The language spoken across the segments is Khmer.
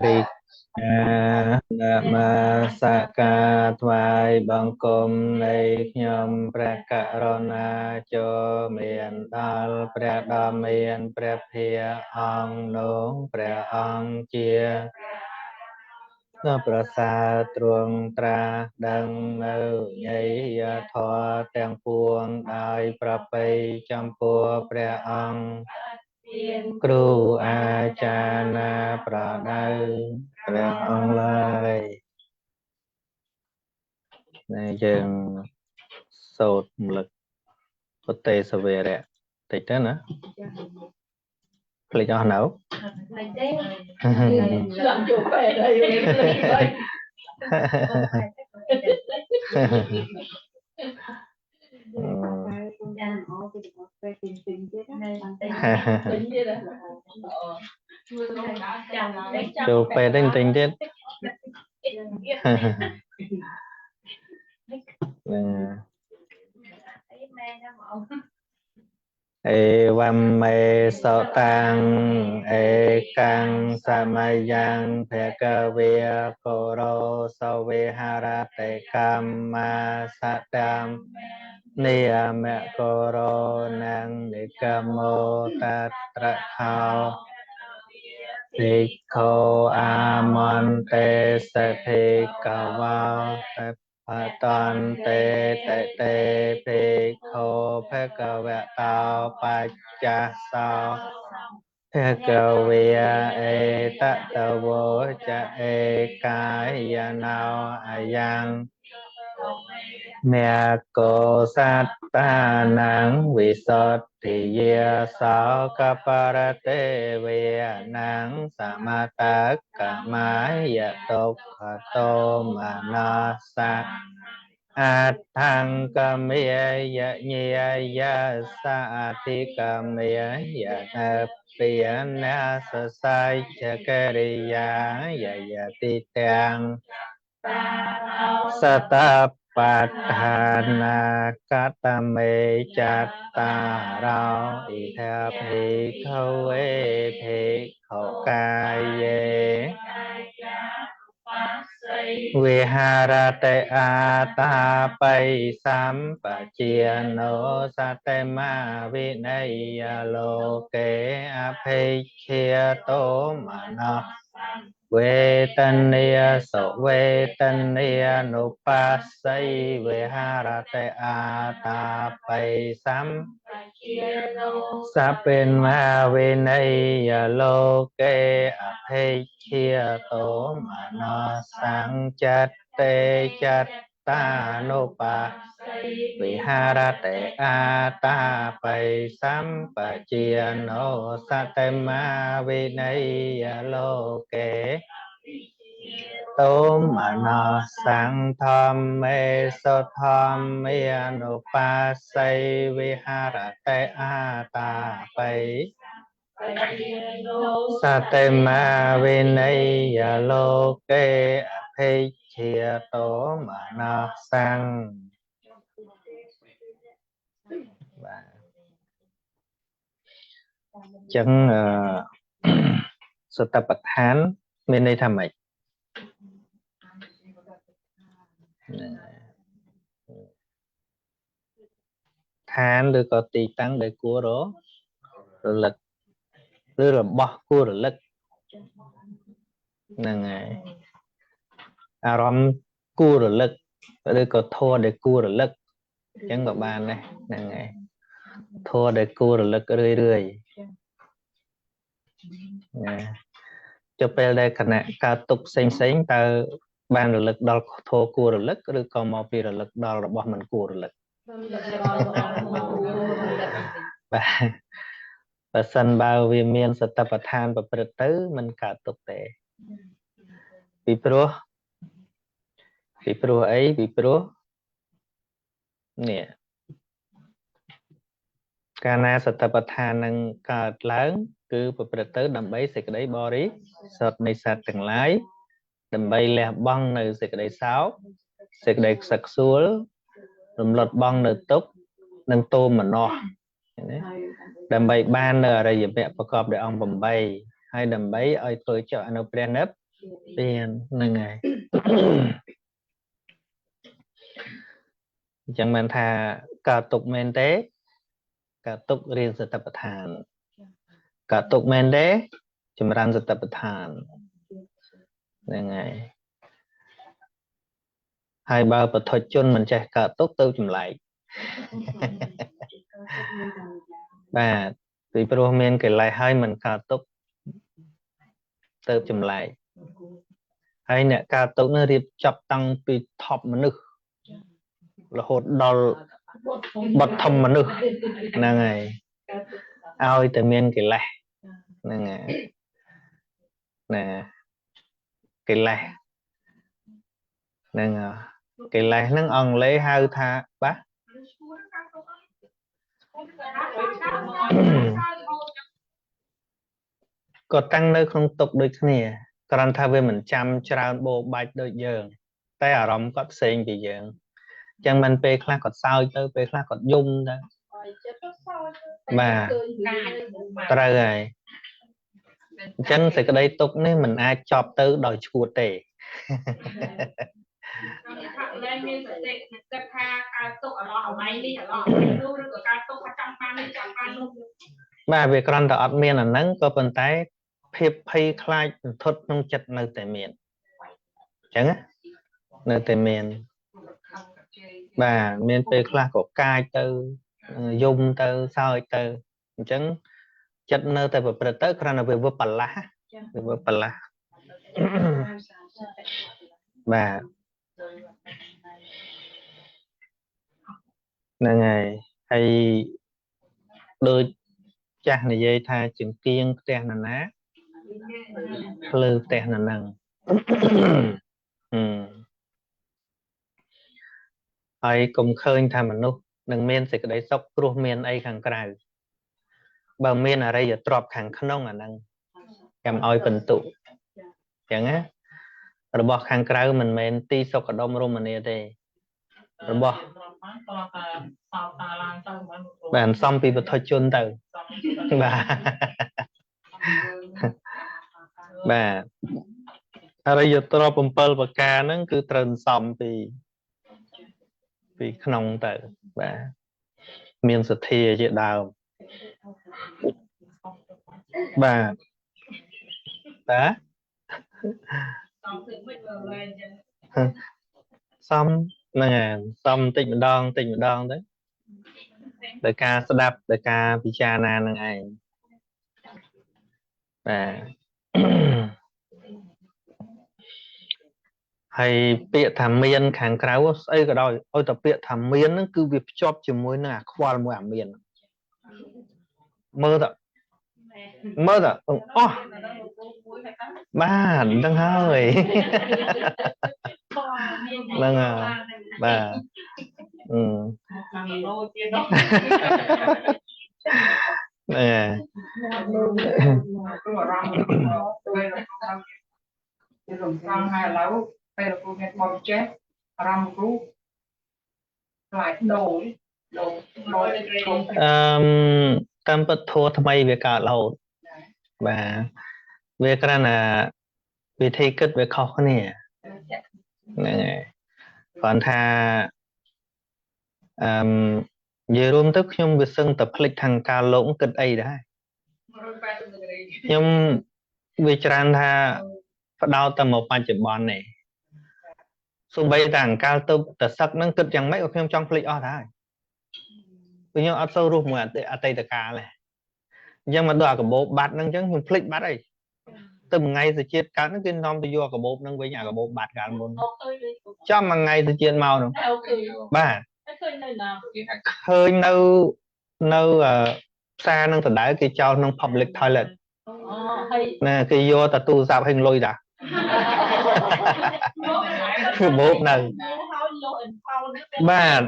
រីកានមសកាថ្វាយបង្គំនៃខ្ញុំព្រះករុណាចូលមានដល់ព្រះដ៏មានព្រះភិយអង្គនោះព្រះអង្គជាប្រសើរទ្រង់ត្រាស់ដឹងនៅញយធម៌ទាំងពួងដោយប្រពៃចំពោះព្រះអង្គគ្រូអាចារ្យណាប្រដៅព្រះអង្គឡើយយើងសូត្ររំលឹកពុទ្ធេសវរៈតិចទៅណាភ្លេចអស់នៅភ្លេចទេឡើងជួបពេទ្យហើយចូលពេទ្យទិញទៀតអេវមមេសតាំងអេកាំងសមយ៉ាងភគវាកោរោសវេហរតេកម្មាសតាមនិយមកោរោណងនិកមោតត្រខោភិក្ខុអាមន្តេសភេកវោបតន្តេតតេភិក្ខុភគវតោបច្ចស្សោភគវាអេតតវោចអេកាយណោអយ៉ាងមគោសត្តាนังវិសុទ្ធិយាសោកបរតេវេนังសមតកមាយតុក្ខតោមនស្សៈអដ្ឋង្គមេយញាយាសអធិកមេយតពិយនាសសច្ចកិរិយាយយតិទាំងសតបฏฐានាកតមេចត្តារោអ៊ីថាភិក្ខវេភិក្ខុកាយេវិហារតេអាតាបិសម្បជាណោសតេមាវិនយលោកេអភិច្ឆេតោមនោ វេទនាសុវេទនានុបស្សីវិហារតេអាតាបិសម្សពេនមាវិនយលោកេអភិច្ឆេតោមនោសញ្ចតតេចត្តានុបស្សវិហារតេអាតាបិសម្បជាណោសតេមាវិនយលោកេតោមនោសង្ធម្មេសុធម្មានុបស្សីវិហារតេអាតាបិសតេមាវិនយលោកេអភិច្ឆេតោមនោសង្ឃបាទចឹងសតបដ្ឋានមានន័យថាម៉េចឋានឬក៏ទីតាំងដែលគួររលឹកឬរបស់គួររលឹកហ្នឹងហើយអារម្មណ៍គួររលឹកឬក៏ធម៌ដែលគួររលឹកអញ្ចឹងក៏បានដែរហ្នឹងហើយធម៌ដែលគួររលឹករឿយចុះពេលដែលគណៈកើតទុកផ្សេងតើបានរលឹកដល់ធម៌គួររលឹកឬក៏មកពីរលឹកដល់របស់មិនគួររលឹកបាទបើសិនបើវាមានសតិប្បដ្ឋានប្រព្រឹត្តទៅមិនកើតទុកទេពីព្រោះអីពីព្រោះនេះកាលណាសតិប្បដ្ឋាននឹងកើតឡើងគឺប្រព្រឹត្តទៅដើម្បីសេចក្តីបរិសុទ្ធនៃសត្វទាំងឡាយដើម្បីលះបង់នៅសេចក្តីសោកសេចក្តីខ្សឹកខ្សួលរំលត់បង់នៅទុក្ខនិងទោមនស្សដើម្បីបាននៅអរិយមគ្គប្រកបដោយអង្គ8 hay đầm bấy ơi tôi chợ nó bền ấp tiền nâng ngày chẳng bàn thà cả tục men tế cả tục riêng sự tập thàn cả tục men tế chùm ran sự tập thàn nâng ngày hai ba bật thuật chôn mình chạy cả tục tư chùm lại bà vì pro men cái lại hai mình cả tục tư chùm lại hay nè cả tục nó riêng chập tăng bị thọp mà nước là hột đo bật thầm mà nước nâng ngày ao từ miền cái lại nâng ngày nè cái lại nâng cái lại nó on lấy hai tha bác có tăng nơi không tục được nè còn thay vì mình chăm cho bộ bạch đôi giường tay ở rộng có xinh bị giường chẳng mình bê khá còn sao tới bê khá còn dung đó mà trời ơi chân thì cái đây tục nên mình ai chọp tới đòi chùa tệ mà việc con đã ọt miên là nắng có phần tay phiếp hay khai thuật nông chật nơi tại miền chẳng á nơi tại miền và miền bê khá có cai tư dung tư soi tư chẳng chất nơi tại vật tới khá là về vô bà lá về vô bà lá và là ngày hay đôi cha này dây tha chừng kiên tên là ná lư tên là nằng ai cùng khơi tham mình nu đừng miên sẽ cái đấy sốc ruột miên ai khang cài bờ miên ở đây giờ trọp khang khôn à nằng cầm oi bình tụ chẳng á rồi bỏ khang cài mình miên ti sốc ở đông rôm này đây rồi bỏ bạn xong thì bật thôi chôn từ bà ở đây giờ trọp bầm pơ bờ ca nó cứ trần xong vì khôn từ bà miên sự thi chị đào bà đó xong nè xong tịnh đòn đấy đại ca sẽ đáp đại ca pichana năng ai và hay bịa thảm miên kháng cáo ấy cái đó ôi tập bịa thảm miên nó cứ việc chop chỉ mối là khoa mối ảm miên mơ đó ba đang hơi đang bà nè tâm bất thua thay vì cả lầu và về cái là vì thi kết về khó nè còn tha về rôm tức nhưng việc sân tập lịch thằng ca lỗng kết ấy đấy nhưng vì tràn tha phát đau tầm một bàn chụp bòn này xung bay thằng ca tập tập sắc năng kết chẳng mấy ở phim trong lịch ở đấy vì nhau ở sâu rùm mà ở tây tờ ca này nhưng mà đòi cả bộ bát năng chẳng nhưng lịch bát ấy từ một ngày thì chết cá nó cái nom tôi vô cả bộ năng với nhà cả bộ bát cả một cho mà ngày thì chết màu nữa ba hơi nâu nâu xa năng thật đáy cái cho năng public toilet nè cái vô ta tu dạo hình lôi đã bố này ba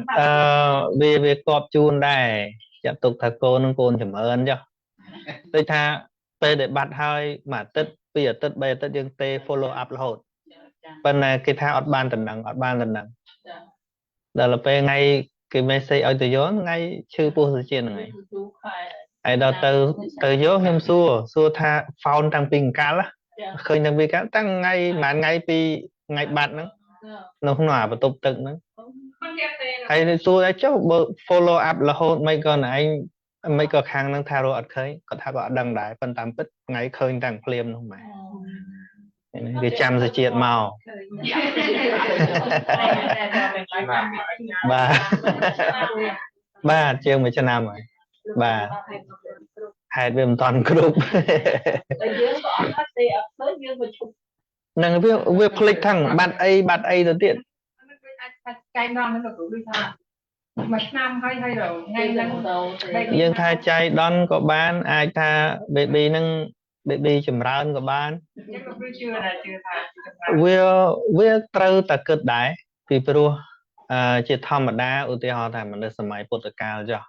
về cọp chun đây chặt tục thà cô nông côn chầm ơn cho tôi tha p để bắt hơi mà tất bây giờ tất bây tất dương t follow up là hột bên này cái tha ọt ban tận đằng đó là p ngay cái message ở từ gió ngay chưa po sự chuyện này ai đó từ vô nhom xua tha phone tăng pin cá lá khơi tăng pin cá tăng ngay mà ngay pi ngay bạn nó không nào mà tục tự nữa hay xua ấy chắc follow up là hôn mấy con anh mấy con khang năng thao rồi khơi có thao gọi đăng đại phân tam tích ngay khơi tăng phim không mà cái chăm sẽ chuyện màu ba ba chưa mấy trăm năm rồi ba hai bên toàn group năng việc click thằng bạn A đầu tiên nhưng thay chạy đón có bán ai tha baby nâng baby chùm rơn có bán việc trâu ta cực đáy vì pro chỉ thầm mà đa ưu tiên họ thành mình được sớm mai bột cao cho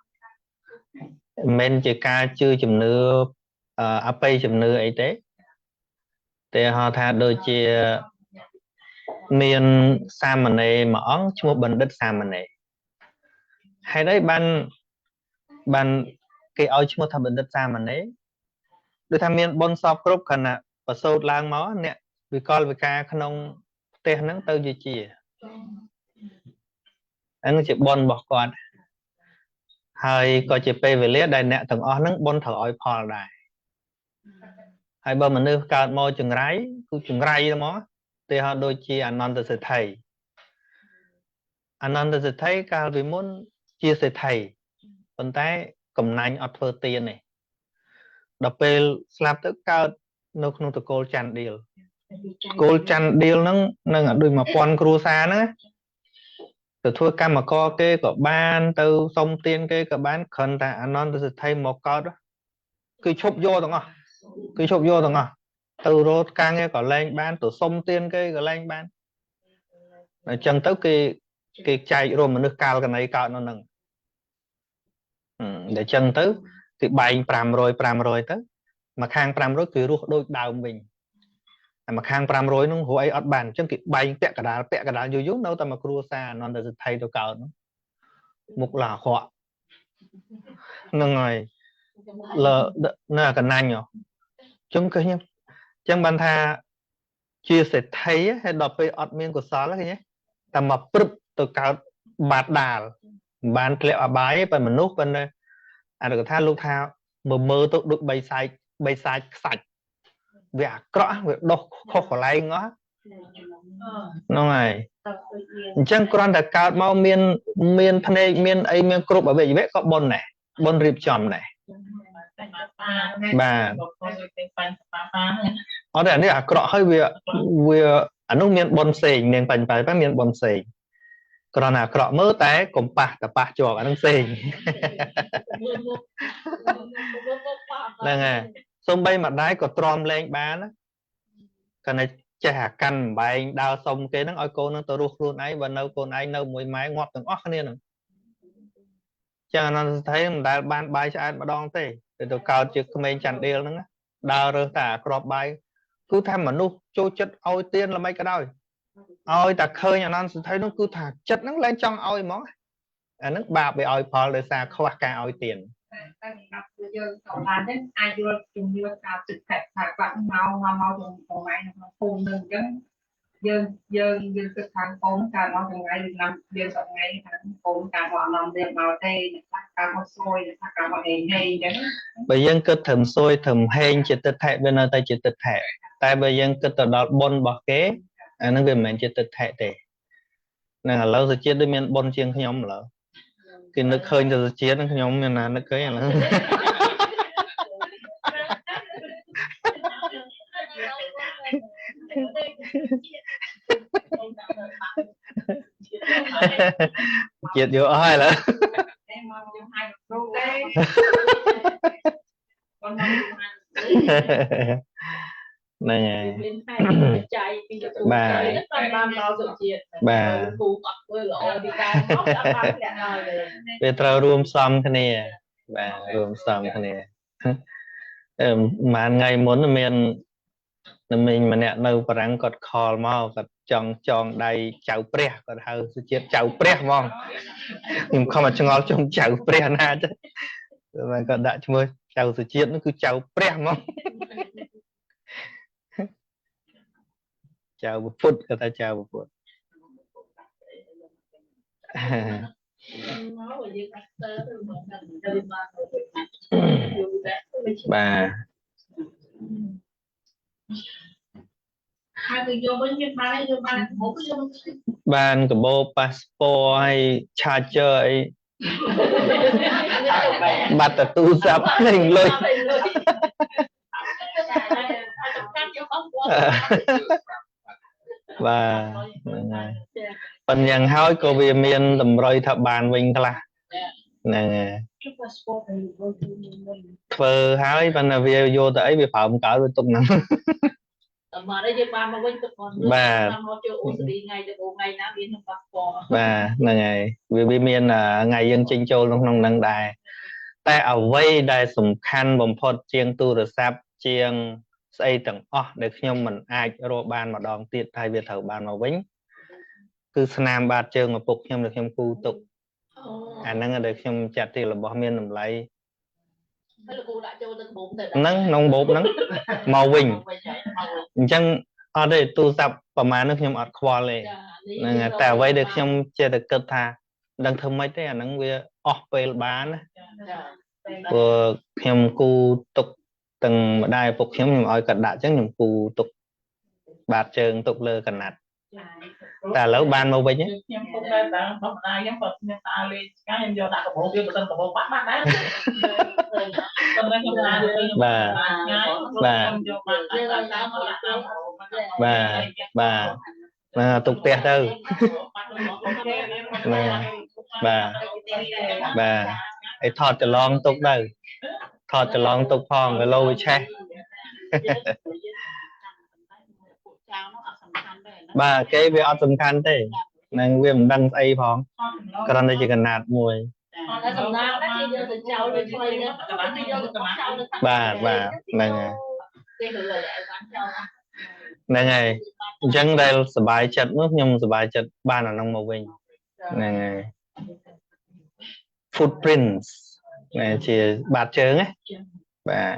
men chỉ ca chưa chùm nưa áp chùm nưa ấy tế thì họ thà đôi chia miền xa mà này mà ón chung bình đất xa mà này hay đấy ban cái oi chung thầm bình đất xa mà này đôi tham miền bon sop group khẩn à và sâu lang máu nè vì coi vì ca không tên nắng tư gì chỉ anh chỉ bon bỏ con hay coi chỉ pe về lẽ đại nè thằng o nắng bon thở oi phò đại hay bơ mình đưa cao môi chừng rái đó mó thì họ đôi chi anh non từ sự thầy anh non từ sự thấy cao vì muốn chia sẻ thầy còn tay cầm nanh ở phơ tiền này đập về slap tới cao nó không được cô chăn deal nó ở đôi mà con cruza nữa từ thua cam mà co cái có ban từ sông tiên cái có bán khẩn tại anh non từ sự thầy một con đó cứ chụp vô đúng không từ rốt càng nghe có lên ban từ sông tiên cái có lên ban chân tới cái chạy rồi mà nước cao cái này cao nó nâng để chân tới thì bay pram rồi tới mà khang pram rồi cứ ruột đôi đào mình mà khang pram rồi nó hồi ở bàn chân cái bay pẹ cả đá vô đâu ta mà cua xa nó được thay đồ cao nó mục là họ nâng rồi là cái nanh nhở chúng cái nhá chẳng bàn tha chia sẻ thấy hay đọc về admin của xóa là cái nhé ta mà prụp từ cao bạt đà bàn lẹo à bái và mình nút bên đây được tha lúc thao mơ tôi được bay sai sạch việc rõ việc đọc khó khổ lại ngó nó này chẳng còn là cao mau miên thân ấy miên group ở về có bon này bon rịp chòm này bà ở đây là rõ hơi việc anh nó miên bon sình miên bánh bài bác miên bon sình còn là rõ mơ té cùng pa cho anh sình là nghe sông bay mặt đáy có trom lên bán cái này chả căn bài đào sông cái nó oi cô nó tôi ruột luôn ấy và nâu cô ấy nâu mùi máy ngọt từng óc này nè cho nên thấy mình đã ban bài cho ai mà đong thế để tôi cao chứ không nên chẳng điều nữa đào rồi ta crop bài cứ tham mà nút cho chất oi tiên là mấy cái đôi oi ta khơi nhà nó thấy nó cứ thả chất nó lên trong oi món nước bạc bị oi phò để xa khoa ca oi tiền ai vô dùng vô cao trực thật bạn mau dùng còn lại phun đừng chứ dương thực hành phun cả nó từng ngày năm dương từng ngày phun cả họ làm việc màu tê cả một xôi cả một ngày đấy bây giờ cứ thầm xôi thầm hên chỉ tự thể bên nơi tay chỉ tự thể tại bây giờ cứ tự đọt bôn bỏ kế nó về mình chỉ tự thể để nên là lâu rồi chết đối面bôn chiên nhóm lỡ cái nước khơi rồi chết nó nhóm nên là nó cưới là chết vô ai là này bà về trao rùm xóm cái này bà rùm xóm cái này mà ngày muốn mình mà nè nâu và răng cột cò mau và chọn đầy chảo pre còn hơi sự chết chảo pre mong nhưng không mà cho ngon trong chảo pre na chứ mà còn đã chơi chào sự chiết nó cứ chào prem không chào một phút người ta chào một phút bà ban của bộ passport hay charger ấy bật ở tu sắp hình lôi và phần nhận hỏi cô vì miền tầm rồi thập bàn mình là nè phơ hỏi phần là vì vô tới vì phạm cỡ rồi tục nằm bà là ngày vì miền là ngày dân chinh châu trong nông năng đàiแต่เอาไว้ได้สำคัญบ่มพดเจียงตู้โทรศัพท์เจียงใส่ទាំងអស់ដែលខ្ញុំមិនអាចរកបានម្ដងទៀតហើយវាត្រូវបានមកវិញគឺស្នាមបាតជើងឪពុកខ្ញុំដែលខ្ញុំគូទុកអាហ្នឹងដែលខ្ញុំចាត់ទីរបស់មានតម្លៃហ្នឹងក្នុងបូបហ្នឹងមកវិញអញ្ចឹងអត់ទេទូរស័ព្ទប្រហែលនោះខ្ញុំអត់ខ្វល់ទេហ្នឹងតែអ្វីដែលខ្ញុំចេះតែគិតថាដឹងធ្វើម៉េចទេអាហ្នឹងវាអស់ពេលបានណាព្រោះខ្ញុំគូទុកទាំងម្ដាយឪពុកខ្ញុំឲ្យគាត់ដាក់អញ្ចឹងខ្ញុំគូទុកបាតជើងទុកលើកណាត់តែឥឡូវបានមកវិញខ្ញុំទុកតែបងម្ដាយខ្ញុំគាត់ខ្ញុំដើរលេងឆ្កាខ្ញុំយកដាក់កាបូបវាមិនដឹងកាបូបបាត់បានដែរប៉ុន្តែខ្ញុំដើរលេងបាទបាទទុកផ្ទះទៅបាទឲ្យថតច្រឡងទុកទៅថតច្រឡងទុកផងគីឡូវាឆេះបាទគេវាអត់សំខាន់ទេនឹងវាមិនដឹងស្អីផងគ្រាន់តែជាកណាត់មួយបាទហ្នឹងហើយអញ្ចឹងដែលសบายចិត្តនោះខ្ញុំសบายចិត្តបានអានោះមកវិញហ្នឹងហើយ footprints ជាបាតជើងណាបាទ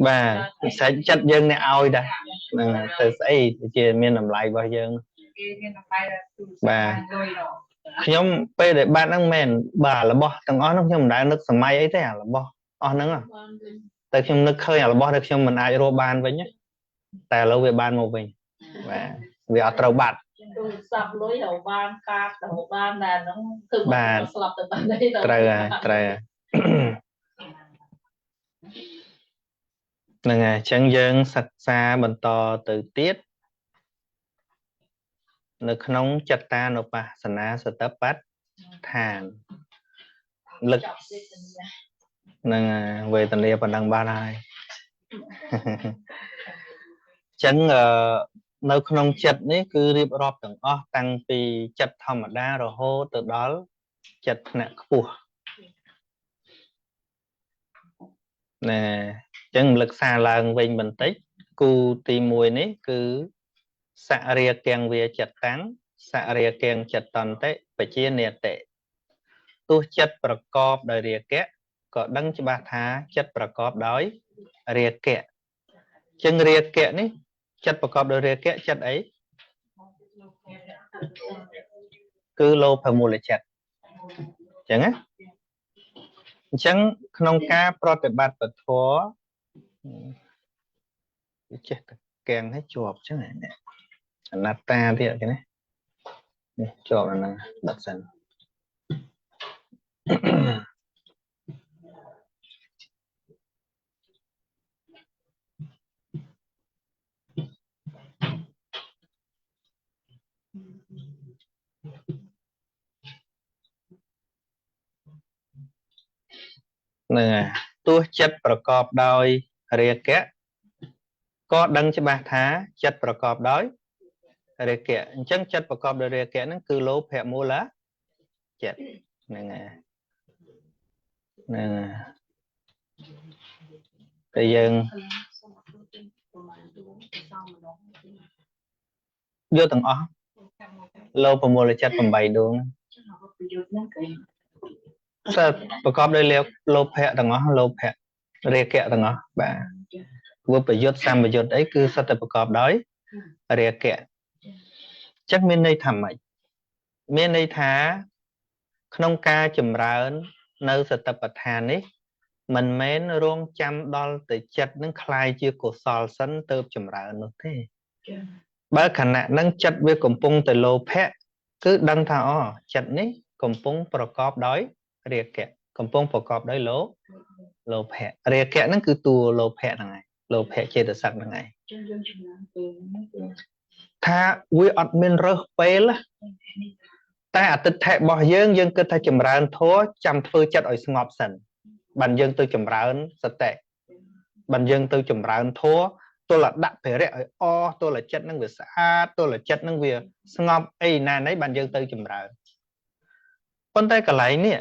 បាទសាច់ចិត្តយើងអ្នកឲ្យដែរហ្នឹងទៅស្អីជាមានតម្លៃរបស់យើងបាទខ្ញុំពេលដែលបាត់ហ្នឹងមែនបាទរបស់ទាំងអស់ហ្នឹងខ្ញុំមិនដែលនឹកសម័យអីទេអារបស់អស់ហ្នឹងតែខ្ញុំនឹកឃើញអារបស់ដែលខ្ញុំមិនអាចរកបានវិញតែឥឡូវវាបានមកវិញបាទវាអត់ត្រូវបាត់សាប់លុយរកបានការរកបានតែហ្នឹងគឺបាទស្លាប់ទៅបាត់ទេត្រូវហ្នឹងហើយអញ្ចឹងយើងសិក្សាបន្តទៅទៀតនៅក្នុងចិត្តតានុបស្សនាសតិបត្តិដ្ឋានលឹកហ្នឹងវេទនាប៉ុណ្ណឹងបានហើយអញ្ចឹងនៅក្នុងចិត្តនេះគឺរៀបរាប់ទាំងអស់តាំងពីចិត្តធម្មតារហូតទៅដល់ចិត្តថ្នាក់ខ្ពស់ណែអញ្ចឹងរំលឹកសារឡើងវិញបន្តិចគូទី1នេះគឺសរិយគាំងវាចិត្តតាំងសរិយគាំងចិត្តតន្តិបជានិតិទោះចិត្តប្រកបដោយរាគៈក៏ដឹងច្បាស់ថាចិត្តប្រកបដោយរាគៈអញ្ចឹងរាគៈនេះចិត្តប្រកបដោយរាគៈចិត្តអីគឺលោភមូលចិត្តអញ្ចឹងណាអញ្ចឹងក្នុងការប្រតិបត្តិពធវាចេះតែកៀងឲ្យជាប់អញ្ចឹងអនត្តាទៀតគេណានេះជាប់អាហ្នឹងបិទសិនហ្នឹងហើយទោះចិត្តប្រកបដោយរាគៈក៏ដឹងច្បាស់ថាចិត្តប្រកបដោយរាគៈអញ្ចឹងចិត្តប្រកបដោយរាគៈហ្នឹងគឺលោភៈមូលចិត្តហ្នឹងហើយតែយើងយកទាំងអស់លោភមូលចិត្ត8ដួង សិតប្រកបដោយលោភៈទាំងអស់លោភៈរាគៈទាំងអស់បាទវិបយុទ្ធសម្បយុទ្ធអីគឺសិតតែប្រកបដោយរាគៈចឹងមានន័យថាម៉េចមានន័យថាក្នុងការចម្រើននៅសតិប្បដ្ឋាននេះមិនមែនរងចាំដល់តែចិត្តនឹងคล้ายជាកុសលសិនទៅចម្រើននោះទេបើខណៈនឹងចិត្តវាកំពុងតែលោភៈគឺដឹងថាអូចិត្តនេះកំពុងប្រកបដោយរាគៈកំពុងប្រកបដោយលោភៈរាគៈហ្នឹងគឺតួលោភៈហ្នឹងឯងលោភៈចេតសិកហ្នឹងឯងថាវាអត់មានរើសពេលតែអតិថិរបស់យើងគិតថាចម្រើនធម៌ចាំធ្វើចិត្តឲ្យស្ងប់សិនបានយើងទៅចម្រើនសតិបានយើងទៅចម្រើនធម៌ទល់ដាក់ភិរៈឲ្យអស់ទល់ចិត្តនឹងវាស្អាតទល់ចិត្តនឹងវាស្ងប់អីណាណីបានយើងទៅចម្រើនប៉ុន្តែកន្លែងនេះ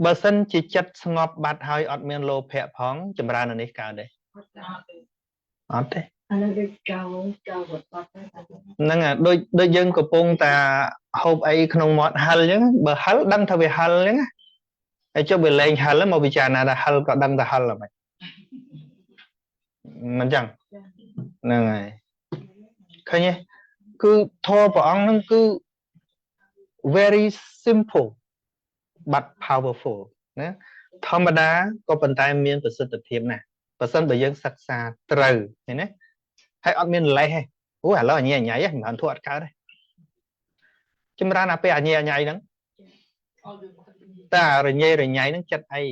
បើសិនជាចិត្តស្ងប់បាត់ហើយអត់មានលោភៈផងចម្រើននេះកើតទេអត់ទេអានឹងដូចកៅវត្តហ្នឹងដូចយើងកំពុងតែហូបអីក្នុងមាត់ហិលអញ្ចឹងបើហិលដឹងថាវាហិលអញ្ចឹងហើយចុះវាលែងហិលមកពិចារណាថាហិលក៏ដឹងថាហិលហ្មងមិនអញ្ចឹងហ្នឹងហើយឃើញទេគឺធម៌ព្រះអង្គហ្នឹងគឺ very simple but powerful ណាធម្មតាក៏ប៉ុន្តែមានប្រសិទ្ធភាពណាស់បើសិនបើយើងសិក្សាត្រូវឃើញទេហើយអត់មានលេសទេអូឥឡូវអញញ៉ៃហ្នឹងមិនធួអត់កើតទេចម្រើនអាពេលអញញ៉ៃហ្នឹងតែរញ៉ៃហ្នឹងចិត្តអី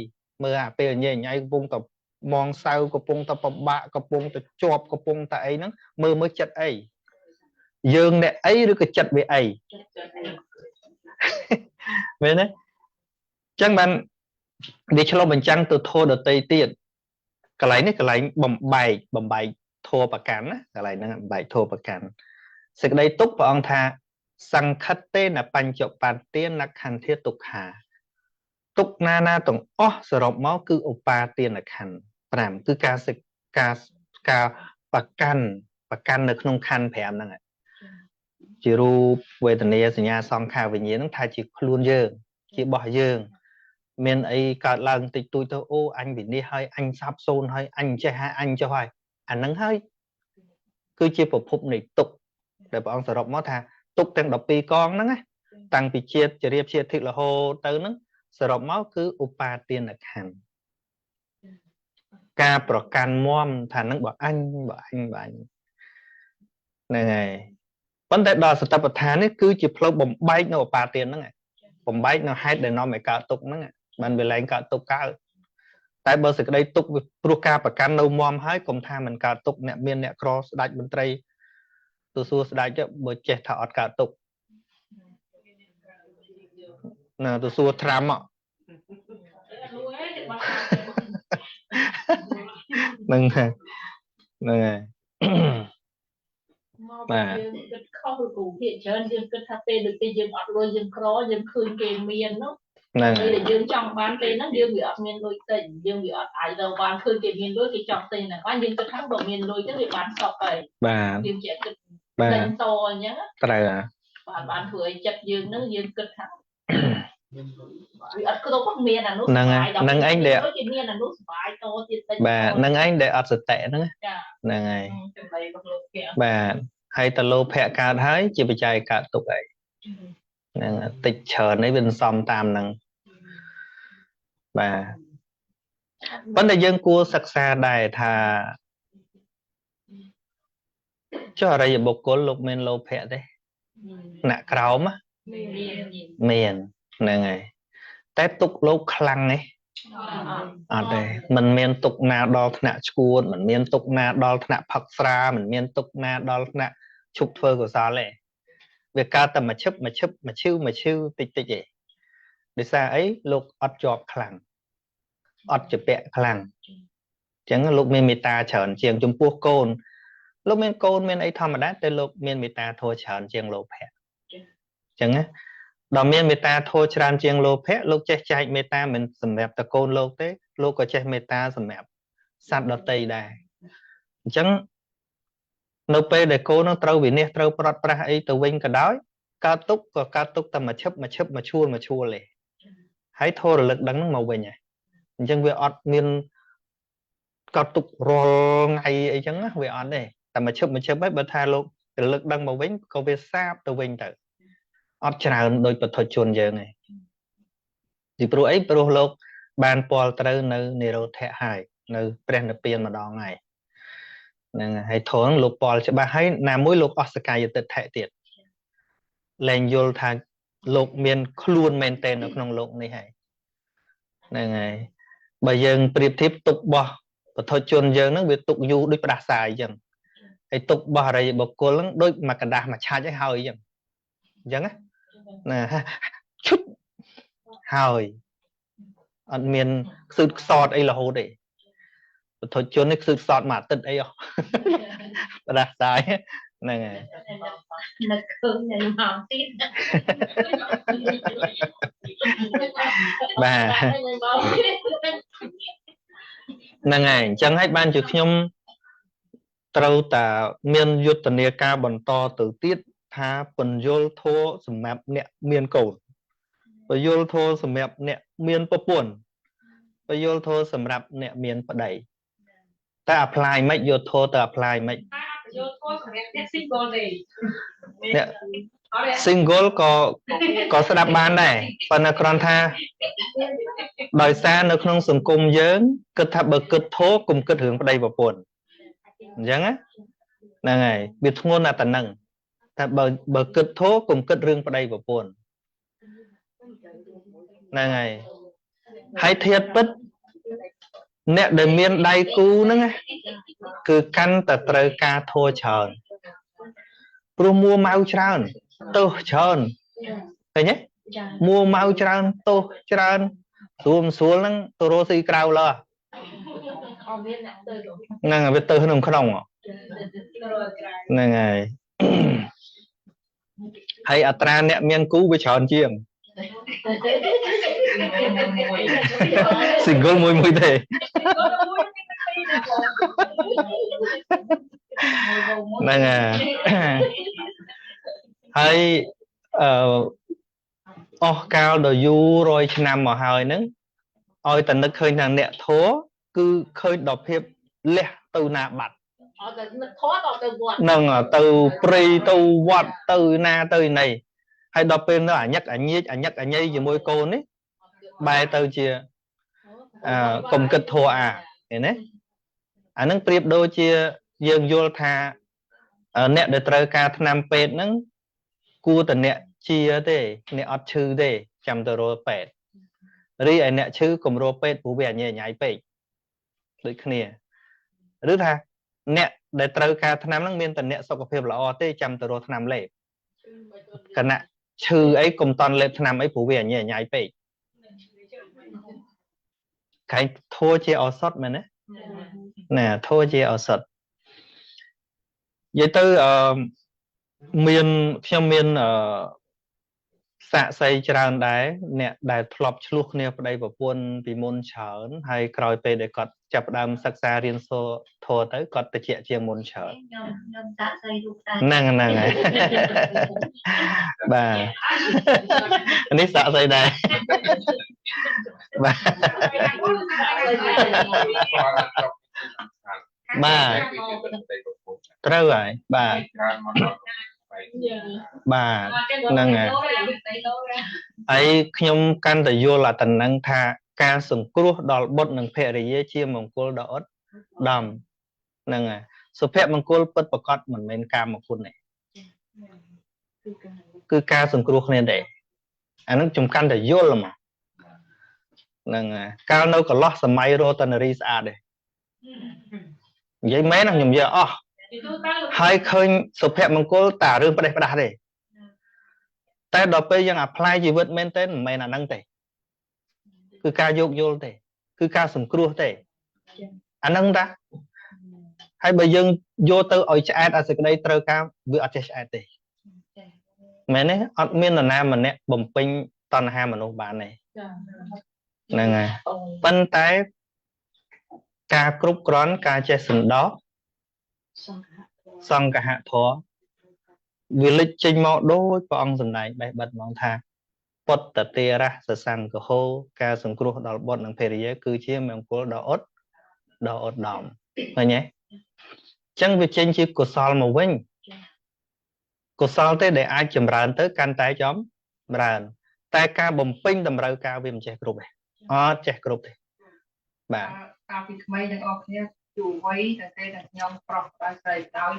មើលអាពេលអញញ៉ៃកំពុងតែមងសៅកំពុងតែពិបាកកំពុងតែជាប់កំពុងតែអីហ្នឹងមើលចិត្តអីយើងអ្នកអីឬក៏ចិត្តវាអីមែនទេចឹងបានវាឆ្លុះបញ្ចាំងទៅធម៌ដតីទៀតកន្លែងនេះកន្លែងបំបែកធម៌ប្រកាន់ណាកន្លែងហ្នឹងបំបែកធម៌ប្រកាន់សេចក្តីទុក្ខព្រះអង្គថាសង្ខិតទេនបញ្ចបន្ទានខន្ធាទុក្ខាទុក្ខណាទាំងអស់សរុបមកគឺឧបាទានខណ្ឌ5គឺការប្រកាន់នៅក្នុងខណ្ឌ5ហ្នឹងជារូបវេទនាសញ្ញាសង្ខារវិញ្ញាណហ្នឹងថាជាខ្លួនយើងជារបស់យើងមានអីកើតឡើងតិចតួចទៅអូអញវិនិច្ឆ័យហើយអញសាបសូន្យហើយអញចេះហើយអញចុះហើយអាហ្នឹងហើយគឺជាប្រភពនៃទុក្ខដែលព្រះអង្គសរុបមកថាទុក្ខទាំង12កងហ្នឹងណាតាំងពីជាតិចរិយាជាតិរហូតទៅហ្នឹងសរុបមកគឺឧបាទានខណ្ឌការប្រកាន់មមថាហ្នឹងបើអញហ្នឹងហើយប៉ុន្តែដល់សតិប្បដ្ឋាននេះគឺជាផ្លូវបំបែកនៅឧបាទានហ្នឹងបំបែកនៅហេតុដែលនាំឲ្យកើតទុក្ខហ្នឹងបានវាឡើងកើតទុក្ខកើតតែបើសេចក្តីទុក្ខព្រោះការប្រកាន់នៅមមហើយកុំថាមិនកើតទុក្ខអ្នកមានអ្នកក្រស្ដេចមន្ត្រីទៅសួរស្ដេចបើចេះថាអត់កើតទុក្ខណាទៅសួរត្រាំហ្នឹងហើយបាទយើងគិតខុសឬគ្រូភាគច្រើនយើងគិតថាពេលដូចពេលយើងអត់លុយយើងក្រយើងឃើញគេមាននោះហ្នឹងហើយយើងចង់បានពេលហ្នឹងយើងវាអត់មានលុយទិញយើងវាអត់អាចទៅបានឃើញគេមានលុយគេចង់ទិញហ្នឹងបានយើងគិតថាបើមានលុយទៅវាបានសក់ហើយបាទយើងចេះគិតទិញតអញ្ចឹងត្រូវបានធ្វើឲ្យចិត្តយើងហ្នឹងយើងគិតថាវាអត់គ្រប់មានអានោះហ្នឹងឯងដែលគេមានអានោះសុបាយតទៀតទិញបាទហ្នឹងឯងដែលអត់សតិហ្នឹងហ្នឹងហើយបាទហើយតលោភៈកើតហើយជាបច្ច័យកើតទុក្ខឯងហ្នឹងតិចច្រើននេះវាសំតាមហ្នឹងបាទប៉ុន្តែយើងគួរសិក្សាដែរថាចុះអរិយបុគ្គលលោកមានលោភៈទេអ្នកក្រោមមានហ្នឹងហើយតែទុក្ខលោកខ្លាំងទេអត់ទេมันមានទុក្ខណាដល់ថ្នាក់ឈួតมันមានទុក្ខណាដល់ថ្នាក់ផឹកស្រាมันមានទុក្ខណាដល់ថ្នាក់ឈប់ធ្វើកុសលទេវាកើតតែមួយឈឹបតិចទេដោយសារអីលោកអត់ជាប់ខ្លាំងអត់ជាពាក់ខ្លាំងអញ្ចឹងលោកមានមេត្តាច្រើនជាងចំពោះកូនលោកមានកូនមានអីធម្មតាតែលោកមានមេត្តាធម៌ច្រើនជាងលោភៈអញ្ចឹងណាដល់មានមេត្តាធម៌ច្រើនជាងលោភៈលោកចេះចែកមេត្តាមិនសម្រាប់តែកូនលោកទេលោកក៏ចេះមេត្តាសម្រាប់សត្វដទៃដែរអញ្ចឹងនៅពេលដែលកូននឹងត្រូវវិនិច្ឆ័យត្រូវប្រត់ប្រាស់អីទៅវិញក៏ដោយកើតទុកក៏កើតទុកតែមួយឈឹបមួយឈួលទេ hãy thô rồi lực đắng màu về nhỉ chẳng về ọt miên có tục rồi ngày ấy chẳng về ọt đây tại mà chớp bếp bật tha luôn lực đắng màu vĩnh có về sáp từ vinh tử ọt trào đôi bật thôi chuồn giờ này thì pro ấy pro lộc ban pol trâu nơi nero thẹ hải nơi brand tiền mà đo ngày nên hãy thoáng lục pol cho ba hãy làm mỗi lục Oscar tự thẹ tiệt lên vô thang lục miền luôn maintain ở trong lục này hay nên ngày bây giờ priệp tiếp tục bỏ và thôi chuồn giờ nó việc tục du đôi đá xài chẳng hãy tục bỏ rồi bọc cô lắm đôi mà cả đá mà cha chứ hơi chẳng chẳng á nè chút hơi anh miền sự sọt ấy là hồ để thôi chuồn cái sự sọt mà tận ấy đá xài này bà năng ngày chẳng hay ban chữ nhung trâu ta miền yuột tần nia ca bẩn to từ tiết tha phần yol thô sầm mẹp nẹt miền cầu và yol thô sầm mẹp nẹt miền bờ buồn và yol thô sầm rạp nẹt miền bờ đầy ta apply mấy yol thô ta apply mấy single có sẽ đáp ban này phần là còn tha đòi xaនៅក្នុងសង្គមយើងគិតថាបើគិតធោកុំគិតរឿងប្តីប្រពន្ធអញ្ចឹងហ្នឹងហើយវាធ្ងន់ណាស់តែហ្នឹងតែបើគិតធោកុំគិតរឿងប្តីប្រពន្ធហ្នឹងហើយធៀបពិតអ្នកដែលមានដៃគូហ្នឹងគឺកាន់តែត្រូវការធោច្រើនព្រោះមួម៉ៅច្រើនទោសច្រើនឃើញទេមួម៉ៅច្រើនទោសច្រើនស្រួលហ្នឹងទៅរស់ស៊ីក្រៅឡើហ្នឹងវាទៅក្នុងហ្នឹងហើយអត្រាអ្នកមានគូវាច្រើនជាង single មួយទេហ្នឹងហើយអស់កាលដល់យូរ100ឆ្នាំមកហើយហ្នឹងឲ្យតែនឹកឃើញថាអ្នកធោគឺឃើញដល់ភាពលះទៅណាបាត់ហ្នឹងទៅព្រៃទៅវត្តទៅណាទៅណីហើយដល់ពេលនៅអញឹកអញញៃជាមួយកូននេះបែរទៅជាកុំគិតធោអាឃើញទេអាហ្នឹងប្រៀបដូចជាយើងយល់ថាអ្នកដែលត្រូវការថ្នាំពេទ្យហ្នឹងគួរតែអ្នកជាទេអ្នកអត់ឈឺទេចាំទៅរកពេទ្យរីឯអ្នកឈឺកុំរកពេទ្យព្រោះវាអញញ៉ៃពេកដូចគ្នាឬថាអ្នកដែលត្រូវការថ្នាំហ្នឹងមានតែអ្នកសុខភាពល្អទេចាំទៅរកថ្នាំលេបគណៈឈឺអីកុំតន់លេបថ្នាំអីព្រោះវាអញញ៉ៃពេកកែធัวជាឱសថមែនទេណែធัวជាឱសថនិយាយទៅខ្ញុំមានសាក់សីច្រើនដែរអ្នកដែលធ្លាប់ឆ្លោះគ្នាប្តីប្រពន្ធពីមុនច្រើនហើយក្រោយពេលដែលគាត់ចាប់ផ្ដើមសិក្សារៀនសូត្រធម៌ទៅគាត់តិចជាមុនច្រើនខ្ញុំសាក់សីរូបដែរហ្នឹងហើយបាទនេះសាក់សីដែរបាទត្រូវហើយបាទហ្នឹងហើយហើយខ្ញុំកាន់តែយល់អាតំណែងថាការសង្គ្រោះដល់បុត្រនិងភរិយាជាមង្គលដ៏ឧត្តមហ្នឹងហើយសុភមង្គលពិតប្រកបមិនមែនកាមគុណទេគឺការសង្គ្រោះគ្នាដែរអាហ្នឹងខ្ញុំកាន់តែយល់មកហ្នឹងហើយកាលនៅកន្លោះសម័យរតនារីស្អាតទេនិយាយមែនខ្ញុំនិយាយអស់ហើយឃើញសុភមង្គលតារឿងផ្ដេសផ្ដាស់ទេតែដល់ពេលយើងអាផ្លាយជីវិតមែនទេមិនមែនអាហ្នឹងទេគឺការយោគយល់ទេគឺការសង្គ្រោះទេអាហ្នឹងតាហើយបើយើងយកទៅឲ្យឆ្អែតអាសេចក្តីត្រូវការវាអត់ចេះឆ្អែតទេមែនទេអត់មាននរណាម្នាក់បំពេញតណ្ហាមនុស្សបានទេហ្នឹងហើយប៉ុន្តែការគ្រប់គ្រាន់ការចេះសន្តោសសង្ឃហធម៌វាលេចចេញមកដូចព្រះអង្គសម្ដែងបេះបិទហ្មងថា Bột tật tê ra sơ sang cơ hô ca sừng cua đào bột nâng phê rìa cứ chia mèo cua đào ốt đỏm thôi nhé chẳng việc trên chi của sol mà vinh của sol thế để ai chìm ràn tới can tay chóm ràn tay ca bầm pin đầm rau ca viêm trẻ group này trẻ group này bà cao thì mấy đang ở kia chủ quấy là cái là nhóm prop ra xây tao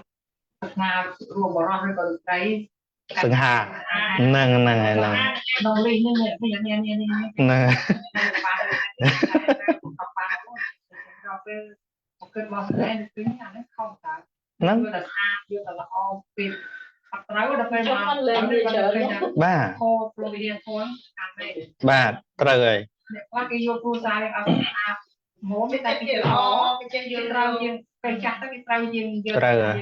nào rùa bỏ ra rồi còn cái sừng hà nâng nó lên nè cái bao cái tính là nó không phải nó là xa như là o pin hoặc nói là phải ba khô protein khô ba trời qua cái vô phu sai mỗi cái tay cái cái dương rau dương cái chặt cái rau dương trời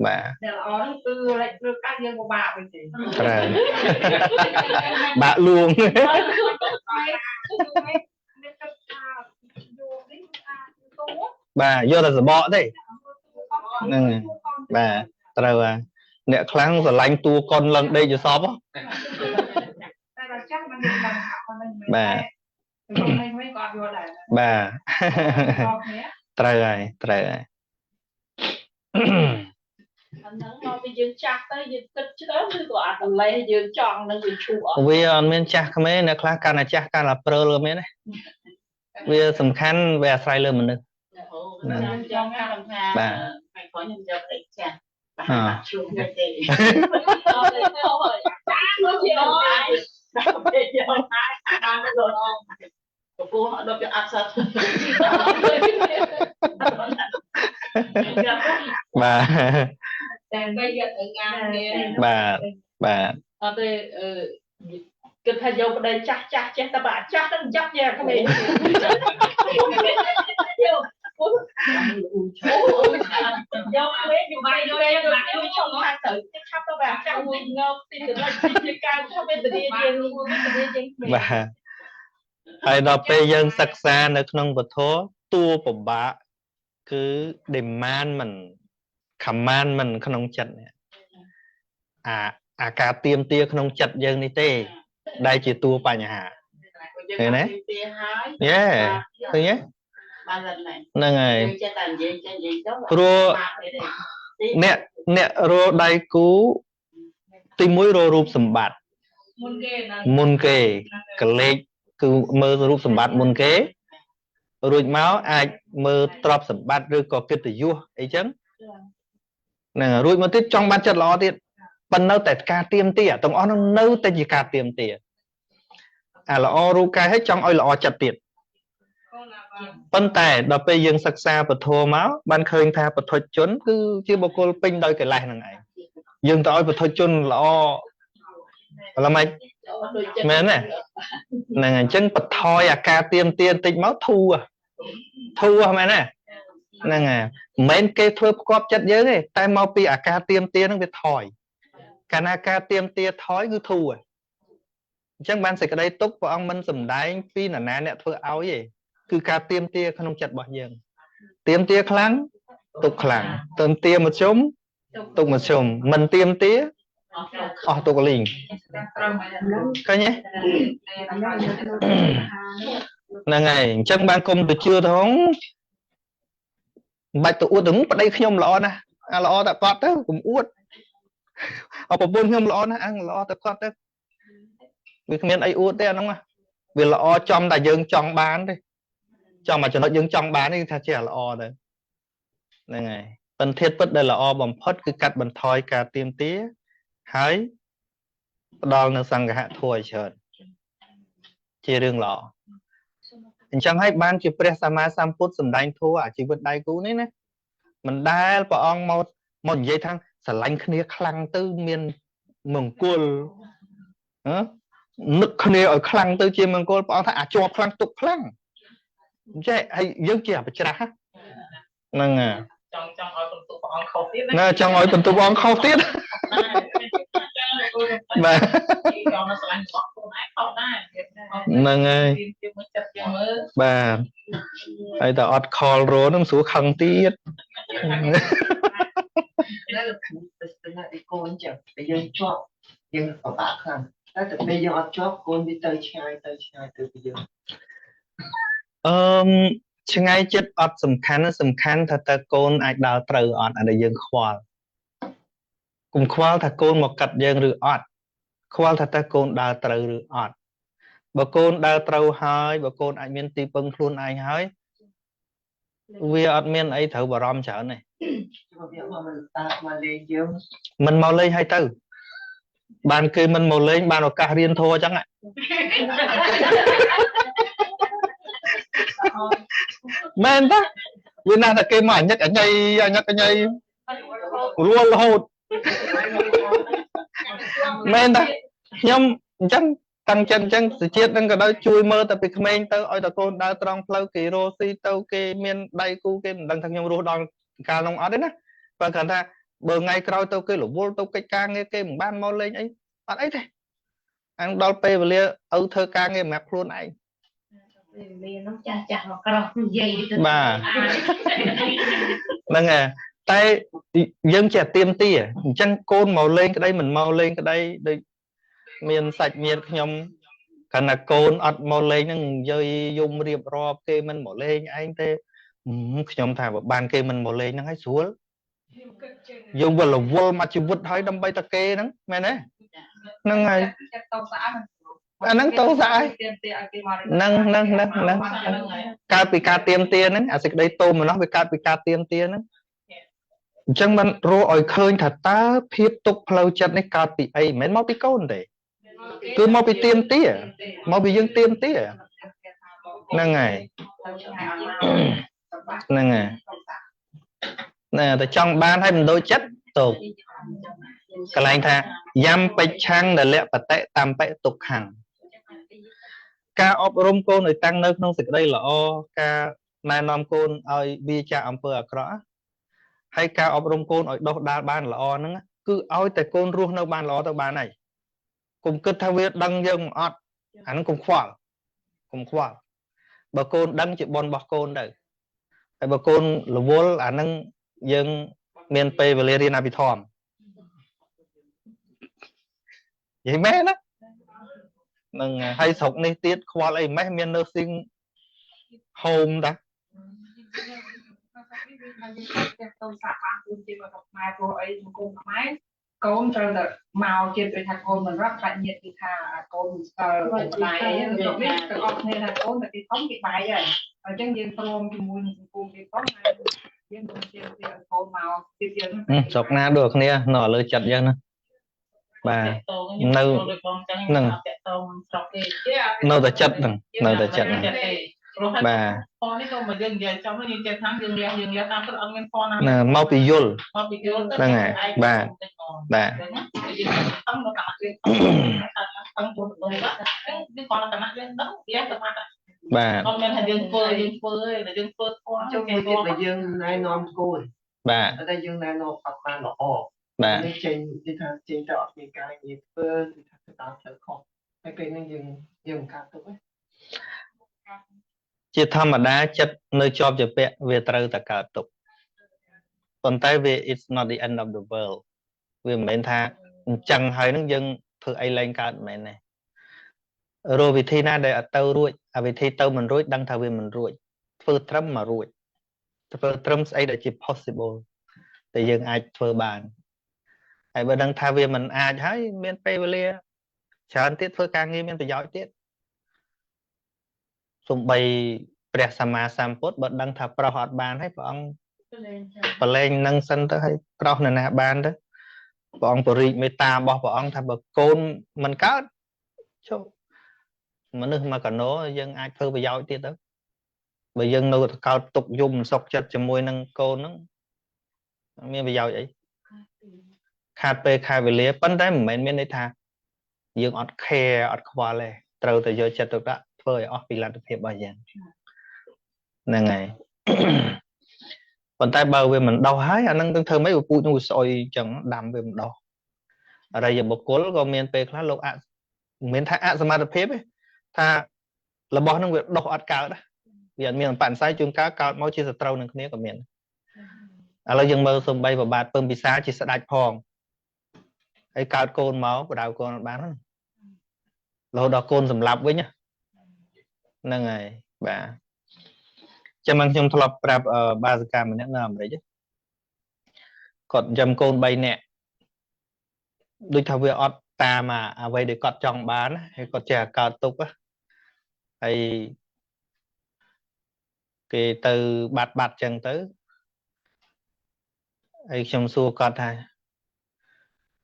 bà để là nó từ lại từ các dương của bà vậy chị trời bà luôn bà vô là bỏ đấy bà trời à nè kháng rồi lanh tua con lần đây cho xóm á bà bà trời vì mình chắc mấy nè kháng can là chắc can là pro luôn mấy này vì sầm khăn về sai lơ mình bà cô họ đâu có áp sát bà bà cái thầy dâu đây chắc ta bà chắc nó chắc nha các bạn dâu quế như vậy rồi trong hai tự chắc khắp các bạn chắc mình ngốc xin được là chỉ cao không biết từ đi bà hay đọc bây giờ sắc xaនៅក្នុងវត្ថុតួពិបាកគឺ demand មិន command មិនក្នុងចិត្តអាការទៀមទាក្នុងចិត្តយើងនេះទេដែលជាតួបញ្ហាឃើញទេយេឃើញទេហ្នឹងហើយព្រោះអ្នករកដៃគូទី1រករូបសម្បត្តិមុនគេកលេចគឺមើលរូបសម្បត្តិមុនគេរួចមកអាចមើលទ្រព្យសម្បត្តិឬក៏កិត្តិយសអីចឹងហ្នឹងរួចមកទៀតចង់បានចិត្តល្អទៀតប៉ុន្តែតែការទៀមទាទាំងអស់នោះនៅតែជាការទៀមទាអាល្អរូបកាយឲ្យចង់ឲ្យល្អចិត្តទៀតប៉ុន្តែដល់ពេលយើងសិក្សាពធមកបានឃើញថាពធជនគឺជាបុគ្គលពេញដោយកិលេសហ្នឹងឯងយើងទៅឲ្យពធជនល្អឡើយមិនមែនទេហ្នឹងអញ្ចឹងបថយអាការទៀមទាបន្តិចមកធូរមែនទេហ្នឹងហើយមិនមែនគេធ្វើផ្គប់ចិត្តយើងទេតែមកពីអាការទៀមទាហ្នឹងវាថយកាលណាការទៀមទាថយគឺធូរអញ្ចឹងបានសេចក្តីទុកព្រះអង្គមិនសំដែងពីនរណាអ្នកធ្វើឲ្យទេគឺការទៀមទាក្នុងចិត្តរបស់យើងទៀមទាខ្លាំងទុកខ្លាំងទៀមទាមធ្យមទុកមធ្យមមិនទៀមទាអស់ទុកលីងឃើញទេហ្នឹងហើយអញ្ចឹងបានគុំទៅជឿទៅមិនបាច់ទៅអួតទៅប្តីខ្ញុំល្អណាស់អាល្អតែគាត់ទៅកុំអួតអប្រពន្ធខ្ញុំល្អណាស់អាល្អតែគាត់ទៅវាគ្មានអីអួតទេអាហ្នឹងវាល្អចំតែយើងចង់បានទេចង់មកចំណុចយើងចង់បាននេះថាជាល្អទៅហ្នឹងហើយប៉ុន្តែពិតដែលល្អបំផុតគឺកាត់បន្ថយការទៀមទាហើយផ្ដល់នៅសង្ឃៈធម៌ឲ្យច្រើនជារឿងល្អអញ្ចឹងហើយបានជាព្រះសម្មាសម្ពុទ្ធសម្ដែងធម៌អាជីវិតដៃគូនេះណាមិនដែលព្រះអង្គមកនិយាយថាស្រឡាញ់គ្នាខ្លាំងទៅមានមង្គលនឹកគ្នាឲ្យខ្លាំងទៅជាមង្គលព្រះអង្គថាអាចជាប់ខ្លាំងទុកខ្លាំងអញ្ចឹងហើយយើងជាបច្រាស់ហ្នឹងចង់ឲ្យបន្ទុកព្រះអង្គខុសទៀតណាចង់ឲ្យបន្ទុកព្រះអង្គខុសទៀតបាទចង់ស្រឡាញ់របស់ខ្លួនឯងខុសដែរហ្នឹងហើយបាទហើយតែអត់ខលរោនឹងស្រួលខឹងទៀតនៅពីស្ទើរតែកូនចឹងតែយើងជាប់យើងពិបាកខ្លាំង តែពេលយើងអត់ជាប់កូនវាទៅឆ្ងាយទៅពីយើងឆ្ងាយចិត្តអត់សំខាន់ថាតើកូនអាចដើរត្រូវអត់អានេះយើងខ្វល់កុំខ្វល់ថាកូនមកកាត់យើងឬអត់ខ្វល់ថាតើកូនដើរត្រូវឬអត់បើកូនដើរត្រូវហើយបើកូនអាចមានទីពឹងខ្លួនឯងហើយវាអត់មានអីត្រូវបារម្ភច្រើនទេវាមិនតាមកលេងយើងមិនមកលេងហើយទៅបានគេមិនមកលេងបានឱកាសរៀនធម៌អញ្ចឹងមែនតាវាណាស់តែគេមកអញឹកអញ័យរួលរហូតមែនតាខ្ញុំអញ្ចឹងតាំងចិត្តអញ្ចឹងសុជាតិនឹងក៏ដោយជួយមើលតែពីក្មេងទៅឲ្យតែកូនដើរត្រង់ផ្លូវគេរស់ស៊ីទៅគេមានដៃគូគេមិនដឹងថាខ្ញុំរស់ដល់កាលនោះអត់ទេណាបើគ្រាន់ថាបើថ្ងៃក្រោយទៅគេរវល់ទៅកិច្ចការងារគេមិនបានមកលេងអីអត់អីទេអញដល់ពេលវេលាឪធ្វើការងារសម្រាប់ខ្លួនឯងមាននោះចាស់មកក្រោះនិយាយទៅបាទហ្នឹងហើយតែយើងចេះទៀមទាអញ្ចឹងកូនមកលេងក្តីមិនមកលេងក្តីដូចមានសាច់ញាតិខ្ញុំកាលណាកូនអត់មកលេងហ្នឹងនិយាយយំរៀបរាប់គេមិនមកលេងឯងទេខ្ញុំថាបើបានគេមិនមកលេងហ្នឹងឲ្យស្រួលយើងវិលរវល់មកជីវិតហើយដើម្បីតែគេហ្នឹងមែនទេហ្នឹងហើយអាហ្នឹងតោស្អីហ្នឹងកើតពីការទៀមទាហ្នឹងអាសេចក្តីតោមនោះវាកើតពីការទៀមទាហ្នឹងអញ្ចឹងបានរកឲ្យឃើញថាតើភាពទុកផ្លូវចិត្តនេះកើតពីអីមិនមែនមកពីកូនទេគឺមកពីទៀមទាមកពីយើងទៀមទាហ្នឹងហើយហ្នឹងហើយណែតែចង់បានឲ្យមិនដូចចិត្តតោកន្លែងថាយ៉ាំបិច្ឆាំងដែលលៈបតិតំបិទុក្ខំការអប់រំកូនឲ្យតាំងនៅក្នុងសេចក្តីល្អការណែនាំកូនឲ្យវាចាកអំពើអាក្រក់ហើយការអប់រំកូនឲ្យដុសដាលបានល្អហ្នឹងគឺឲ្យតែកូនរស់នៅបានល្អទៅបានហើយកុំគិតថាវាដឹងយើងមិនអត់អាហ្នឹងកុំខ្វល់បើកូនដឹងជាបុណ្យរបស់កូនទៅហើយបើកូនរវល់អាហ្នឹងយើងមានពេលវេលារៀនអភិធម្មនិយាយមែនណានឹងហើយស្រុកនេះទៀតខ្វល់អីម៉េះមាន nursing home តាទៅសាក់បានគឺជារបស់ខ្មែរព្រោះអីសង្គមខ្មែរកូនត្រូវតែមកជាដូចថាកូនមិនរត់ខ្លាចញាតិគេថាកូនស្គាល់បាយអីទៅនេះទៅអត់គ្នាថាកូនតែគេធំគេបាយហើយអញ្ចឹងយើងព្រមជាមួយនឹងសង្គមគេផងហើយយើងទៅជាកូនមកទៀតយើងស្រុកណាដូចគ្នានៅលើចិត្តយើងណាបាទនៅនឹងនៅតែចិត្តហ្នឹងបាទពណ៌នេះក៏មកយើងនិយាយចំយើងចេះថាយើងលះតាមព្រោះអត់មានពណ៌ណាមកពីយល់ហ្នឹងហើយបាទអង្គនៅតាមយើងអង្គពុទ្ធទៅគឺគាត់តាមយើងដឹងវាទៅមកបាទអត់មានថាយើងធ្វើទេតែយើងធ្វើធម៌ចូលទៀតតែយើងណែនាំគូនបាទតែយើងណែនាំអត់បានល្អបាទនេះចេញទៅអត់មានការងារធ្វើគឺថាទៅតាមផ្លូវខុសហើយពេលនេះយើងកាត់ទុកជាធម្មតាចិត្តនៅជាប់ជាពាក់វាត្រូវតែកើតទុកប៉ុន្តែវា it's not the end of the world វាមិនមែនថាអញ្ចឹងហើយនឹងយើងធ្វើអីលែងកើតមិនមែនទេរកវិធីណាដែលអត់ទៅរួចអាវិធីទៅមិនរួចដឹងថាវាមិនរួចធ្វើត្រឹមមករួចធ្វើត្រឹមស្អីដែលជា possible តែយើងអាចធ្វើបានហើយបើដឹងថាវាមិនអាចហើយមានពេលវេលាច្រើនទៀតធ្វើការងារមានប្រយោជន៍ទៀតសំបីព្រះសម្មាសម្ពុទ្ធបើដឹងថាប្រោសអត់បានហើយព្រះអង្គប្រឡែងនឹងសិនទៅហើយប្រោសនៅណាបានទៅព្រះអង្គបរិយមេត្តារបស់ព្រះអង្គថាបើកូនមិនកើតចូលមនុស្សមកកណោយើងអាចធ្វើប្រយោជន៍ទៀតទៅបើយើងនៅកោតទុកយំសុកចិត្តជាមួយនឹងកូនហ្នឹងមានប្រយោជន៍អីខាតពេលខាតវេលាប៉ុន្តែមិនមែនមានន័យថាយើងអត់ care អត់ខ្វល់ទេត្រូវតែយកចិត្តទុកដាក់ធ្វើឲ្យអស់ពីលទ្ធភាពរបស់យើងហ្នឹងហើយប៉ុន្តែបើវាមិនដោះហើយអានឹងទៅធ្វើម៉េចពូជនោះស្អុយអញ្ចឹងដាំវាមិនដោះអរិយបុគ្គលក៏មានពេលខ្លះលោកមិនមែនថាអសមត្ថភាពទេថារបស់នឹងវាដោះអត់កើតវាអត់មានបញ្ញាជួនកាលកើតមកជាសត្រូវនឹងគ្នាក៏មានឥឡូវយើងមើលសំបីប្របាទពឹមពិសាជាស្ដេចផងហើយកើតកូនមកបដៅកូនអត់បាន lâu đó côn sầm lấp với nhá nâng này bà cho mang trong thọp rạp ba giờ cam mình nhắc nằm đấy chứ còn chăm côn bay nè đôi thằng việc ọt ta mà vậy để cọt trong bán hay cọt chè cao tục á hay cái từ bạt bạt chân tới hay trong xua cọt hay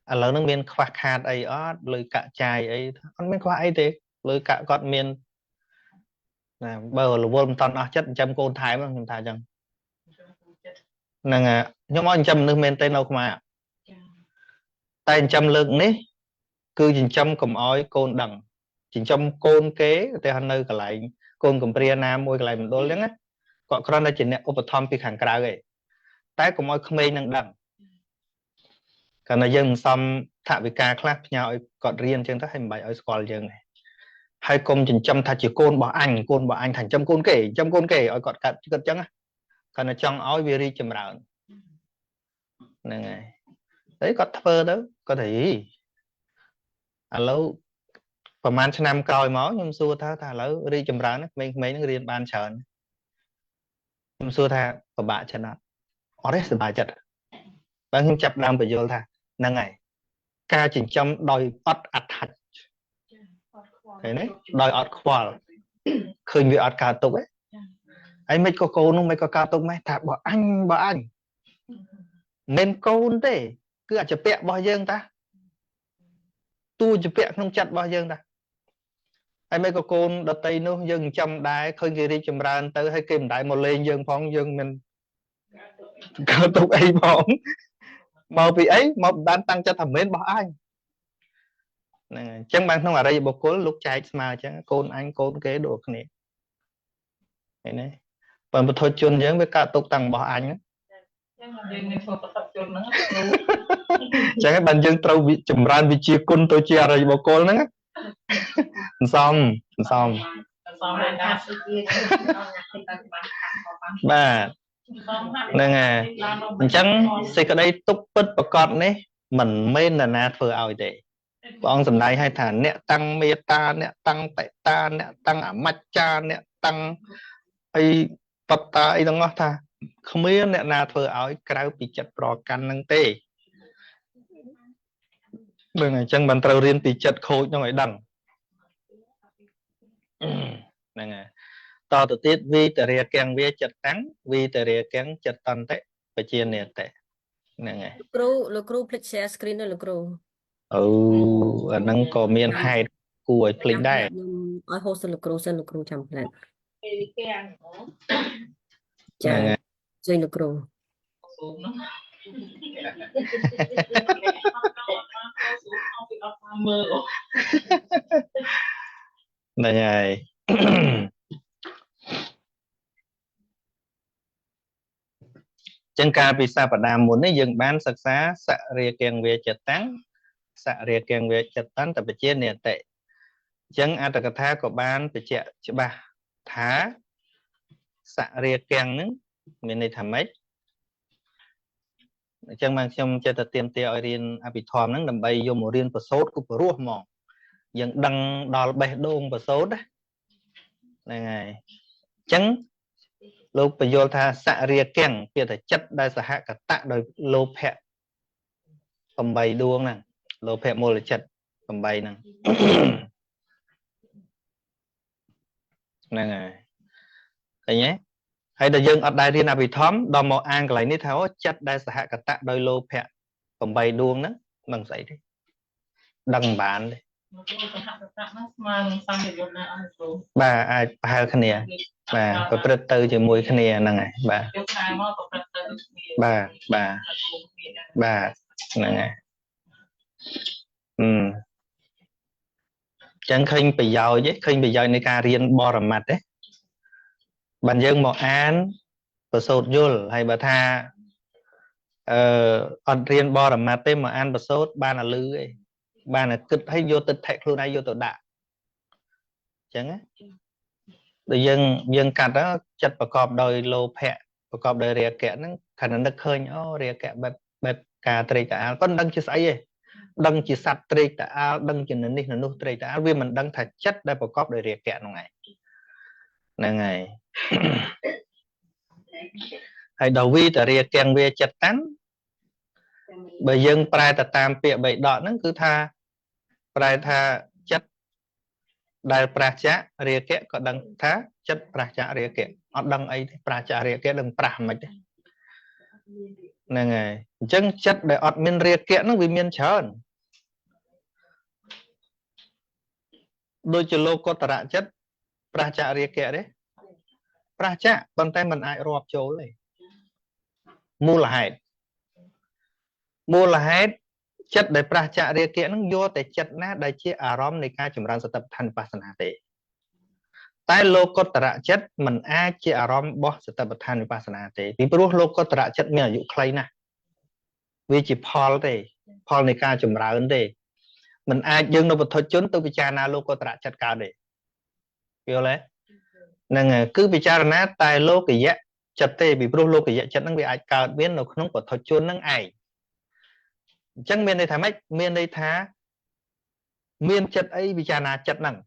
lớn nó miền khoác hạt ấy ót lưỡi cạ chài ấy con miền khoác ấy thế lưỡi cạ cọt miền nè bờ là vô toàn ở chất chăm côn thái mà mình thả chẳng nè nhưng mà chăm nước miền tây đâu mà tay chăm lượng ní cứ chỉnh chăm cầm ói côn đằng chỉnh chăm côn kế tại hắn nơi cả lại côn cầm pria nam môi cả lại mình đôi lắm á còn con này chỉ nè ốp thom bị hàng cào vậy tái cầm ói không mê năng đằng còn là dân xong thả bị ca khác nhau còn riêng trên các hành bài ở school dân này hai công chỉnh chăm thà chỉ côn bỏ anh thành chăm côn kể ở còn cắt cắt trắng á còn là trong ói vi chầm rào này đấy có thơ đó có thể lâuประมาณឆ្នាំក្រោយមកខ្ញុំសួរថាឥឡូវរីចម្រើនហ្នឹងក្មេងៗនឹងរៀនបានច្រើនខ្ញុំសួរថាពិបាកចិត្តអត់អត់ទេសប្បាយចិត្តបើខ្ញុំចាប់ដើមបញ្យល់ថាហ្នឹងហើយការចិញ្ចឹមដោយអត់អត្ថឃើញទេដោយអត់ខ្វល់ឃើញវាអត់កើតទុកទេហើយមិនក៏កូននោះមិនក៏កើតទុកម៉េចថាបើអញមិនកូនទេគឺអាចពាក់របស់យើងតាទូជាពាក់ក្នុងចិត្តរបស់យើងតាហើយមិនក៏កូនដតីនោះយើងចាំដែរឃើញគេរីកចម្រើនទៅហើយគេមិនដែរមកលេងយើងផងយើងមិនកើតទុកអីផងមកពីអីមកបានតាំងចិត្តថាមិនរបស់អញហ្នឹងអញ្ចឹងបានក្នុងអរិយបុគ្គលលោកចែកស្មើអញ្ចឹងកូនអញកូនគេដូចគ្នាឃើញទេបើពុទ្ធជនយើងវាកើតទុកតាំងរបស់អញយើងមានធ្វើប្រតិជនហ្នឹងចឹងហើយបានយើងត្រូវចម្រើនវិជាគុណទៅជាអរិយបុគ្គលហ្នឹងសំហើយណាបាទហ្នឹងហើយអញ្ចឹងសេចក្តីទុកពិតប្រកបនេះមិនមែននរណាធ្វើឲ្យទេព្រះអង្គសម្ដែងឲ្យថាអ្នកតាំងមេត្តាអ្នកតាំងបេតាអ្នកតាំងអមច្ចាអ្នកតាំងអីបត្តាអីទាំងអស់ថាគ្មានអ្នកណាធ្វើឲ្យក្រៅពីចិត្តប្រកាន់នឹងទេបើអញ្ចឹងមិនត្រូវរៀនពីចិត្តខូចនោះឲ្យដឹងហ្នឹងហើយតទៅទៀតវិតរាកង្វាចិត្តតាំងវិតរាកង្ចិត្តតន្តិបជានេតិហ្នឹងហើយលោកគ្រូភ្លេច share screen ទៅលោកគ្រូអូអាហ្នឹងក៏មានហេតុគួរឲ្យភ្លេចដែរខ្ញុំឲ្យ host លោកគ្រូសិនលោកគ្រូចាំផ្លែពេលគេអានចាជួយលោកគ្រូហ្នឹងហើយចឹងការពិសាបដាមុននេះយើងបានសិក្សាសរិយង្វេចិត្តតាំងសរិយង្វេចិត្តតាំងតបជានេតិអញ្ចឹងអត្ថកថាក៏បានបញ្ជាក់ច្បាស់ថាសរិយហ្នឹងមានន័យថាម៉េចអញ្ចឹងមកខ្ញុំចិត្តទៅទៀមទាឲ្យរៀនអភិធម្មហ្នឹងដើម្បីយកមករៀនប្រសូតគឺព្រោះហ្មងយើងដឹងដល់បេះដូងប្រសូតហ្នឹងហើយអញ្ចឹងលោកបញ្យល់ថាសរិយង្ពាក្យថាចិត្តដែលសហកតៈដោយលោភៈ8ដួងហ្នឹងលោភៈមូលចិត្ត8ហ្នឹងហ្នឹងហើយឃើញទេហើយដល់យើងអត់ដែលរៀនអភិធម្មដល់មកអានកន្លែងនេះថាអូចិត្តដែលសហកតៈដោយលោភៈ8ដួងហ្នឹងមិនស្អីទេដឹងបានទេសហកតៈហ្នឹងស្មើនឹងសង្ឃយុត្តណាអត់គ្រូបាទអាចប្រហែលគ្នាបាទប្រព្រឹត្តទៅជាមួយគ្នាហ្នឹងហើយបាទយកខែមកប្រព្រឹត្តទៅគ្នាបាទហ្នឹងហើយចឹងឃើញប្រយោជន៍នៃការរៀនបរមត្តទេបានយើងមកអានប្រសូតយល់ហើយបើថាអត់រៀនបរមត្តទេមកអានប្រសូតបានតែលឺឯងបានតែគិតឲ្យយកទៅថែខ្លួនឯងយកទៅដាក់អញ្ចឹងដល់យើងកាត់ចិត្តប្រកបដោយលោភៈប្រកបដោយរាគៈហ្នឹងខណៈនឹកឃើញអូរាគៈបែបការត្រេកត្រអាលប៉ុន្តែដឹងជាស្អីទេ đăng chỉ sạch trì ta đăng chỉ nên là nút trì ta vì mình đăng thật chất để bảo cóp để riêng kẹt này ngày hay đầu vi ta riêng kẹt về chất tán bởi dân prai ta tam bịa bậy đọ nó cứ tha prai tha chất đại pra chá riêng kẹt có đăng thá chất pra chá riêng kẹt ở đăng ấy pra chá riêng kẹt đăng pra mạch này ngày chân chất để ọt miên riêng kẹt nó vì miên chơn đôi chân lô có tả chất pra chá riêng kẹt đấy pra chá còn tay mình ai rộp chỗ này mua là hết chất để pra chá riêng kẹt nó vô để chất ná đại chia arom này ca chùm răng sẽ tập thành pasana tệ tại lô có tả chất mình ai chia arom bó sẽ tập thành pasana tệ vì bố lô có tả chất mình ở dụ khlây nè vì chỉ Paul này ca chùm răng tệ mình ai dừng nó vật thôi chốn tôi vichana lô có tả chất cao để hiểu lấy nên cứ vichana tại lô cái dạ chất tệ vì bố lô cái dạ chất nó bị ai cao biến nó không có thôi chốn nó ai chẳng miền đây thả mấy miền đây thả miền chất ấy vichana chất nặng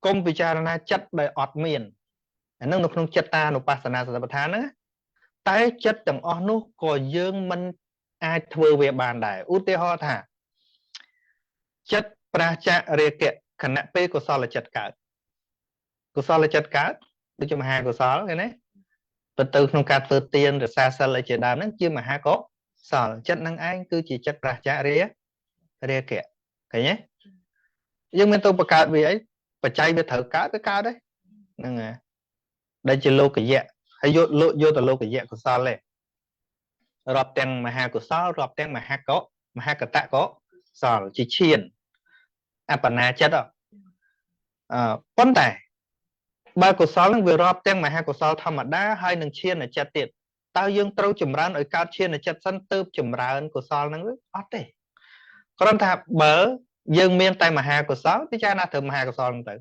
công vichana chất đầy ọt miền nó không chất ta nó pasana sẽ bật thán nữa tái chất tầng o nút có dương mình ai thưa về bàn đài út tê ho thả chất pracha reke khả năng p của sao là chất cát được cho mà hai của sao cái này từ từ không cả từ tiền rồi xa xa lại chỉ đàm nó chưa mà hai có sao chất năng anh cứ chỉ chất pracha reke thấy nhé nhưng mình tôi bật cả vì ấy và chạy về thở cá cái cao đấy nên đây chỉ lô cái dạ hay vô từ lô cái dạ của sao lên rọp tiền mà hai của sao rọp tiền mà hai có mà hai cái tạ có sao chỉ chiên apana chất đó vấn đề ba của sao nó vừa rọp tiền mà hai của sao thầm mà đá hai nâng chiên là chất tiệt tao dương trâu chùm rán ở cao chiên là chất sân tư chùm rán của sao nó ót đấy còn thà bớ dương miên tay mà hai của sao thì cha na thường mà hai của sao tự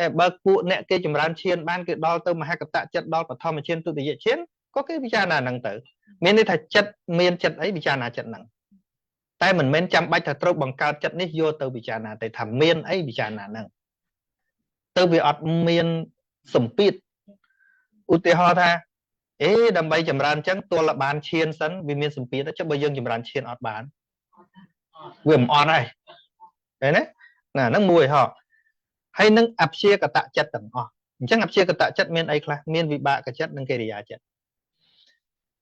bậc phụ nè kia chùm rán chiên ban cái đo tư mà hai cái tạ chất đo và thò mà chiên tôi thì dễ chiến có cái vicha là năng tử miên đây thật chất miên chất ấy vicha là chất nặng tay mình men chăm bách thật trâu bằng cao chất nít vô từ vicha là để thầm miên ấy vicha là năng từ vì ọt miên sủng pít ute ho tha đầm bay chùm rán trắng tôi là bán chiên sẵn vì miên sủng pít đó chắc bây giờ chùm rán chiên ọt bán quyền ọt này đấy đấy là nó mùi họ hay nâng áp chia cả tạ chất tầng o chẳng áp chia cả tạ chất miên ấy là miên vì bạ cả chất nâng kê địa chất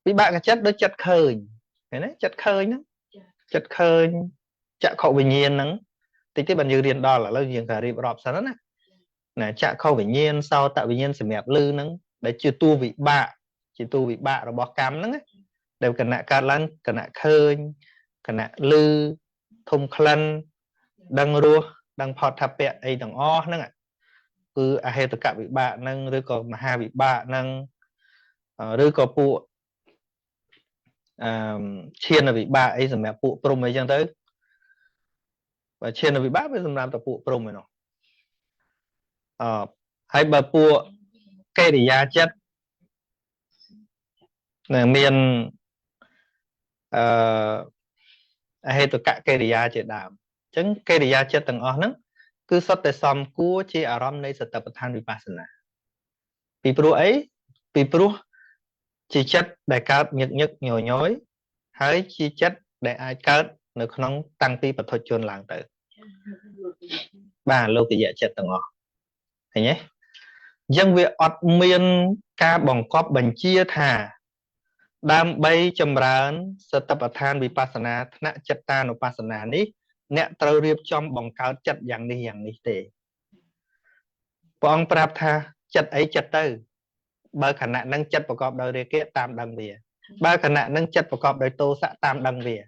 vì bạ cả chất đó chất khơi thế đấy chất khơi chạ khẩu bình nhiên nắng tí tí bằng như riêng đo là lâu riêng cả riêng rọp sẵn nè chạ khẩu bình nhiên sau tạo bình nhiên sẽ mẹp lư nắng để chưa tu vị bạ chỉ tu vị bạ rồi bỏ cắm nắng đều cần nạ cát lăn cần nạ khơi cần nạ lư thông khăn đăng rùa đăng phọt thập bẹ ấy đằng o nâng cứ hết tất cả vị bạ nâng rồi còn mà hai vị bạ nâng rồi có phụ chiên là vị bạ ấy rồi mẹ phụ prum ấy chẳng tới và chiên là vị bạ với dùng làm tập phụ prum rồi nó hay bà phụ cây để giá chất là miền hết tất cả cây để giá chất đảm chứng cây để giá chất tầng o nâng cứ sắp tới xóm của chị aram này sẽ tập than vipassana vì pro ấy vì pro chỉ chất để cao nhật nhồi nhói hay chỉ chất để ai cao nó không tăng pi bật thôi chôn làng tự ba lô cái dạ chất tầng ngọ thấy nhé dân việc ọt miên ca bằng cọp bằng chia thà đam bay chầm rán sẽ tập than vipassana nạ chất ta nó vipassana ní nè trâu riệp trong bằng cao chất dạng đi tệ bọn prap tha chất ấy chất tư ba khả năng nâng chấtประกอบ đời kia tam đằng về ba khả năng nâng chấtประกอบ đời tô xã tam đằng về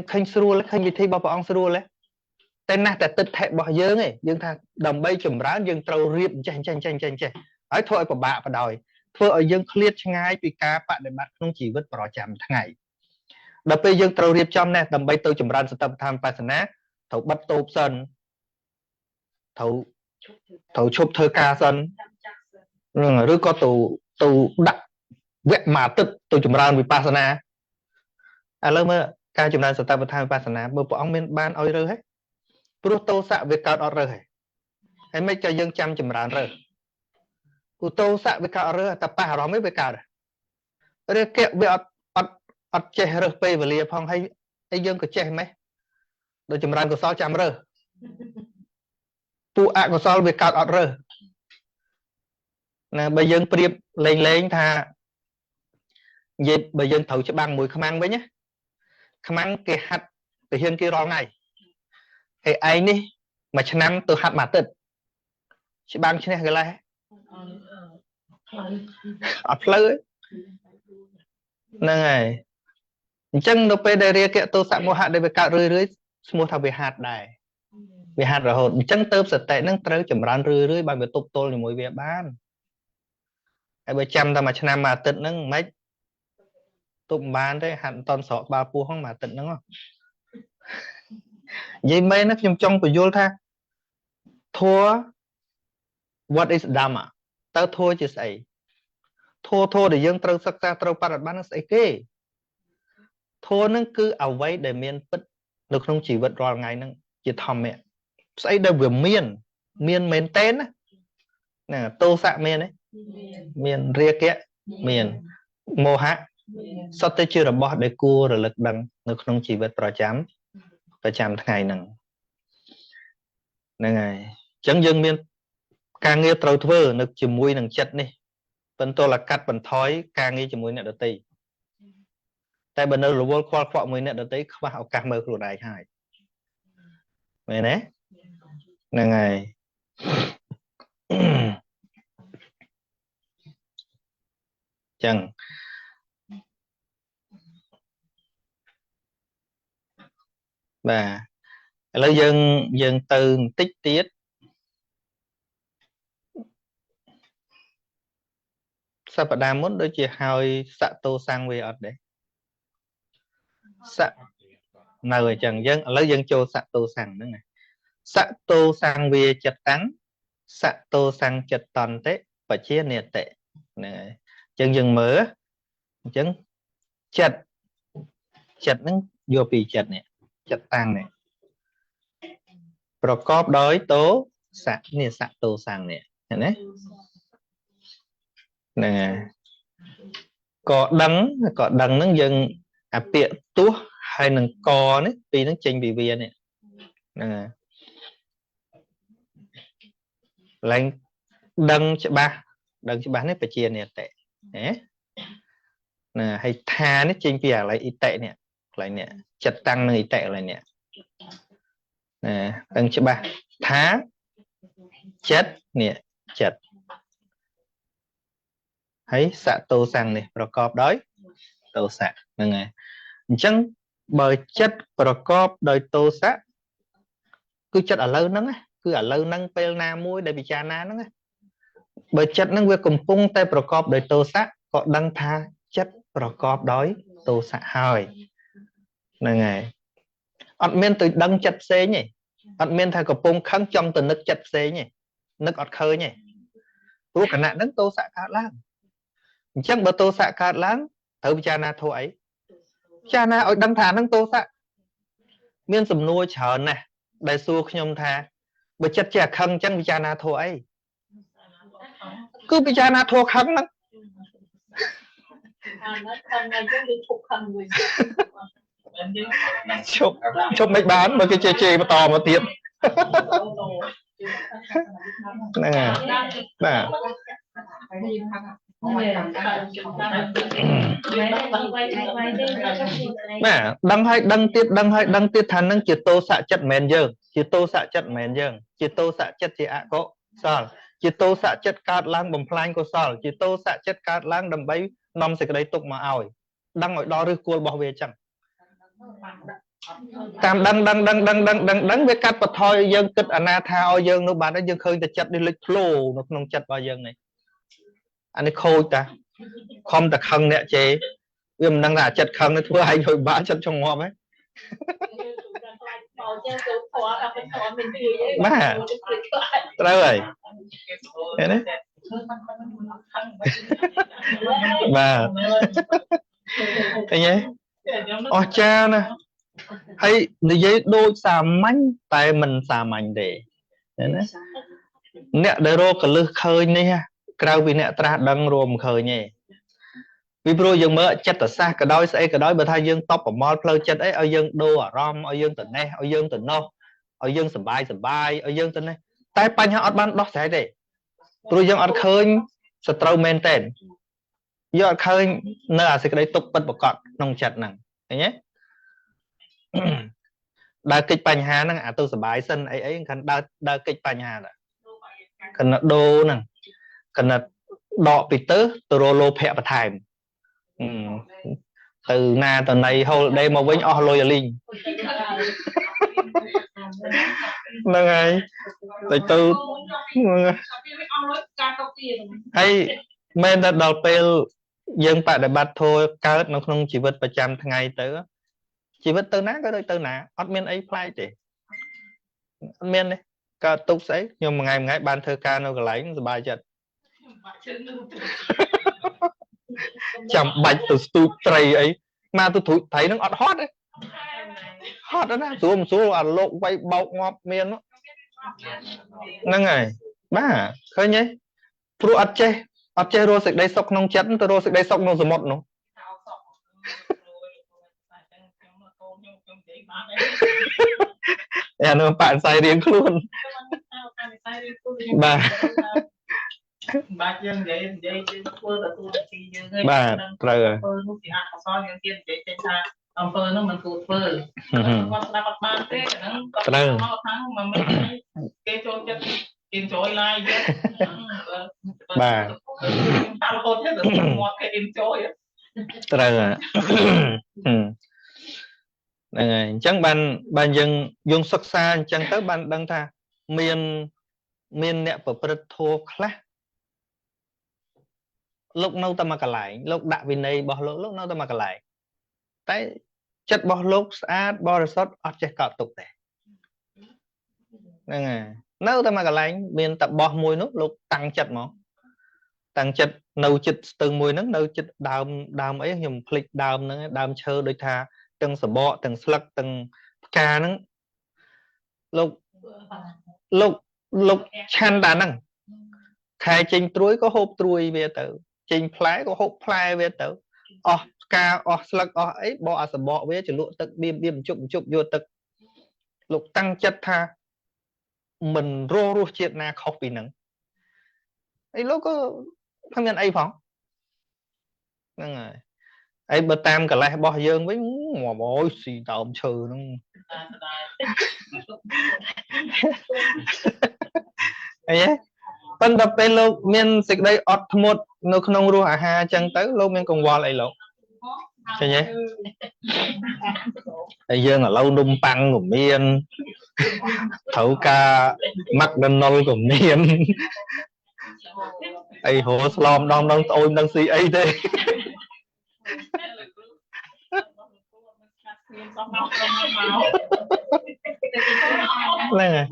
khinh sưu lấy khinh thi bao bọn sưu lấy tên nát tại tịch hệ bỏ dương ấy dương thang đồng bay chùm rán dương trâu riệp chanh ấy thôi của bà và đòi thôi ở dương clear ngay vì cá bạn để bạn không chỉ vứt bỏ chạm tháng ngày đập bây dương trâu riệp trong nè đồng bay tôi chùm rán sẽ tập tham pasana thấu bắt tốp sân thấu chụp thơ ca sân rồi có tụ đặt vẹn mà tức tụ chùm rán vipassana lâu mơ ការចំណាយសតបដ្ឋានវិបស្សនាបើព្រះអង្គមានបានឲ្យរើសហ៎ព្រោះទោសៈវាកើតអត់រើសហ៎ហើយមិនក៏យើងចាំចម្រើនរើសឧទោសៈវាកើតរើសតែប៉ះអារម្មណ៍វាកើតរាគៈវាអត់ចេះរើសពេលវេលាផងហើយយើងក៏ចេះម៉េះដោយចម្រើនកុសលចាំរើសពួកអកុសលវាកើតអត់រើសណាបើយើងប្រៀបលេងថានិយាយបើយើងត្រូវច្បាំងមួយខ្មាំងវិញណាខ្មាំងគេហាត់ទៅហ៊ានគេរាល់ថ្ងៃហើយឯងនេះមួយឆ្នាំទៅហាត់មួយអាទិត្យច្បាំងឈ្នះកន្លែងអត់ផ្លូវហ្នឹងហើយអញ្ចឹងនៅពេលដែលរាគៈទោសៈមោហៈដែលវាកើតរឿយឈ្មោះថាវាហាត់ដែរវាហាត់រហូតអញ្ចឹងទៅសតិនឹងត្រូវចម្រើនរឿយបើវាទប់ទល់ជាមួយវាបានហើយបើចាំតែមួយឆ្នាំមួយអាទិត្យហ្នឹងមិនទប់បានទេហាត់មិនតន់ស្រកក្បាលពោះហ្នឹងមួយអាទិត្យហ្នឹងនិយាយមែនណាខ្ញុំចង់បញ្យល់ថាធัว what is dhamma តើធัวជាស្អីធัวដែលយើងត្រូវសិក្សាត្រូវបរិបត្តិនឹងស្អីគេធัวហ្នឹងគឺអ្វីដែលមានពិតនៅក្នុងជីវិតរាល់ថ្ងៃហ្នឹងជាធម្មៈស្អីដែលវាមានមែនទេណាទោសៈមានទេមានរាគៈមានមោហៈសុទ្ធតែជារបស់ដែលគួររលឹកដឹងនៅក្នុងជីវិតប្រចាំថ្ងៃហ្នឹងហើយអញ្ចឹងយើងមានការងារត្រូវធ្វើនៅជាមួយនឹងចិត្តនេះបន្ទាល់តែកាត់បន្ថយការងារជាមួយអ្នកដទៃតែបើនៅរវល់ខ្វល់ខ្វាក់មួយអ្នកដទៃខ្វះឱកាសមើលខ្លួនឯងហើយមែនទេហ្នឹងហើយចឹងបាទឥឡូវយើងទៅបន្តិចទៀតសប្តាហ៍មុនដូចជាហើយសតោសង្ឃវាអត់ដែរសៈនៅអញ្ចឹងយើងឥឡូវយើងចូលសតោសង្ឃហ្នឹងសតោសង្ឃវាចិត្តតាំងសតោសង្ឃចិត្តតន្តិបជានិតិហ្នឹងហើយអញ្ចឹងយើងមើលអញ្ចឹងចិត្តហ្នឹងយកពីចិត្តនេះចិត្តតាំងនេះប្រកបដោយតោសៈនេះសតោសង្ឃនេះឃើញទេហ្នឹងហើយក៏ដឹងហ្នឹងយើងអាពាក្យទោះហើយនឹងកនេះពីរហ្នឹងចេញពីវានេះហ្នឹងហើយឡើងដឹងច្បាស់នេះបជានិតិណាហើយថានេះចេញពីអាឡ័យអ៊ីតិនេះកន្លែងនេះចិត្តតាំងនឹងអ៊ីតិកន្លែងនេះណាដឹងច្បាស់ថាចិត្តនេះចិត្តហើយសតោសង្ឃនេះប្រកបដោយទោសៈហ្នឹងហើយអញ្ចឹងបើចិត្តប្រកបដោយទោសៈគឺចិត្តឥឡូវហ្នឹងគឺឥឡូវហ្នឹងពេលណាមួយដែលពិចារណាហ្នឹងបើចិត្តហ្នឹងវាកំពុងតែប្រកបដោយទោសៈក៏ដឹងថាចិត្តប្រកបដោយទោសៈហើយហ្នឹងហើយអត់មានទៅដឹងចិត្តផ្សេងទេអត់មានថាកំពុងខឹងចង់ទៅនឹកចិត្តផ្សេងទេនឹកអត់ឃើញទេព្រោះគណៈហ្នឹងទោសៈកើតឡើងអញ្ចឹងបើទោសៈកើតឡើងត្រូវពិចារណាធោះអីពិចារណាឲ្យដឹងថាហ្នឹងទោសៈមានសំណួរច្រើនណាស់ដែលសួរខ្ញុំថាបើចិត្តជាខឹងអញ្ចឹងពិចារណាធោះអីគឺពិចារណាធោះខឹងហ្នឹងឈប់មិនបានបើគេជេរបន្តមកទៀតហ្នឹងហើយបាទដឹងហើយដឹងទៀតថានឹងជាទោសៈចិត្តមិនមែនយើងជាទោសៈចិត្តមិនមែនយើងជាទោសៈចិត្តជាអកុសលជាទោសៈចិត្តកើតឡើងបំផ្លាញកុសលជាទោសៈចិត្តកើតឡើងដើម្បីនាំសេចក្តីទុក្ខមកឲ្យដឹងឲ្យដល់ឫសគល់របស់វាអញ្ចឹងតាមដឹងវាកាត់បន្ថយយើងគិតអនាថាឲ្យយើងនោះបានយើងឃើញតែចិត្តនេះលេចធ្លោនៅក្នុងចិត្តរបស់យើងនេះអានេះខូចតាខំតែខឹងអ្នកជេរវាមិនដឹងថាចិត្តខឹងនេះធ្វើឲ្យយល់បាក់ចិត្តចងងាប់ហ៎បាទត្រូវហើយឃើញទេបាទឃើញទេអស្ចារ្យណាស់ hay như vậy đôi xà manh tại mình xà manh để nè để rô cả lư khơi nè kêu vì nè tra đăng rôm khơi nhỉ vì pro dương mơ chất ở xa cái đói bởi thay dương top ở mall plơ chất ấy ở dương đô ở rom ở dương tỉnh này ở dương tỉnh nô ở dương sầm bài ở dương tỉnh này tại bánh họ ban đó sẽ để rồi dương ở khơi sẽ trâu maintain dương ở khơi nơi là sẽ cái đấy tục bật một cọt nông chặt nè thấy nhé đa kịch bánh hà nè à tôi sầm bài sân ấy cần đa kịch bánh hà nè cần là đô nè cần là đọ bị tớ từ rô phẹ và thải từ na từ này hồi đây mà với nhau lôi linh là ngày từ từ hay men đã đào pel dân tại đại bát thôi cao nó không chỉ vật 100 ngày tới chỉ vật từ ná cái đôi từ ná admin ấy play để admin đấy cả tục sấy nhưng mà ngày ban thơ ca nó lấy bài chật chậm bạch từ tụi trầy ấy mà tôi thấy nó hot đấy hot đó nè xuống à lộ quay bọc ngọt miên đó nâng này ba khơi nhé pro ắt chê rồi sực đây sọc nông chất tôi rồi sực đây sọc nông sờ một nó em nó bạn sai riêng luôn ba bà dân vậy bà rồi ông phơi nó mình tụt phơi con đã bắt ban thế nó có tháng mà mấy cái cho chất kim chối lại bà tao có thế được một cái kim chối rồi chẳng ban dân dùng sắc xa chẳng tới ban đăng tha miền nè bờ thô khác lúc nâu ta mà cả lại lúc đại vì này bỏ lúc nâu ta mà cả lại tại chất bỏ lúc sát bỏ sót ở trên cọ tục để nè nâu ta mà cả lại miền tập bỏ mùi nước lúc tăng chất nâu chất từng mùi nước nâu chất đào ấy dùng click đào chơi đôi tha từng sờ bọ từng slug từng ca nó lúc chan đà năng khai trình truối có hộp truối về tử trình phái có hộp phái về tử ca slug ấy bọ sờ bọ về chỉ lụa tực biêm chụp vô tực lúc tăng chất tha mình rô chuyện na khóc vì nắng ấy lúc có thằng nhân ấy phóng nâng rồi ấy bờ tam cả lại bỏ dương với ngò bôi xì tàu trừ nó ấy phân đập bên lô miền xịt đây ọt một nó không ru hà chẳng tới lô miền công qua lại lộ cho nhé ấy dương là lâu nung băng của miền thấu ca McDonald của miền ấy hồ slom đông tôi đang xì ấy thế này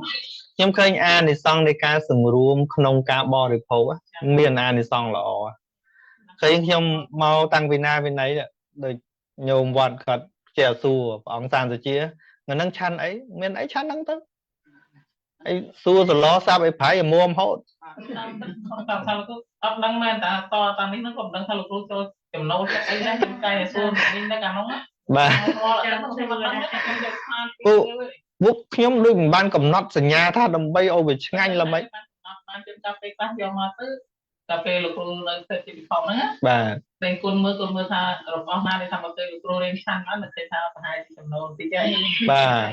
nhưng khi anh thì xong để ca sừng ruộng không ca bò được phố miền anh thì xong là khi nhưng mau tăng Việt Nam bên đấy được nhôm vật khật chèo xù ông sàn rồi chia người nâng chăn ấy miền ấy chăn nâng tới ấy xua rồi lo sao phải phải mua ông hốt đăng men to tao nó còn đăng thằng lục cho chấm nấu cái đấy cái xua nên nó càng nóng bà bút nhóm đôi mình ban cầm nọt sờ nhà tha đầm bay over ngay là mấy cà phê lục rồi sẽ bị phòng nữa bà bên con mưa tha rồi con na đi thăm cà phê lục rồi lên sang nó mình sẽ tha hai chấm nấu tí chơi bà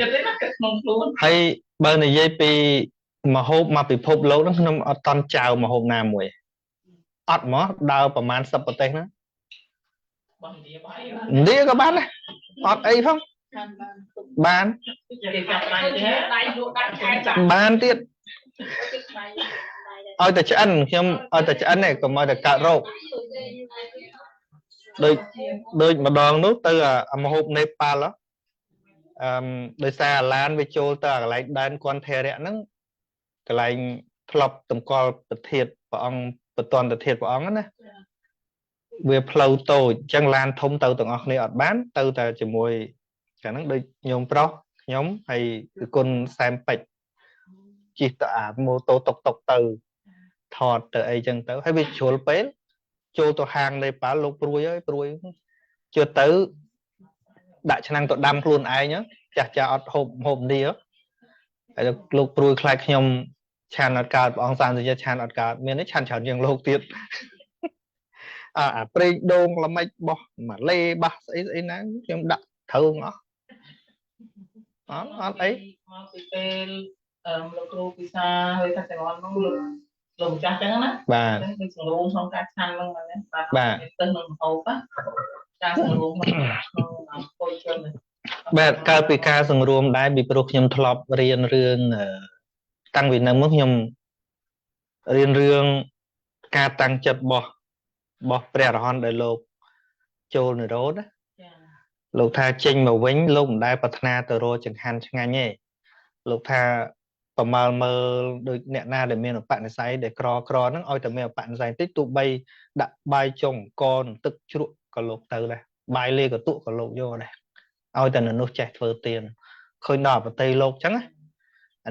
hay bên này dây pi mà hộp mà bị phốp lâu nó không ở toàn chào mà hộp nào mùi ọt mó đàoประมาณ 10 tết nữa đi các bạn này ọt ấy không bán tiết ôi tại chân nhưng ở tại chân này còn mời được cả rô đôi mà đoàn nước từ mà hộp Nepal đó đôi xa lan với châu ta lại đàn con thề rẽ nó cái lại thọp tầm co bật thiệt và ông bật toàn bật thiệt của ông đó về flow tôi chẳng lan thông tàu từng ngọc này ở bán tàu ta chỉ mùi cả nó đôi nhôm pro nhóm hay con xem bạch chỉ tạ mô tô tộc tộc từ thọt từ ấy chân tới hay bị chuột bế cho tôi hàng này phá lục ruồi chưa tới đại chức năng tôi đâm luôn ai nhá chặt chặt hộp đi á lục ruồi khai nhom chăn ở cả ông san thì chăn ở cả miền ấy chăn chọn những lục tiệt pre đông là mấy bò mà lê ba ấy nắng nhom đặt thâu nó ấy lục ruồi pizza hơi thật sự ngon lùm chắc chắn á bà luôn xong cả chăn luôn mà bà tên mình hộp á cha luôn coi chơi này bà cao bị ca sừng rùm đai bị pro nhom thọp riêng riêng tăng vì nâng mức nhom riêng ca tăng chật bò bè hòn đời lục châu này đó lục tha chinh mà vĩnh lục đai bát na từ rồi chẳng hạn chẳng ngay nhé lục tha tầm mơ đôi nẹt na để miền bạn say để cro nó oi tầm miền bạn say tích tụ bay đặt bay chồng con tức chuột có lục từ này bay lê có tụ có lục vô này oi tầm nó chạy phơi tiền khơi nọ và tây lục trắng á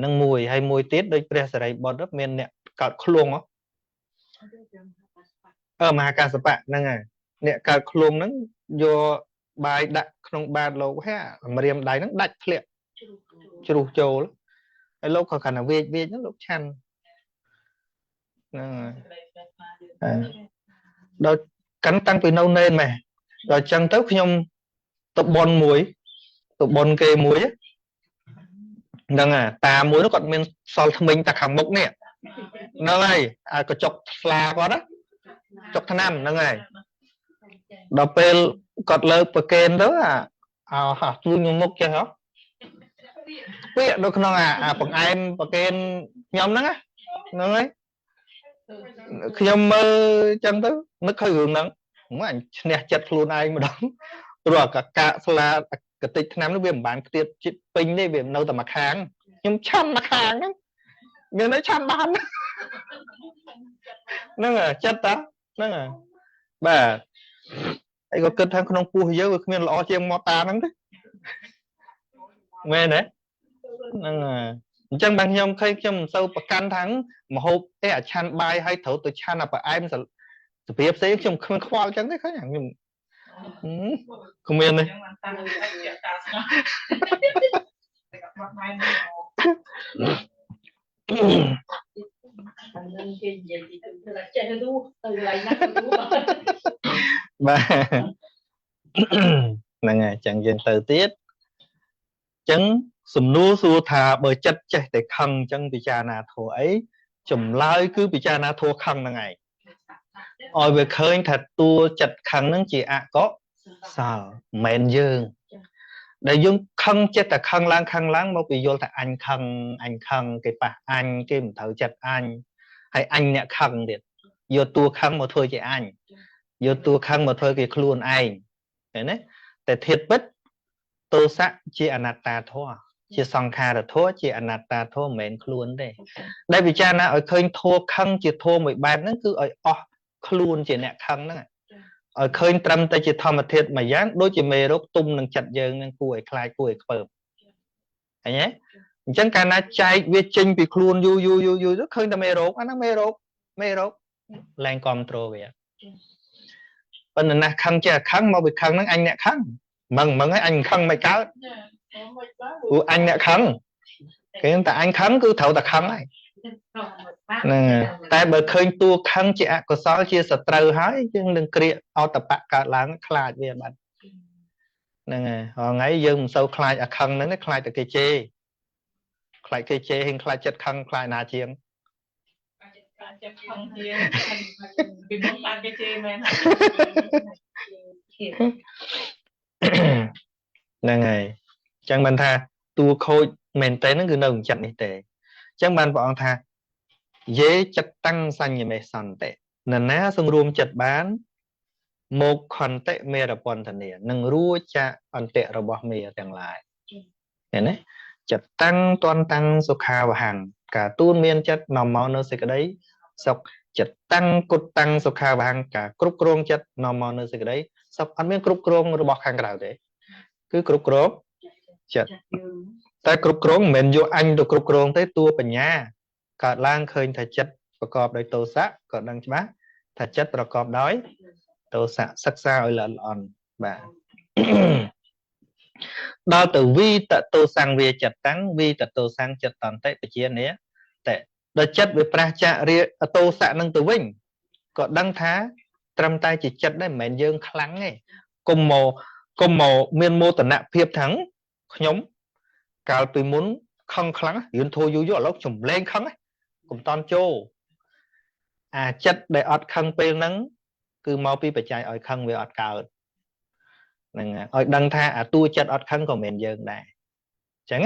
nó mùi hay mùi tiết đôi bè sài bọt đất miền nẹt cọt khluông á mà cả sập bạn nè nẹt cọt khluông nó vô bài đặt không ba lô ha mà riêng đáy nó đặt liệt chụp trâu lắm cái lúc khó khăn là về những lúc chăn rồi cắn tăng vì nâu nên mà rồi chân tới khi nhung tập bon kê muối nâng ta muối nó còn men so thông minh ta khẳng mốc nè nó này có chọc là có đó chọc thanh năm nâng này đọc pel cọt lơ bờ kênh đó tôi nhung mốc cho nó biết đâu không bằng em bờ kênh nhóm đó nó ấy khi em mơ chân tới nó khơi gương nắng không ảnh nè chặt luôn ai mà đóng rồi cả là cái tịch năm nó viêm bán tiệt chít pin đây viêm nâu tầm mặt hàng nhưng chăn mặt hàng đó miền đấy chăn bán nó là chất đó nó là bà ấy có cơn thang không pu giới miền lọ chiêm mò ta nắng đấy nghe đấy nó là chân bằng nhom khai trong sâu bậc can thắng mà hộp cái chăn bay hay thấu từ chăn là ai mà việc xây trong không khoa chẳng đấy khác nhưng không yên đây bà là ngày chẳng dừng từ tiết chấn sum nua xua thà bởi chất chạy để khăn chân bị cha na thua ấy chùm lai cứ bị cha na thua khăn là ngày ôi về khơi thật tua chặt khăn nó chỉ có sao mền dương để dùng khăn chết là khăn láng mà bị vô là anh khăn cái bà anh cái mình thử chặt anh hay anh nè khăn điện vô tua khăn mà thôi chỉ anh vô tua khăn mà thôi cái luôn anh thế đấy để thiệt bất tô sắc chỉ anatta thôi chỉ song kha là thôi chỉ anatta thôi mền luôn đây đây vì cha na ở khơi thua khăn chỉ thua một bàn nó cứ ở luôn chỉ nè khăn đó ở khơi trầm tay chỉ thầm một thiệt mà dán đối chỉ mê rốt tung nâng chặt dơn nâng cùi khai cùi phở thấy nhé chẳng cả na chạy việc trình bị luôn du rất khơi ta mê rốt anh mê rốt lên control vậy bên này khăn chỉ khăn mà bị khăn nó anh nè khăn mừng anh khăn mày cáo anh nè khăn cái ta anh khăn cứ thấu ta khăn này nè tại bởi khơi tua khăn chị có sao chia sẻ trâu hái chứ đừng kia ao tập bạc cả láng khai về bạn nè họ ngay dương sâu khai khăn nó khai từ cây chê hình khai chất khăn khai nà chiêng nè ngày chẳng bàn tha tua khôi mền tế nó cứ nồng chặt này tệ chẳng bàn bọn tha dễ chặt tăng xanh như mẹ sẵn tệ nên ná xong rùm chặt bán một con tệ mê ra bọn thần nè nâng rùa cha ẩn tệ ra bọn mê chẳng lại thế này chặt tăng toàn tăng số khá và hàng cả tuôn miên chất nằm máu nơi sẽ cái đấy sọc chặt tăng cột tăng số khá và hàng cả cúp krong chất nằm máu nơi sẽ cái đấy sọc ăn miếng cúp krong rồi bọc hàng cả thế cứ cúp krong ចិត្តតែគ្រប់គ្រងមិនមែនយកអញទៅគ្រប់គ្រងទេតួបញ្ញាកើតឡើងឃើញថាចិត្តប្រកបដោយទោសៈក៏ដឹងច្បាស់ថាចិត្តប្រកបដោយទោសៈសិក្សាឲ្យល្អិតល្អន់បាទដល់ទៅវិតតោសង្វាចិត្តតាំងវិតតោសង្ចិត្តតន្តិបជានេះតែដល់ចិត្តវាប្រះចាករាទោសៈនឹងទៅវិញក៏ដឹងថាត្រឹមតែជាចិត្តដែរមិនមែនយើងខ្លាំងទេកុំមកមានមោទនភាពថាខ្ញុំកាលពីមុនខឹងខ្លាំងរៀនធូរយូរឥឡូវចំលែងខឹងកុំតន់ចូលអាចិត្តដែលអត់ខឹងពេលហ្នឹងគឺមកពីបច្ច័យឲ្យខឹងវាអត់កើតហ្នឹងឲ្យដឹងថាអាតួចិត្តអត់ខឹងក៏មិនមែនយើងដែរអញ្ចឹង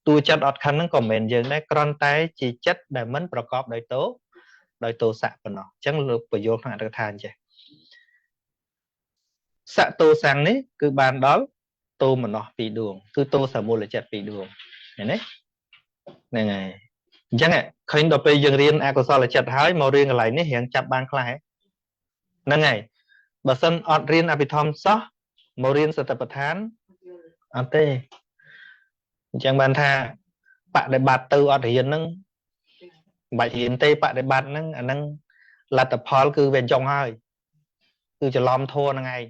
តួចិត្តអត់ខឹងហ្នឹងក៏មិនមែនយើងដែរគ្រាន់តែជាចិត្តដែលមិនប្រកបដោយទោសៈប៉ុណ្ណោះអញ្ចឹងលោកបញ្យល់ក្នុងអត្ថកថាអញ្ចឹងសៈទោសੰនេះគឺបានដល់ទោមនស្ស2ដួងគឺទោសមូលចិត្ត2ដួងឃើញទេហ្នឹងហើយអញ្ចឹងឃើញដល់ពេលយើងរៀនអកុសលចិត្តហើយមករៀនកន្លែងនេះរៀងចាប់បានខ្លះហ្នឹងហើយបើសិនអត់រៀនអភិធម្មសោះមករៀនសតិប្បដ្ឋានអត់ទេអញ្ចឹងបានថាបដិបត្តិទៅអត់រៀនហ្នឹងមិនបាច់រៀនទេបដិបត្តិហ្នឹងអាហ្នឹងលទ្ធផលគឺវាចុងហើយគឺច្រឡំធัวហ្នឹងឯង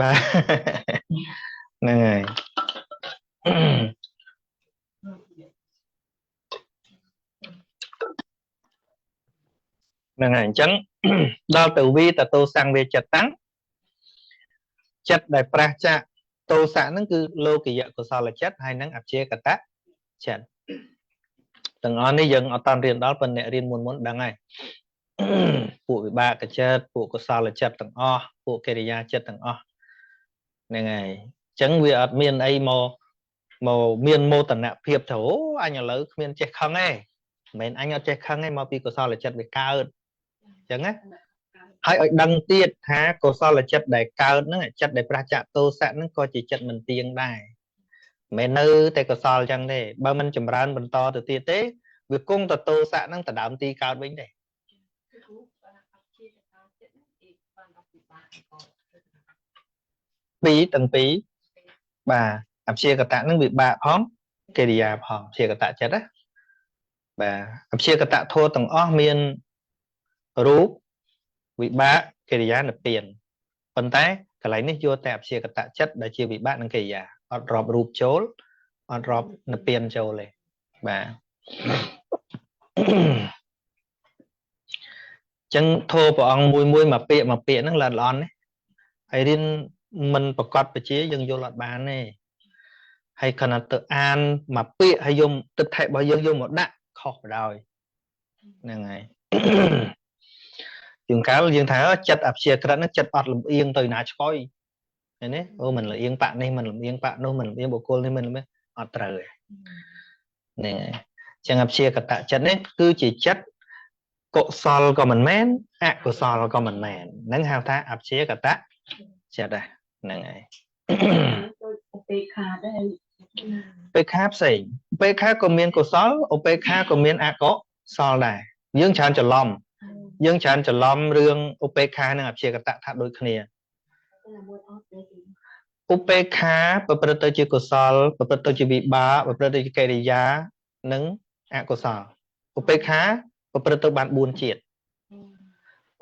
បាទហ្នឹងហើយហ្នឹងហើយអញ្ចឹងដល់ទៅវិតតោសង្វាចិត្តតាំងចិត្តដែលប្រះចាកទោសៈហ្នឹងគឺលោកយៈកុសលចិត្តហើយនឹងអព្យាកតៈចិត្តទាំងអស់នេះយើងអត់តាន់រៀនដល់ប៉ុន្តែអ្នករៀនមុនដឹងហើយពួកវិបាកចិត្តពួកកុសលចិត្តទាំងអស់ពួកកិរិយាចិត្តទាំងអស់ហ្នឹងហើយអញ្ចឹងវាអត់មានអីមកមានមោទនភាពទៅអូអញឥឡូវគ្មានចេះខឹងទេមិនមែនអញអត់ចេះខឹងទេមកពីកុសលចិត្តវាកើតអញ្ចឹងណាហើយឲ្យដឹងទៀតថាកុសលចិត្តដែលកើតហ្នឹងចិត្តដែលប្រះចាកទោសៈហ្នឹងក៏ជាចិត្តមិនទៀងដែរមិនមែននៅតែកុសលអញ្ចឹងទេបើមិនចម្រើនបន្តទៅទៀតទេវាគង់ទៅទោសៈហ្នឹងទៅដើមទីកើតវិញទេទាំងពីរបាទអព្យាកតៈហ្នឹងវិបាកផងកិរិយាផងអព្យាកតៈចិត្តណាបាទអព្យាកតៈធម៌ទាំងអស់មានរូបវិបាកកិរិយានិព្វានប៉ុន្តែកន្លែងនេះយកតែអព្យាកតៈចិត្តដែលជាវិបាកនិងកិរិយាអត់រាប់រូបចូលអត់រាប់និព្វានចូលទេបាទចឹងធម៌ព្រះអង្គមួយមកពាក្យហ្នឹងល្អិតល្អន់ណាហើយរៀនមិនប្រកបបជាយើងយល់អត់បានទេហើយគ្រាន់តែទៅអានមកពាក្យហើយយកទឹកថែរបស់យើងយកមកដាក់ខុសបណ្ដោយហ្នឹងហើយជាងកាលយើងថាចិត្តអព្យាក្រឹតហ្នឹងចិត្តអត់លំអៀងទៅណាឆ្កយឃើញទេអូមិនលំអៀងបាក់នេះមិនលំអៀងបាក់នោះមិនលំអៀងបុគ្គលនេះមិនលំអៀងអត់ត្រូវទេហ្នឹងហើយចឹងអព្យាកតៈចិត្តនេះគឺជាចិត្តកុសលក៏មិនមែនអកុសលក៏មិនមែនហ្នឹងហៅថាអព្យាកតៈចិត្តហ្នឹងហើយឧបេក្ខាដែរឧបេក្ខាផ្សេងឧបេក្ខាក៏មានកុសលឧបេក្ខាក៏មានអកុសលដែរយើងច្រើនច្រឡំរឿងឧបេក្ខានិងអព្យាកតៈថាដូចគ្នាឧបេក្ខាប្រព្រឹត្តទៅជាកុសលប្រព្រឹត្តទៅជាវិបាកប្រព្រឹត្តទៅជាកិរិយានិងអកុសលឧបេក្ខាប្រព្រឹត្តទៅបាន4ជាតិ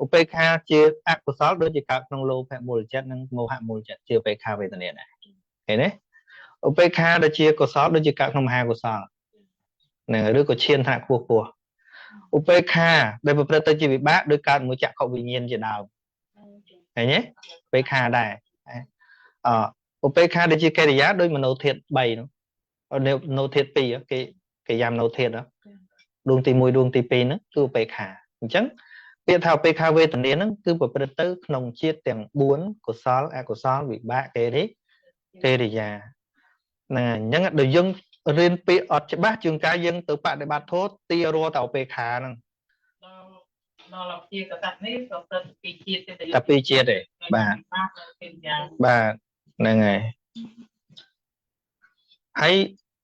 ឧបេក្ខាជាអកុសលដូចជាកើតក្នុងលោភៈមូលចិត្តនិងមោហៈមូលចិត្តជាឧបេក្ខាវេទនាដែរឃើញទេឧបេក្ខាដែលជាកុសលដូចជាកើតក្នុងមហាកុសលហ្នឹងឬក៏ឈានថ្នាក់ខ្ពស់ឧបេក្ខាដែលប្រព្រឹត្តទៅជាវិបាកដោយកើតមួយចក្ខុវិញ្ញាណជាដើមឃើញទេឧបេក្ខាដែរឧបេក្ខាដែលជាកិរិយាដោយមโนធាតុ3នោះមโนធាតុ2គេយ៉ាមโนធាតុដួងទី1ដួងទី2ហ្នឹងគឺឧបេក្ខាអញ្ចឹងពាក្យថាឧបេក្ខាវេទនាហ្នឹងគឺប្រព្រឹត្តទៅក្នុងជាតិទាំង4កុសលអកុសលវិបាកកិរិយាហ្នឹងអញ្ចឹងដល់យើងរៀនពាក្យអត់ច្បាស់ជាងការយើងទៅបដិបត្តិធម៌ទីរត់តែឧបេក្ខាហ្នឹងដល់អព្យាកតៈនេះក៏ទៅ2ជាតិទេតែ2ជាតិទេបាទហ្នឹងហើយ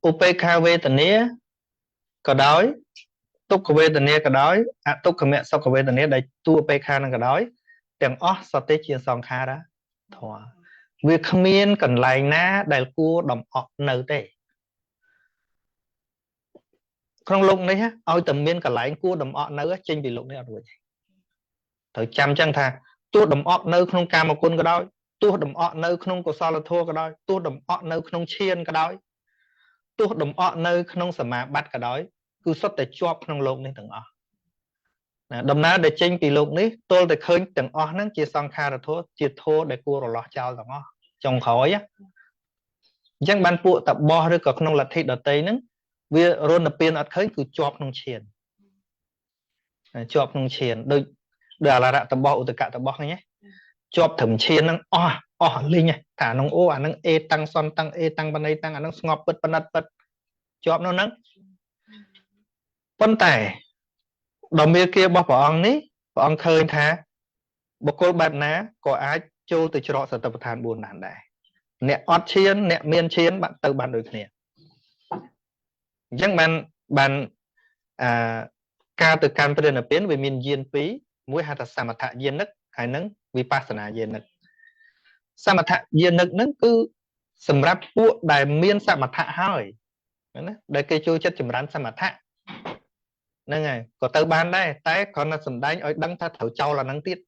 ឧបេក្ខាវេទនាក៏ដោយទុក្ខវេទនាក៏ដោយអទុក្ខមសុខវេទនាដែលតួឧបេក្ខានឹងក៏ដោយទាំងអស់សតិជាសង្ខារធម៌ việc miên cần lại ná đại cua đồng ọt nở tệ không lụng đấy ha ôi tầm miên cần lại cua đồng ọt nở trên bị lụng đấy rồi thời chăm chẳng thà tua đồng ọt nở không cam một con cái đó tua đồng ọt nở không có sao là thua cái đó tua đồng ọt nở không chiên cái đó tua đồng ọt nở không sờ mà bắt cái đó cứ xuất để chọc không lụng đấy từng ọt đầm ná để trên bị lụng đấy tôi để khơi từng ọt nó chỉ sang kha là thua chỉ thua để cua rồi lọt trao từng ọt trong khói á chẳng ban phụ tập bò rồi có không là thịt ở tây nứng vì rôn là pin ở khơi cứ chọc nông chiền đôi đà là tập bò từ cả tập bò nhé chọc thẩm chiên năng linh nhỉ thả nông ô năng e tăng son tăng e tăng ban đây tăng năng ngọt bật ban bật chọc nó nắng vấn tải đồng bia kia bò ông ní ông khơi thả bọc cô bạn ná có ai châu từ chỗ sở tập thản buồn nản đại nè ót chiên nè miên chiên bạn từ bạn đối nè chẳng bạn ca từ canประเด็นở bên về miền diên phí mỗi hạt samatha diên nức hay nứng vipassana diên nức samatha diên nức nứng cứ sầm ráp buộc đại miên samatha hỏi đại cây chui chất chìm rán samatha nâng này có từ ban đây tái còn là sầm đánh ở đăng tha thấu châu là nắng tiết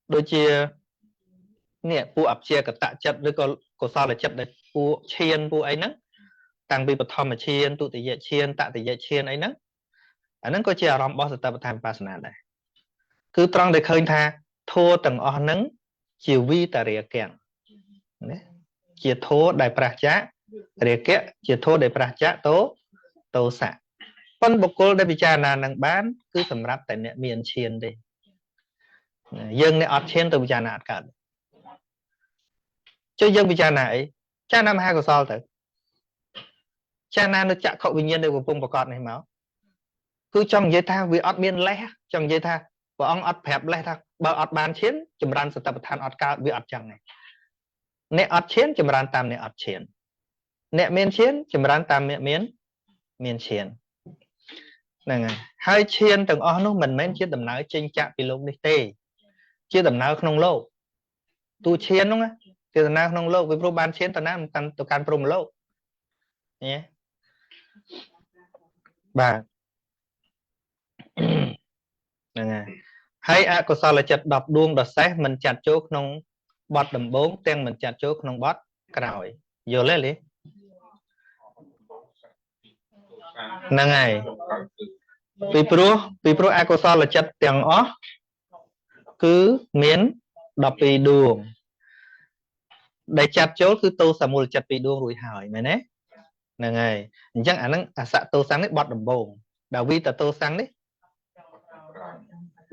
đôi chia nè pu ập chia cả tạ chất với có sao là chất đấy pu chiên pu ấy nấng tăng bị bật thom mà chiên tụ tỷ dạy chiên tạ tỷ dạy chiên ấy nấng anh nấng có chia rom boss tập tham pasana này cứ trong để khơi tha thua từng o nấng chiều vi tà rìa kẹn chia thua đại pracha rìa kẹn chia thua đại pracha tố xạ phân bậc cô đây bị cha là năng bán cứ sầm ráp tại nè miền chiên đi dân nè ọt chiên từ bị cha nạt cả cho dân bị cha này cha năm hai của sao thử cha nam nó chạm khẩu bình nhiên đều vùng con này máu cứ trong dây tha vì ọt miên lẽ trong dây tha và ông ọt phẹp lẽ thằng bao ọt bàn chiến chùm ran sự tập than ọt cao vì ọt chẳng này nè ọt chiến chùm ran tam nè ọt chiến nè miên chiến chùm ran tam nè miên chiến này hai chiến từng o nó mình mấy chiến tầm nào trên chạm bị lông đi tê chia tầm nào không lâu tu chiến đúng không chia tầm nào không lâu với pro ban chiến tầm nào tầm tụ can pro lâu nhé bà hay có sao là chặt đọc đuông đọt xét mình chặt chỗ không bọt đầm 4 tên mình chặt chỗ không bọt cào vô lấy lý nè ngày vì pro có sao là chặt tiền ó cứ miến đọc bị đuông để chặt chỗ cứ tô xà mùi chặt bị đuông rồi hỏi mày nè nè ngày chẳng ảnh năng xạ tô sáng đấy bọt đầm 4 đào vi ta tô sáng đấy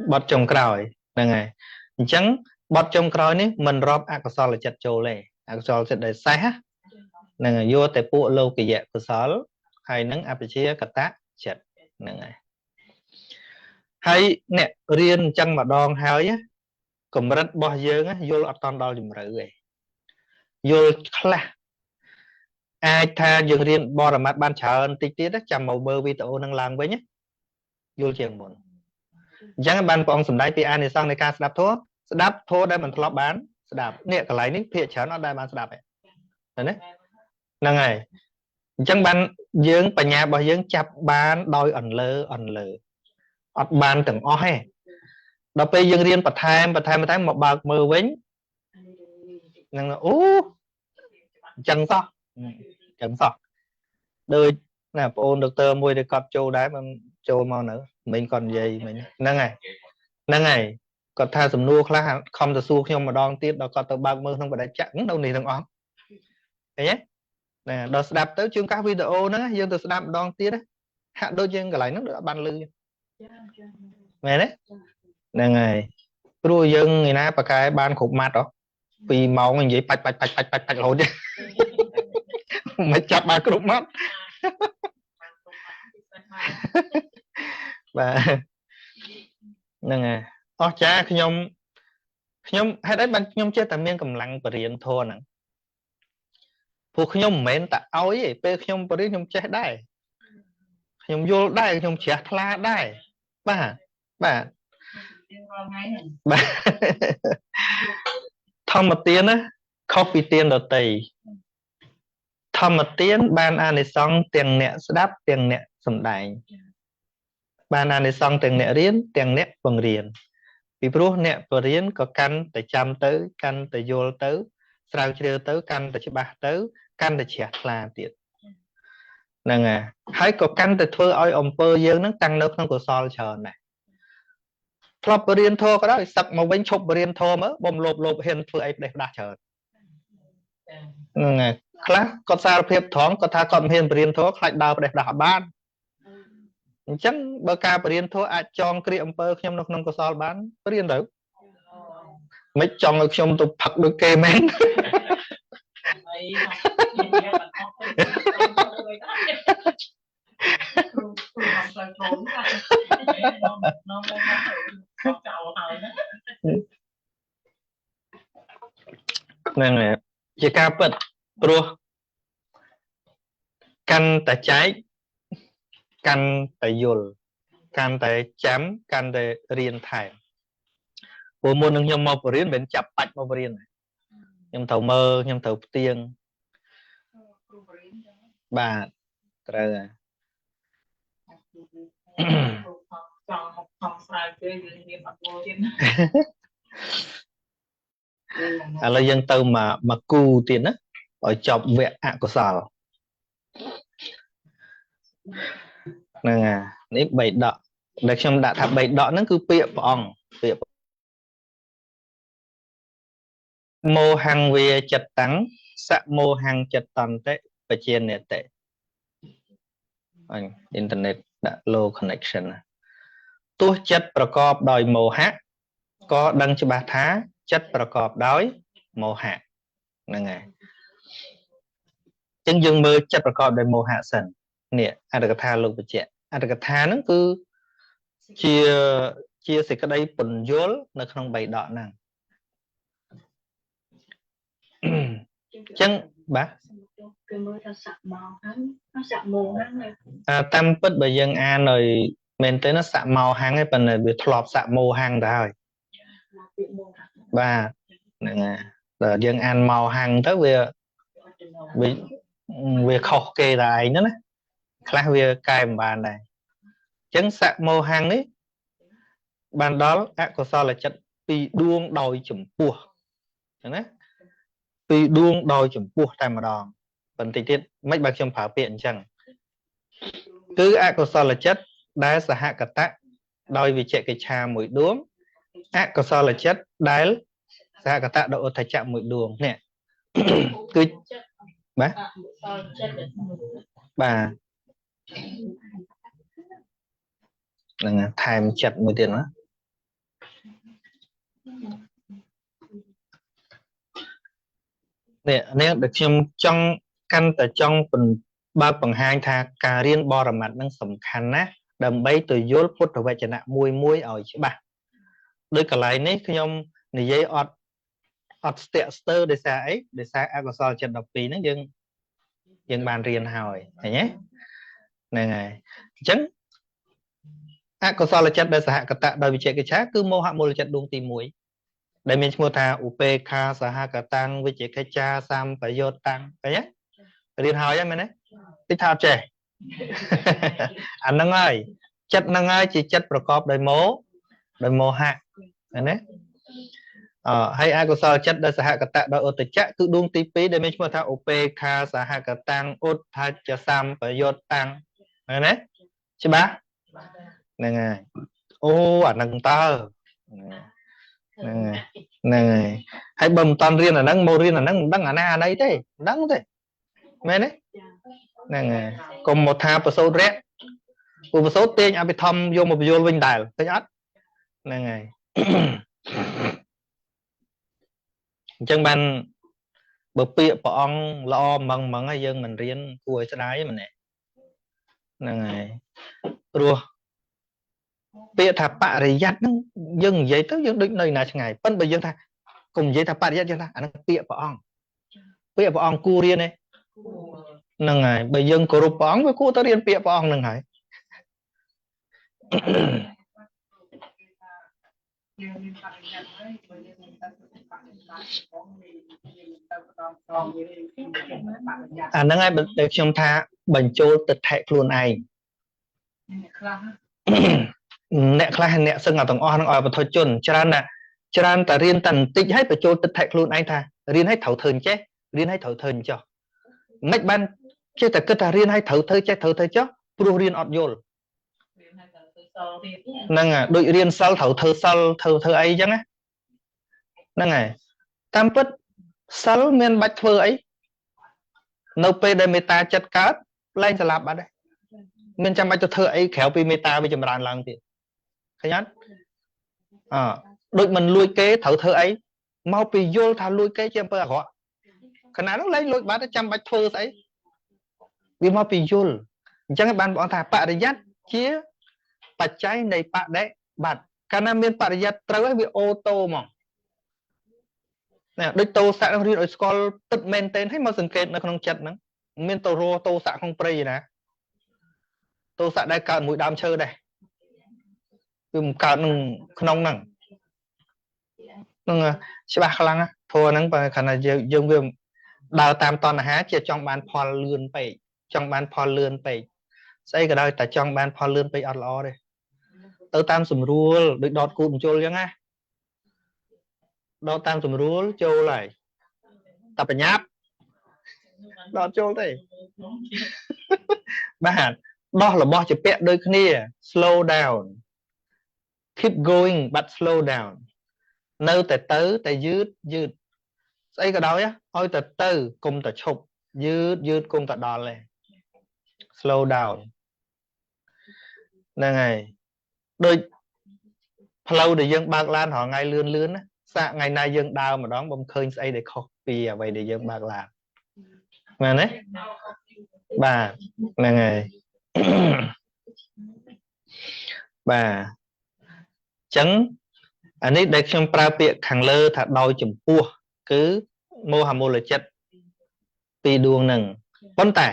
bọt trồng còi là ngày chẳng bọt trồng còi ní mình rọp alcohol là chặt trâu lệ alcohol sẽ để sai ha là ngày vô tại bộ lâu kỳ dẹp của sói hay nắng áp chia cả tác chặt là ngày hay nè riêng chân mà đòn hơi á cũng rất bao giờ á vô ở toàn đo dùm rưỡi vô khla ai tha dừng riêng bò mặt ban chờ tí tiết á chầm màu bơ vi tổ năng làm với nhé vô chuyện buồn chẳng ban phong sủng đáy pi này sang này ca đáp thua đây mình thọ bán đạp nè cái lấy nick thiệt chớ nó đây bán đạp đấy là ngày chẳng ban dưỡng bà nhà bảo dưỡng chập bán đôi ẩn lơ ọt ban từng o hay đọc bây dương riêng bà tham một bạc mơ vĩnh nên là chẳng sao đời là ôn được tơ môi để cọp châu đá mà châu màu nữa mình còn gì mình năng ngày còn tha sầm nua khá không được xua nhưng mà đòn tiếp đó còn tờ bạc mơ không phải đã chặn đâu này thằng óm thế nhé nè đó đạp tới chương các video nữa dương từ đạp đòn tiếp đấy hạ đôi chân cái lại nó được ban lư mẹ đấy nè ngày rồi dương người na cái ban khủng mặt đó vì máu mình vậy bạch lỗ chứ mày chặt ba cái đụng mắt và nè cha nhom hay đấy bạn nhom chơi tạm miên cầm lặng và riêng thua nè phụ nhom mến ta áo ấy pe nhom và nhom chơiได้nhom vôได้nhom chả laได้bà thọ ធម្មទានណាខុសពីទានដទៃធម្មទានបានអានិសង្សទាំងអ្នកស្ដាប់ទាំងអ្នកសំដែងបានអានិសង្សទាំងអ្នករៀនទាំងអ្នកបង្រៀនពីព្រោះអ្នកបរៀនក៏កាន់តែចាំទៅកាន់តែយល់ទៅស្រាវជ្រាវទៅកាន់តែច្បាស់ទៅកាន់តែជ្រះថ្លាទៀតហ្នឹងហើយក៏កាន់តែធ្វើឲ្យអំពើយើងហ្នឹងតាំងនៅក្នុងកុសលច្រើនដែរធ្លាប់បរៀនធម៌ក៏ដោយសឹកមកវិញឈប់បរៀនធម៌មើលបំលោបហ៊ានធ្វើអីផ្ដេសផ្ដាស់ច្រើនហ្នឹងហើយខ្លះគាត់សារភាពត្រង់គាត់ថាគាត់មិនហ៊ានបរៀនធម៌ខ្លាចដើរផ្ដេសផ្ដាស់អត់បានអញ្ចឹងបើការបរៀនធម៌អាចចងគ្រាអំពើខ្ញុំនៅក្នុងកុសលបានបរៀនទៅមិនចង់ឲ្យខ្ញុំទៅផឹកដូចគេមែនហ្នឹងហើយជាការពិតព្រោះកាន់តែចែកកាន់តែយល់កាន់តែចាំកាន់តែរៀនថែមព្រោះមុននឹងខ្ញុំមកបរៀនមិនចាប់បាច់មកបរៀនខ្ញុំត្រូវមើលខ្ញុំត្រូវផ្ទៀងបាទត្រូវហើយចង់ខំស្រាវជ្រាវយើងមានអត់មកទៀតឥឡូវយើងទៅមកគូទៀតណាឲ្យចប់វគ្គអកុសលហ្នឹងហើយនេះ3ដកដែលខ្ញុំដាក់ថា3ដកហ្នឹងគឺពាក្យព្រះអង្គពាក្យមោហង្វាចិត្តតាំងសមោហង្ចិត្តតន្តិបជានេតិអញអ៊ីនធឺណិតដាក់ low connection ទោះចិត្តប្រកបដោយមោហៈក៏ដឹងច្បាស់ថាចិត្តប្រកបដោយមោហៈហ្នឹងហើយចឹងយើងមើលចិត្តប្រកបដោយមោហៈសិននេះអត្ថកថាលោកបញ្ជាក់អត្ថកថាហ្នឹងគឺជាសេចក្តីពន្យល់នៅក្នុង3ដកហ្នឹងចឹងបាទគឺមើលថាសាក់មកហ្នឹងសាក់មោហ្នឹងតាមពិតបើយើងអានឲ្យមែនទេណាសាក់មកហាំងឯងប៉ុន្តែវាធ្លាប់សាក់មោហាំងទៅហើយបាទហ្នឹងហើយដល់យើងអានមកហាំងទៅវាខុសគេតែឯងណាខ្លះវាកែមិនបានដែរអញ្ចឹងសាក់មោហាំងនេះបានដល់អកុសលចិត្តពីរដួងដោយចំពោះណាពីរដួងដោយចំពោះតែម្ដងបន្តិចទៀតមិនបើខ្ញុំប្រើពាក្យអញ្ចឹងគឺអកុសលចិត្តដែលសហកតៈដោយវិជ្ជកិច្ឆាមួយដួងអកុសលចិត្តដែលសហកតៈដោយឧទ្ធច្ចៈមួយដួងនេះគឺបាទបាទហ្នឹងថែមចិត្តមួយទៀតណានេះដែលខ្ញុំចង់កាន់តែចង់បើកបង្ហាញថាការរៀនបរមត្តនឹងសំខាន់ណាស់ដើម្បីទៅយល់ពុទ្ធវចនៈមួយឲ្យច្បាស់ដោយកន្លែងនេះខ្ញុំនិយាយអត់ស្ទាក់ស្ទើរដោយសារអីដោយសារអកុសលចិត្ត12ហ្នឹងយើងបានរៀនហើយឃើញទេហ្នឹងហើយអញ្ចឹងអកុសលចិត្តដែលសហកតៈដោយវិជ្ជកិច្ឆាគឺមោហមូលចិត្តដួងទី1ដែលមានឈ្មោះថាឧបេខាសហកតាំងវិជ្ជកិច្ឆាសម្បយោតាំងឃើញទេរៀនហើយហ្នឹងមែនទេតិចថាអត់ចេះអាហ្នឹងហើយចិត្តហ្នឹងហើយជាចិត្តប្រកបដោយមោហៈឃើញទេហើយអកុសលចិត្តដែលសហកតៈដោយឧត្តចៈគឺដួងទី2ដែលមានឈ្មោះថាឧបេខាសហកតាំងឧទ្ធច្ចសម្បយោតាំងឃើញទេច្បាស់ហ្នឹងហើយអូអាហ្នឹងតើហ្នឹងហើយបើមិនតាន់រៀនអាហ្នឹងមករៀនអាហ្នឹងមិនដឹងអាណាអាណីទេមិនដឹងទេមែនទេហ្នឹងហើយកុំមកថាប្រសូតរៈប្រសូតទាញអភិធម្មយកមកបញ្យល់វិញដែរឃើញអត់ហ្នឹងហើយអញ្ចឹងបានបើពាក្យព្រះអង្គល្អម៉ងហើយយើងមិនរៀនគួរឲ្យស្ដាយទេម្នាក់ហ្នឹងហើយព្រោះពាក្យថាបរិយ័តហ្នឹងយើងនិយាយទៅយើងដូចនៅណាឆ្ងាយប៉ុន្តែបើយើងថាកុំនិយាយថាបរិយ័តយើងថាអាហ្នឹងពាក្យព្រះអង្គគួររៀនទេហ្នឹងហើយបើយើងគោរពព្រះអង្គវាគួរទៅរៀនពាក្យព្រះអង្គហ្នឹងហើយ យើងមានបរិញ្ញាបត្រហើយព្រោះយើងមានតែបរិញ្ញាបត្រផងយើងទៅបន្តយើងមានបរិញ្ញាបត្រ អាហ្នឹងហើយដែលខ្ញុំថាបញ្ចូលទឹកថែខ្លួនឯង ខ្លះ អ្នកខ្លះអ្នកសឹងអត់ទាំងអស់ហ្នឹងឲ្យបទជនច្រើនតែរៀនតែបន្តិចហើយបញ្ចូលទឹកថែខ្លួនឯងថារៀនឲ្យត្រូវធ្វើអញ្ចេះរៀនឲ្យត្រូវធ្វើអញ្ចោះមិនបានចេះតែគិតថារៀនឲ្យត្រូវធ្វើចេះត្រូវធ្វើចោះព្រោះរៀនអត់យល់ហ្នឹងហើយដូចរៀនសិលត្រូវធ្វើសិលធ្វើអីចឹងណាហ្នឹងហើយតាមពិតសិលមានបាច់ធ្វើអីនៅពេលដែលមេត្តាចិត្តកើតឡើងស្លាប់បាត់ហើយមានចាំបាច់ទៅធ្វើអីក្រៅពីមេត្តាវាចម្រើនឡើងទៀតឃើញអត់ដូចមិនលួចគេត្រូវធ្វើអីមកពីយល់ថាលួចគេជាអំពើអាក្រក់ខណៈនោះលែងលួចបាត់ចាំបាច់ធ្វើស្អីវាមកពីយល់អញ្ចឹងបានបងថាបរិយ័តជាបច្ច័យនៃបដិបត្តិកាលណាមានបរិយ័តត្រូវហើយវាអូតូមកដូចតោសៈនឹងរៀនឲ្យស្គាល់ពិតមែនទែនហើយមកសង្កេតនៅក្នុងចិត្តហ្នឹងមានតរោតោសៈក្នុងព្រៃណាតោសៈដែលកើតមួយដើមឈើដែរវាមិនកើតនឹងក្នុងហ្នឹងច្បាស់ខ្លាំងព្រោះហ្នឹងបើខណៈយើងវាដើរតាមតណ្ហាជាចង់បានផលលឿនពេកចង់បានផលលឿនពេកស្អីក៏ដោយតែចង់បានផលលឿនពេកអត់ល្អទេទៅតាមស្រួលដូចដតគូបញ្ជុលអញ្ចឹងណាដតតាមស្រួលចូលហើយតែបញ្ញាប់ដតចូលទេបាទដោះរបស់ជាពាក់ដូចគ្នា slow down keep going but slow down នៅតែយឺតស្អីក៏ដោយឲ្យទៅកុំតែឈប់យឺតកុំតែដល់ទេ slow down ហ្នឹងហើយដូចផ្លូវដែលយើងបើកឡានរាល់ថ្ងៃលឿនណាសាកថ្ងៃណាយើងដើរម្ដងបំឃើញស្អីដែលខុសពីអ្វីដែលយើងបើកឡានមែនទេបាទហ្នឹងហើយបាទអញ្ចឹងអានេះដែលខ្ញុំប្រើពាក្យខាងលើថាដោយចំពោះគឺមោហមូលចិត្តពីរដួងហ្នឹងប៉ុន្តែ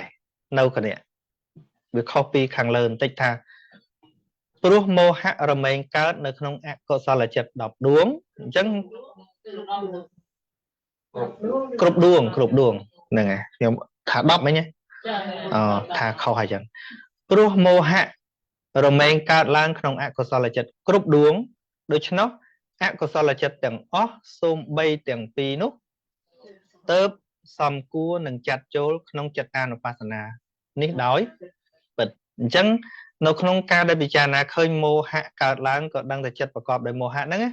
នៅគណៈវាខុសពីខាងលើបន្តិចថាព្រោះមោហៈរមែងកើតនៅក្នុងអកុសលចិត្ត10ដួងអញ្ចឹងគ្រប់ដួងហ្នឹងហើយខ្ញុំថា10មិញហ៎ថាខុសហើយអញ្ចឹងព្រោះមោហៈរមែងកើតឡើងក្នុងអកុសលចិត្តគ្រប់ដួងដូច្នោះអកុសលចិត្តទាំងអស់សូម្បីទាំងពីរនោះទៅសំគួរនឹងចាត់ចូលក្នុងចិត្តានុបស្សនានេះដោយពិតអញ្ចឹងនៅក្នុងការដែលពិចារណាឃើញមោហៈកើតឡើងក៏ដឹងតែចិត្តប្រកបដោយមោហៈហ្នឹងណា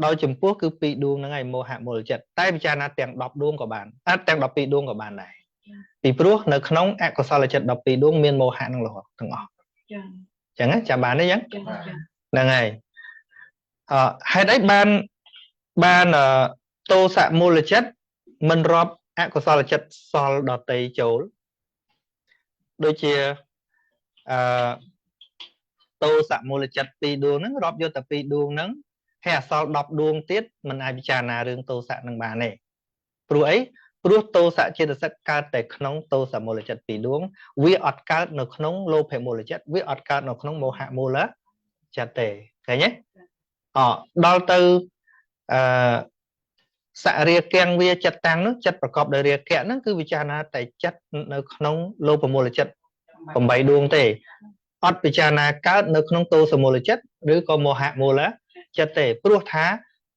ដោយចំពោះគឺពីរដួងហ្នឹងហើយមោហៈមូលចិត្តតែពិចារណាទាំង10ដួងក៏បានទាំង12ដួងក៏បានដែរពីព្រោះនៅក្នុងអកុសលចិត្ត12ដួងមានមោហៈហ្នឹងរហូតទាំងអស់ចាអញ្ចឹងចាំបានទេអញ្ចឹងហ្នឹងហើយហេតុអីបានតោសៈមូលចិត្តមិនរាប់អកុសលចិត្តសល់ដតីចូលដូចជាតោសៈមូលចិត្ត2ដួងហ្នឹងរាប់យកតែ2ដួងហ្នឹងហើយអសល់10ដួងទៀតមិនអាចពិចារណារឿងតោសៈនឹងបានទេព្រោះអីព្រោះតោសៈចេតសិកកើតតែក្នុងតោសៈមូលចិត្ត2ដួងវាអត់កើតនៅក្នុងលោភៈមូលចិត្តវាអត់កើតនៅក្នុងមោហៈមូលចិត្តទេឃើញទេដល់ទៅសរាគំវាចិត្តតាំងនោះចិត្តប្រកបដោយរាគៈហ្នឹងគឺពិចារណាតែចិត្តនៅក្នុងលោភមូលចិត្ត8ដួងទេអត់ពិចារណាកើតនៅក្នុងតោសមូលចិត្តឬក៏មោហៈមូលចិត្តទេព្រោះថា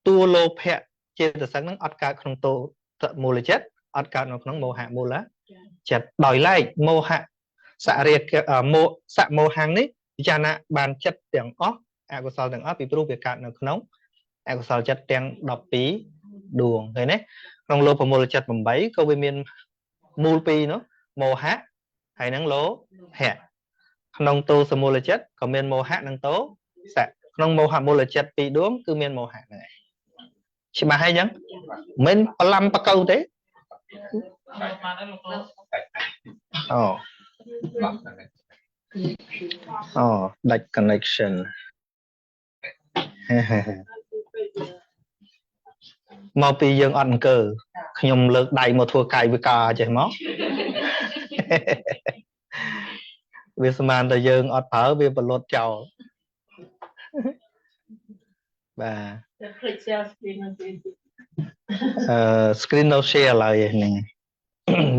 តួលោភៈចេតសិកហ្នឹងអត់កើតក្នុងតោមូលចិត្តអត់កើតនៅក្នុងមោហៈមូលចិត្តដោយឡែកមោហៈសរាគមោហៈនេះពិចារណាបានចិត្តទាំងអស់អកុសលទាំងអស់ពីព្រោះវាកើតនៅក្នុងអកុសលចិត្តទាំង12ដួងឃើញទេក្នុងលោភមូលចិត្ត8ក៏វាមានមូល2នោះមោហៈហើយនឹងលោភៈក្នុងតោសមូលចិត្តក៏មានមោហៈនិងតោសៈក្នុងមោហៈមូលចិត្ត2ដួងគឺមានមោហៈហ្នឹងឯងច្បាស់ហើយអញ្ចឹងមិនប្រឡំបកៅទេដាច់ connection មកពីយើងអត់អង្គើខ្ញុំលើកដៃមកធ្វើកាយវិការចេះមកវាស្មានតែយើងអត់ប្រើវាបលត់ចោល bà click share screen screen no share lại này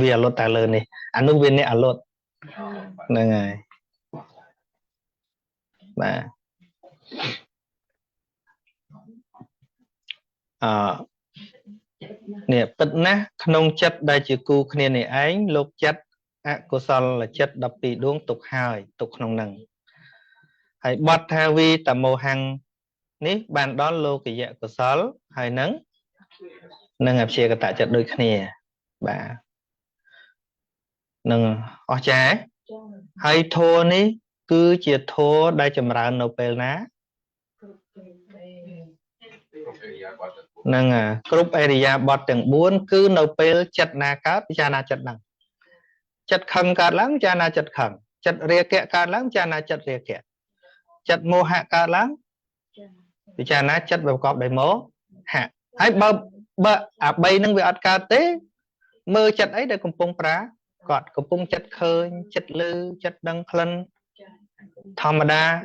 vì lột tài lớn này anh lúc bên này anh lột này bà nè bật ná không chất đại chữ cu kia này ánh lục chất cô son là chất đập bị đuông tục hai tục không nằng hãy bật theo vi tầm màu hằng ní bạn đón lô cái dạ của son hay nắng nâng áp xe cái tại chất đôi kia bà nâng ở trái hay thua ní cứ chỉ thua đại chấm ra nộp bèl ná nâng group area bot từng 4 cứ nộp bèl chất na cát cha na chất nặng chất khăng cát lắm cha na chất khăng chất rìa kẹ cát lắm cha na chất rìa kẹ chất mô hạ cát lắm thì cha na chất vào cọp đầy mố hạ hãy bơ bay nâng về ọt cát tế mơ chất ấy để cùng pung prá gọt cùng pung chất khơi chất lư chất đăng khăn thầm đa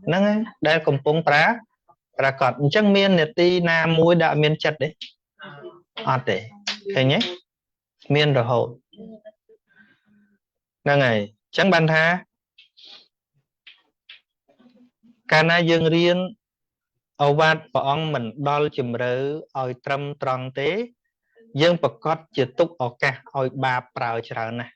nâng đây cùng pung prá ra cọt chẳng miên nè ti na muối đã miên chất đấy ọt để thấy nhé miên rồi hộ nâng này chẳng bàn tha ca na dương riêng âu vát bỏ ông mình đo chùm rớ ôi trâm tròn tế dương bật cót chữ túc ở cả ôi ba prao trở nè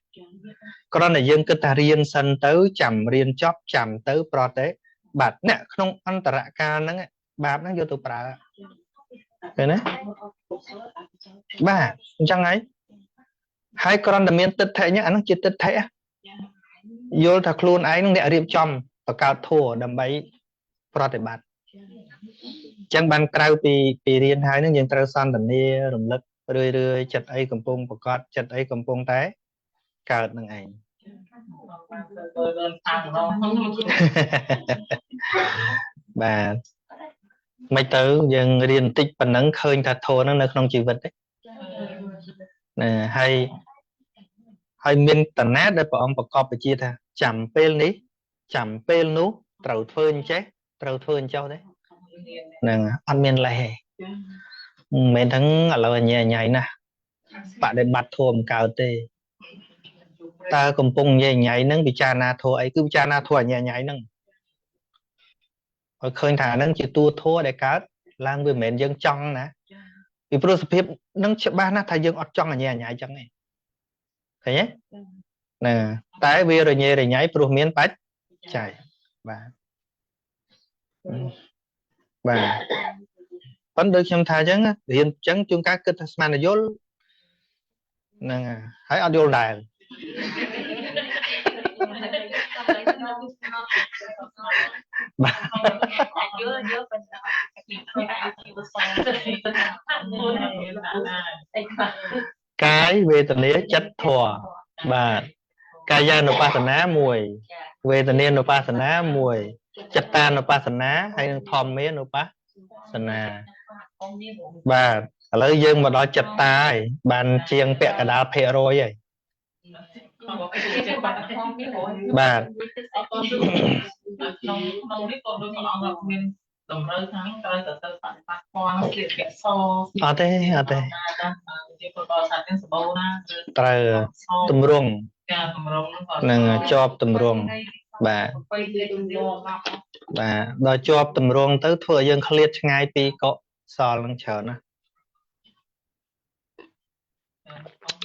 còn là dương cứ ta riêng sân tới chầm riêng chóp chầm tới pro tế bạt nè không ăn tả ca nắng bạp nó vô tụ prao thế nè ba chẳng ấy hai con là miền tịch thể nhá anh chỉ tịch thể vô thật luôn ấy nó để riêng chom và cao thua đầm bấy pro tế bạt chẳng bàn trao vì riêng hai nó nhìn trao son tận đi rùng lực rơi chật ấy cầm pung và cọt chật ấy cầm pung té cao năng ảnh bà mấy tớ dân riêng tích phần nắng khơi thật thua nó không chịu vật đấy nè hay hay miên tận nát để bọn ông cọp phải chia tha chầm pel ní chầm pel nú trầu phơn chết trầu phơn châu đấy nè ăn miên lẻ mấy tháng ở lâu nhẹ nhảy nè bạn để bắt thua một cao tê ta cùng pung nhẹ nhảy nâng bị cha na thua ấy cứ cha na thua nhẹ nhảy nâng ở khơi thả nâng chỉ tua thua để cá lang với mền dân trong nè vì pro sập nâng chợ ba na thay dân ọt trong là nhẹ nhảy chẳng này thấy nhé nè tái bia rồi nhẹ rồi nhảy pro miên bách chạy bà vẫn được xem thay chẳng hiện chẳng chúng các cái tasman là vô nè hãy ở vô đài cái về tình nghĩa chất thua bà cái gia nộp pa ná mùi về tình nghĩa nộp pa ná mùi chất ta nộp pa ná hay thòm mía nộp pa ná bà lấy dương mà đó chật tai bàn chiêng bẹ cả đá phê rồi vậy bà ở đây trời tùm ruộng nâng cho tùm ruộng bà đòi cho tùm ruộng tới thừa dương khliết ngay pi cọ so lăng chờ nè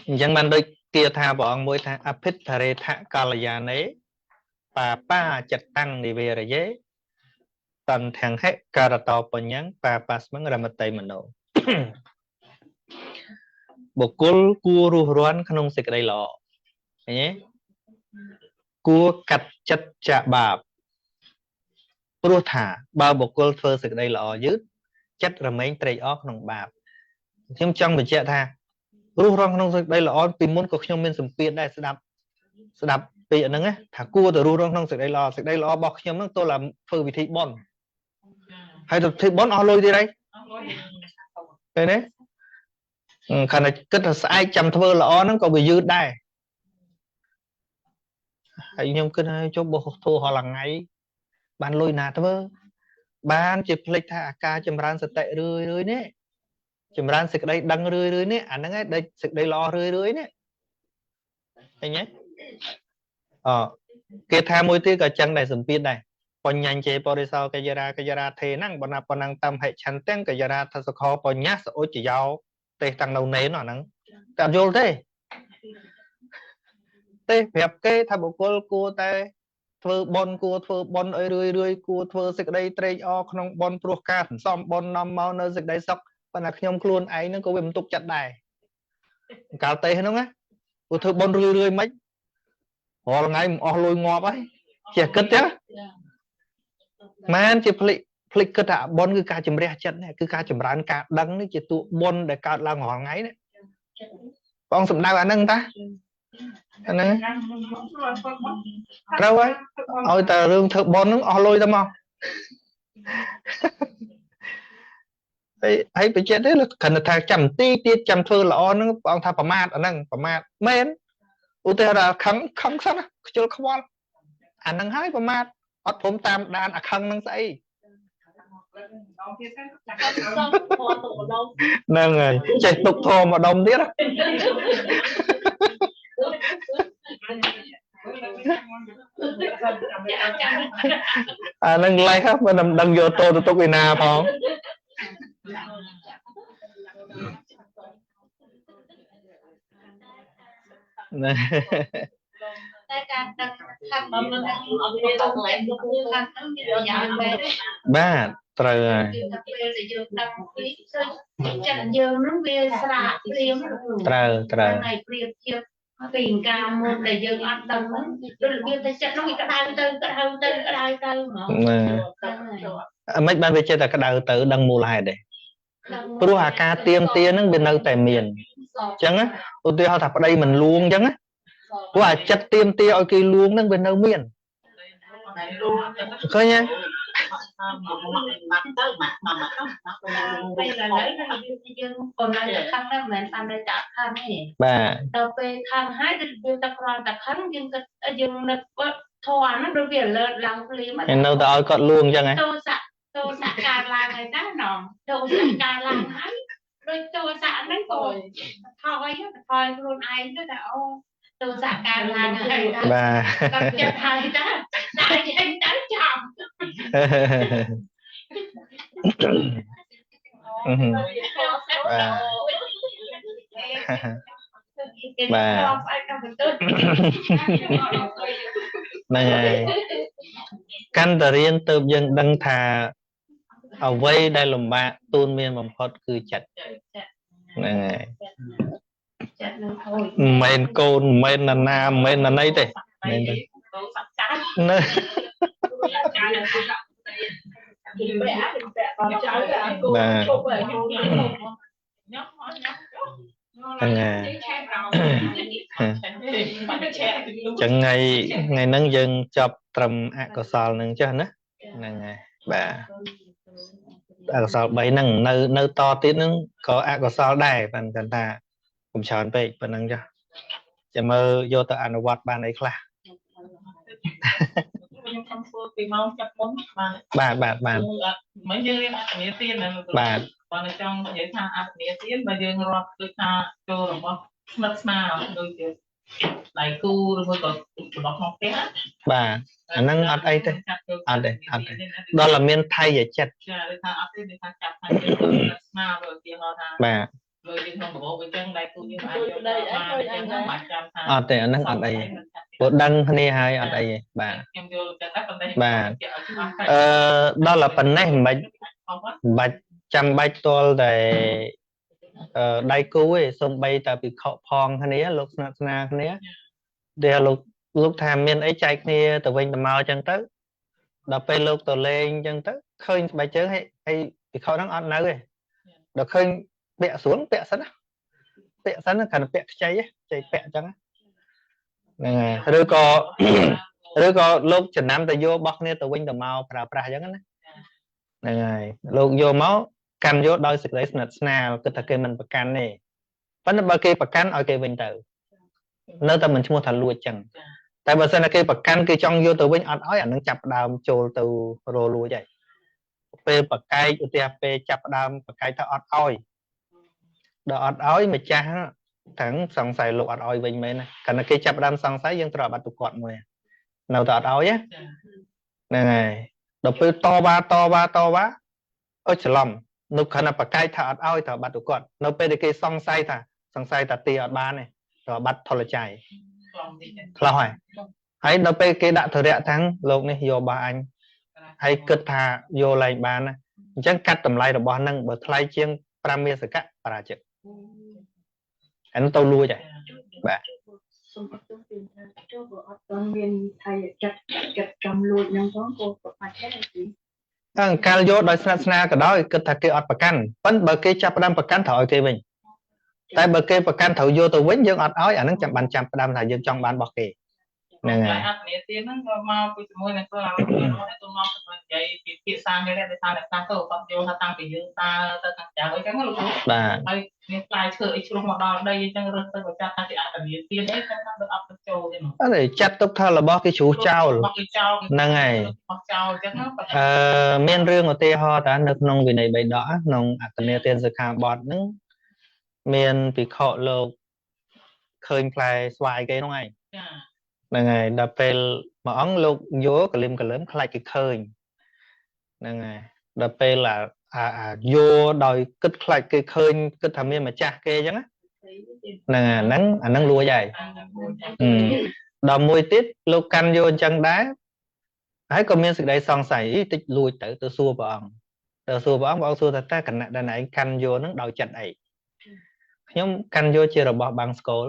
dân ban đôi kia tha bọn môi tha apit thare tha kalaya nế bà ba chặt tăng đi về rồi dễ tần thằng hết karato bọn nhắn bà pas mang ra mặt tay mình nổ bộ cua cua ru ruan không xịt đây lọ nhé cua cắt chặt chạ bạp ru thả ba bộ cua phơi xịt đây lọ dứt chất rồi mấy tray óc nòng bạp nhưng trong mình chạy tha ru ruan không xịt đây lọ vì muốn có trong miền sầm piệt đây sẽ đập bị nâng á thả cua từ ru ruan không xịt đây lọ bọc trong nó tôi làm phơi vị thị bon hay được thị bon o lôi đi đây đây đấy khả năng kết là sai chăm thơ lọ nó còn bị dư đây hãy nhung cái này cho bộ thu họ là ngày ban lôi nà thơ ban chỉ phịch tha ca chấm ran sạch tệ rưỡi nè chấm ran sạch đây đăng rưỡi nè anh ấy đây sạch đây lo rưỡi nè anh nhé cái tham môi tiết ở chân này sầm pin này còn nhanh chế bỏ đi sau cái ra thế năng bọn năng tâm hệ chăn tiếng cái ra thật sự khó bọn nhát ôi chỉ giàu tê tăng đầu nến nó nắng cảm vô thế tê phép cái tham bộ cô tê thưa bon ơi rưỡi cô thưa dịch đây trade o không bon pro ca xong bon năm mau nơi dịch đây sọc và là nhom luôn ấy nó có việc tục chặt đài cào tê hết không á cô thưa bon rưỡi mấy họ là ngày họ lôi ngọt ấy chỉ cất nhá man chỉ phịch cất ạ bon cứ ca chìm re chân này cứ ca chìm ran ca đắng nó chỉ tụ bon để ca là ngỏ ngay đấy con sụp đau anh nâng ta anh nâng đâu ấy ôi tờ lương thợ bon nó họ lôi tâm không thấy bị chết đấy là cần là chầm ti chầm thưa là on nó ông tha mát ở nâng mát men ưu tiên là khăng sao đó chưa không ăn anh nâng hái mát ở phom tam đàn khăng nâng say nâng rồi chạy tục thô mà đông tiết nâng like khác mà đăng vô tô tôi na phong ba trời tiền cao một để dân ăn đồng rồi việc thì chắc nó bị cái mấy ban về chơi là cái đầu tự đăng mù lại để pro hà ca tiêm tia nó bên đâu tại miền chẳng á ưu tiên họ thập ở đây mình luôn chẳng á qua chất tiêm tia ở kia luôn nó bên đâu miền coi nha còn lại tăng đó mình tăng đây trả khăn này đầu về thang hai được tập đoàn tập khăn nhưng nó thoa nó đối với làm lý mà đâu tao còn luôn chẳng ấy tôi sạ cà là người ta nọ tôi sạ cà là hay rồi tôi sạ nó còn thôi luôn ai nó đạo tôi sạ cà là người bà cho thầy đó đại danh đánh chồng bà này căn tờ riêng tự dân đăng thà ở vây đây làm bạc tuôn miên bằng phật cứ chặt này men côn men là nam men là nấy thế chẳng ngày nâng dân chọc trầm có sò nâng cho nó này bà có sò bảy nâng nơi to tiết nó có sò đài bằng cần ta cũng chọn về và nâng cho chả mơ vô tờ ăn vọt bàn ấy là bạn mấy như nghĩa tiền là bạn còn ở trong vậy tha nghĩa tiền mà dương rồi tôi tha cho rồi không mất mà đôi chứ đại cu rồi còn nó không té bà năng ăn ấy thế ăn đây đó là miền Tây vậy chặt bà rồi nhưng không bộ với chân đại cu như vậy đây năng ăn đây bộ đăng này hay ăn đây bà đó là phần này bạch trăm bạch to để đại cu ấy xong bay tại bị khọ phong cái này lúc na cái này để lúc tham miền ấy chạy kia từ bên tầm màu chân tới đậpไป lúc từ lên chân tới khơi bài chơi hay bị khâu đang ăn nữa rồi được khơi bẹ xuống bẹ sẵn nó cần bẹ cháy bẹ trắng này rồi có lúc chừng năm từ vô bóc nè từ bên tầm màu pra trắng này này lúc vô máu căn vô đôi sực đấy snap cái thật kia mình bạc căn này vẫn là bao kia bạc căn ở kia bên từ nơi ta mình mua thằng lùi chẳng tại bởi sao là cái bậc căn cái trong vô từ bên ăn ói ảnh nó chập đào trồ từ rô lùi vậy ពេលបកាយឧទាហរណ៍ពេលចាប់ដើមបកាយថាអត់អោយដល់អត់អោយម្ចាស់ទាំងសង្ស័យលោកអត់អោយវិញមែនណាកាលណាគេចាប់ដើមសង្ស័យយើងត្រូវអាបត្តិគាត់មួយនៅតែអត់អោយហ្នឹងហើយដល់ពេលតវ៉ាអើច្រឡំនៅខណៈបកាយថាអត់អោយត្រូវអាបត្តិគាត់នៅពេលដែលគេសង្ស័យថាទីអត់បានទេត្រូវអាបត្តិថលច័យខ្លះហើយដល់ពេលគេដាក់ធរៈតាំងលោកនេះយករបស់អញហើយគិតថាយកឡើងបានណាអញ្ចឹងកាត់តម្លៃរបស់នឹងបើថ្លៃជាង5មាសកៈបរាជិកអានោះទៅលួចហើយបាទ សូមអរគុណពីថាចូលបើអត់ទាន់មានថៃចិត្តចំលួចហ្នឹងផងក៏ប្រហែលដែរទីកាលយកដោយស្និទ្ធស្នាលក៏ដោយគិតថាគេអត់ប្រកាន់ប៉ុន្តែបើគេចាប់ផ្ដើមប្រកាន់ត្រូវឲ្យគេវិញតែបើគេប្រកាន់ត្រូវយកទៅវិញយើងអត់ឲ្យអានឹងចាំបានចាំផ្ដើមថាយើងចង់បានរបស់គេហ្នឹងហើយអត់មានទៀតហ្នឹងក៏មកពីជាមួយនឹងខ្លួនឲ្យទៅមកទៅនិយាយពីភាសានេះដែរថាអ្នកខ្លះទៅគាត់យកថាតាំងពីយើងតើទៅខាងចៅអីចឹងលោកបាទហើយមានផ្លែឈើអីឆ្លុះមកដល់ដីអញ្ចឹងរឹសទៅបើចាត់ថាជាអត្តមានទៀតអីគាត់ថាទៅអត់ទៅចូលទេអត់ទេចាត់ទុកថារបស់គេជ្រុះចោលហ្នឹងហើយចោលអញ្ចឹងមានរឿងឧទាហរណ៍តានៅក្នុងវិន័យបៃដកក្នុងអត្តនេទានសិក្ខាបទហ្នឹងមានភិក្ខុលោកឃើញផ្លែស្វាយគេហ្នឹងឯងហ្នឹងហើយដល់ពេលមួយអង្គលោកយកកលឹមខ្លាចគេឃើញហ្នឹងហើយដល់ពេលយកដោយគិតខ្លាចគេឃើញគិតថាមានម្ចាស់គេអញ្ចឹងហ្នឹងអាហ្នឹងលួចហើយដល់មួយទៀតលោកកាន់យកអញ្ចឹងដែរហើយក៏មានសេចក្តីសង្ស័យតិចលួចទៅសួរព្រះអង្គព្រះអង្គសួរថាតើគណៈដែលឯងកាន់យកហ្នឹងដោយចិត្តអីខ្ញុំកាន់យកជារបស់បាំងស្គល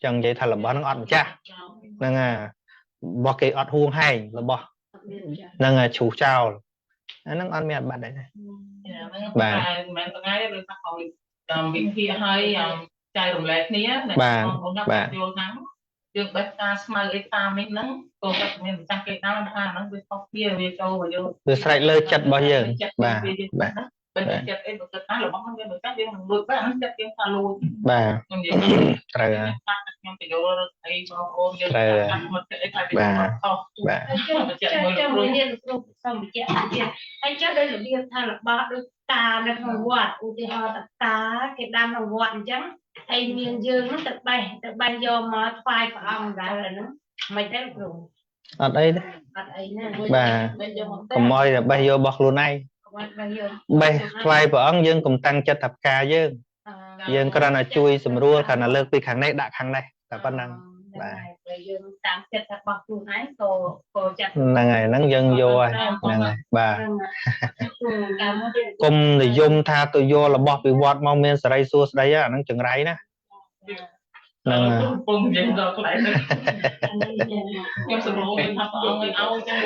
ចឹងនិយាយថារបស់ហ្នឹងអត់ម្ចាស់ហ្នឹងហើយរបស់គេអត់ហួងហែងរបស់ហ្នឹងហើយជ្រុះចោលអាហ្នឹងអត់មានអាបត្តិអីទេបាទមិនថ្ងៃទេដូចថាឲ្យតាមវិធីឲ្យចែករំលែកគ្នាបាទយល់ហ្នឹងយើងបេះការស្មៅអីតាមនេះហ្នឹងក៏គាត់មានម្ចាស់គេតាមថាហ្នឹងវាខុសគ្នាវាចូលមកយើងវាស្រេចលើចិត្តរបស់យើងបាទបើចិត្តអីបើគិតថារបស់ហ្នឹងវាមិនចាស់យើងមិនលួចបែបហ្នឹងចិត្តយើងថាលួចបាទខ្ញុំនិយាយត្រូវខ្ញុំទៅយកអីបងប្អូនយើងតាមមកចិត្តអីថាវាខុសបាទចិត្តមើលគ្រូយើងគ្រូសំវិជ្ជាទៀតហើយចុះដោយរបៀបថារបស់ដូចតានៅក្នុងវត្តឧទាហរណ៍តាគេដាំក្នុងវត្តអញ្ចឹងហើយមានយើងហ្នឹងទៅបេះយកមកថ្វាយព្រះអង្គដែរហ្នឹងមិនទេគ្រូអត់អីទេអត់អីណាបាទកុំឲ្យបេះយករបស់ខ្លួនឯងបេះថ្វាយព្រះអង្គយើងកុំតាំងចិត្តថាផ្កាយើងគ្រាន់តែជួយសម្រួលគ្រាន់តែលើកពីខាងនេះដាក់ខាងនេះតែប៉ុណ្ណឹងបាទយើងតាមចិត្តថារបស់ខ្លួនឯងក៏ចិត្តហ្នឹងហើយហ្នឹងយើងយកហ្នឹងហើយបាទកុំនិយមថាទៅយករបស់ពីវត្តមកមានសេរីសួស្តីអាហ្នឹងចង្រៃណាហ្នឹងពងនិយាយដល់ខ្លាំងហ្នឹងខ្ញុំសម្រួលថាព្រះអង្គឲ្យចឹង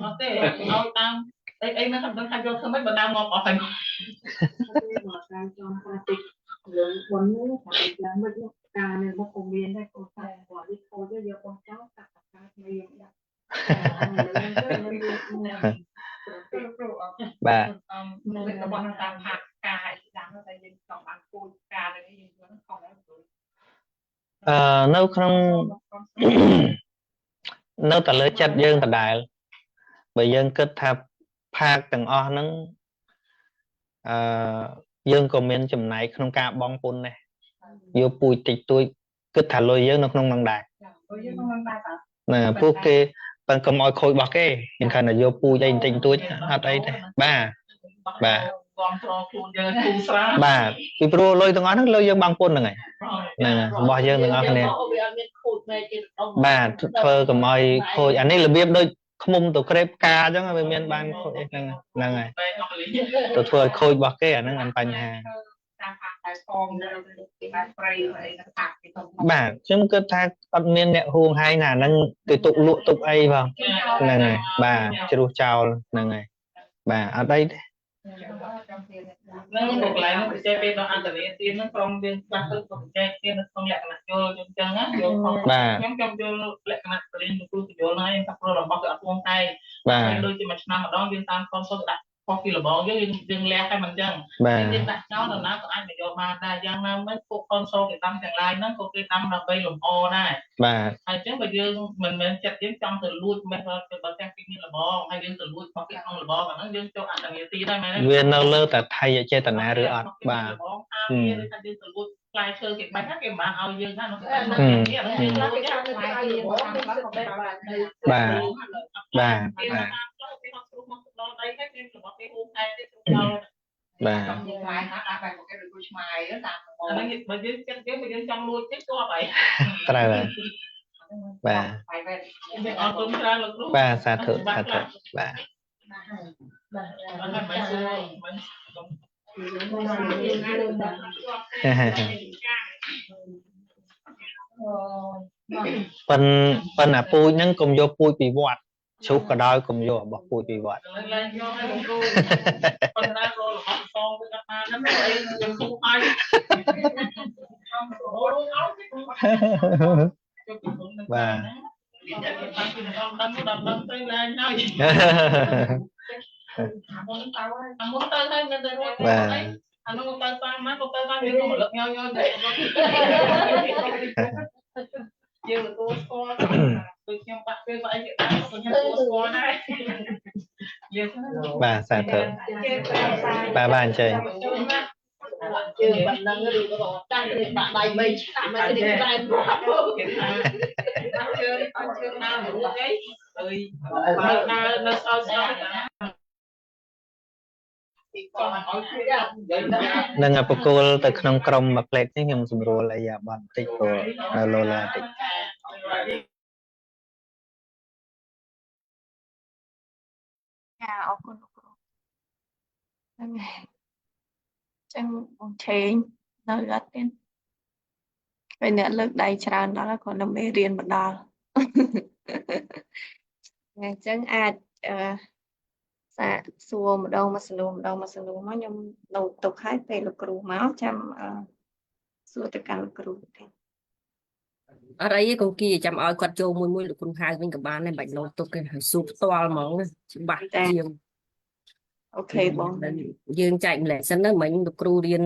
អត់ទេឲ្យតាមអីមិនដឹងថាយកធ្វើម៉េចបើដើមមកអស់ហើយមកតាមចំផ្ទះរឿងបុណ្យនេះថាយ៉ាងម៉េចការនៅមុខក៏មានដែរក៏តែគាត់នេះខូចយកបងចោលកាត់កាត់មានដាក់បាទនៅរបស់តាមហាក់ការឲ្យចាំតែយើងចង់បានគោលការណ៍នេះយើងយកខំដែរនៅក្នុងនៅតែលើចិត្តយើងដដែលបើយើងគិតថាផាកទាំងអស់ហ្នឹងយើងក៏មានចំណែកក្នុងការបង់ពុនដែរយកពូជតិចតួចគិតថាលុយយើងនៅក្នុងហ្នឹងដែរណាពួកគេបើកុំឲ្យខូចរបស់គេយើងគ្រាន់តែយកពូជអីបន្តិចតួចអត់អីទេបាទគ្រប់គ្រងខ្លួនយើងគូស្រាបាទពីព្រោះលុយទាំងអស់ហ្នឹងលុយយើងបង់ពុនហ្នឹងហើយហ្នឹងរបស់យើងទាំងអស់គ្នាបាទធ្វើកុំឲ្យខូចអានេះរបៀបដូចឃ្មុំទៅក្រេបការអញ្ចឹងវាមានបានខូចហ្នឹងហើយទៅធ្វើឲ្យខូចរបស់គេអាហ្នឹងអត់បញ្ហាតាមផាកតែកងនៅទីបានប្រៃអីទៅផាកគេទៅបាទខ្ញុំគិតថាអត់មានអ្នកហួងហែងណាហ្នឹងគេទុកលក់ទុកអីផងហ្នឹងហើយបាទជ្រុះចោលហ្នឹងហើយបាទអត់អីទេហ្នឹងមកកន្លែងបច្ចេកទេសដល់អន្តរជាតិហ្នឹងក្រុមយើងខ្លះទៅបច្ចេកទេសនៅក្នុងលក្ខណៈយល់អញ្ចឹងណាយល់ផងខ្ញុំចង់យល់លក្ខណៈបរិញ្ញាគ្រូទៅយល់ហើយថាព្រោះរបស់គឺអត់ហួងហែងបាទដូចជាមួយឆ្នាំម្ដងយើងតាមខំសុខដាក់ พอกินระบอกยังแลกให้มันจัง បាទ ยังដាក់ចោលដល់ណាក៏អាចបញ្យកបានដែរយ៉ាងណាមិនពួកកូនសូគេតាមទាំងឡាយហ្នឹងក៏គេតាមដើម្បីលំអដែរ បាទ ហើយអញ្ចឹងបើយើងមិនមែនចិត្តយើងចង់ទៅលួចមិនថាបើតែពីមានលបងហើយយើងទៅលួចមកពីក្នុងលបងអាហ្នឹងយើងចូលអត្តងារទីដែរមែនទេ វានៅលើតែថៃចេតនាឬអត់បាទ លបងអាវាឬថាយើងទៅលួចផ្លែឈើគេបាច់ហ្នឹងគេមិនបានឲ្យយើងថានោះគេបាន បាទ យើង ខ្លះគេថានៅក្រៅលបងខ្លះក៏បែបបាននៅ បាទ បាទ គេ បាទ តាមផ្លូវគេមកស្រុកមកដល់ដីហើយគេរបស់គេហូបតែទៅដល់ បាទ trong những ngày nó đã phải một cái đường đuôi mài đó làm អាហ្នឹងបើយើងចិត្តយើងចង់លួចទេទោះហើយ ត្រូវហើយបាទ phải về យើងអរគុណច្រើនលោកគ្រូ បាទសាធុសាធុបាទ អរគុណមិនសួរមិន ប៉ុន្តែពូជហ្នឹងកុំយកពូជពីវត្តឈូសក៏ដោយកុំយករបស់ពូជពីវត្ត ឡើងយកឲ្យលោកគ្រូប៉ុន្តែរលរបស់សងទៅដល់បានហ្នឹងអីយើងគូឲ្យអូលោកអោជុំពីខ្ញុំនឹងបាទតាមពីដល់ទៅឡើងហើយ មុនទៅហើយមានតែរួចអានោះទៅតាមមកទៅតាមវាក៏លឹកញយយទៅយើងទទួលស្គាល់ដូចខ្ញុំបាក់ពេលអីគេបានខ្ញុំទទួលស្គាល់ដែរយើង បាទសាធុបាទបាទអញ្ជើញ trường vận động cái đường của tăng thì bạn đầy mình làm cái đường dài ăn chưa nào nữa đấy ơi nó sao sao នឹងបកគោលទៅក្នុងក្រុមមួយផ្លេតនេះខ្ញុំសម្រួលអីយ៉ាបន្តិចព្រោះនៅលោឡាតិច ចាអរគុណលោកគ្រូហ្នឹងហើយចឹងបងឆេងនៅអត់ទេពេលអ្នកលើកដៃច្រើនដល់ហើយគាត់នៅមេរៀនមកដល់អញ្ចឹងអាចសាកសួរម្ដងមកសួរម្ដងមកខ្ញុំនៅទុកឲ្យពេលលោកគ្រូមកចាំសួរទៅកាន់លោកគ្រូទេ អរិយក៏គីចាំឲ្យគាត់ចូលមួយលោកគ្រូហៅវិញក៏បានដែរបាច់លោតទុកគេហើយសួរផ្ទាល់ហ្មងច្បាស់ជាង អូខេបង យើងចែកម្លែកសិនទៅមិញលោកគ្រូរៀន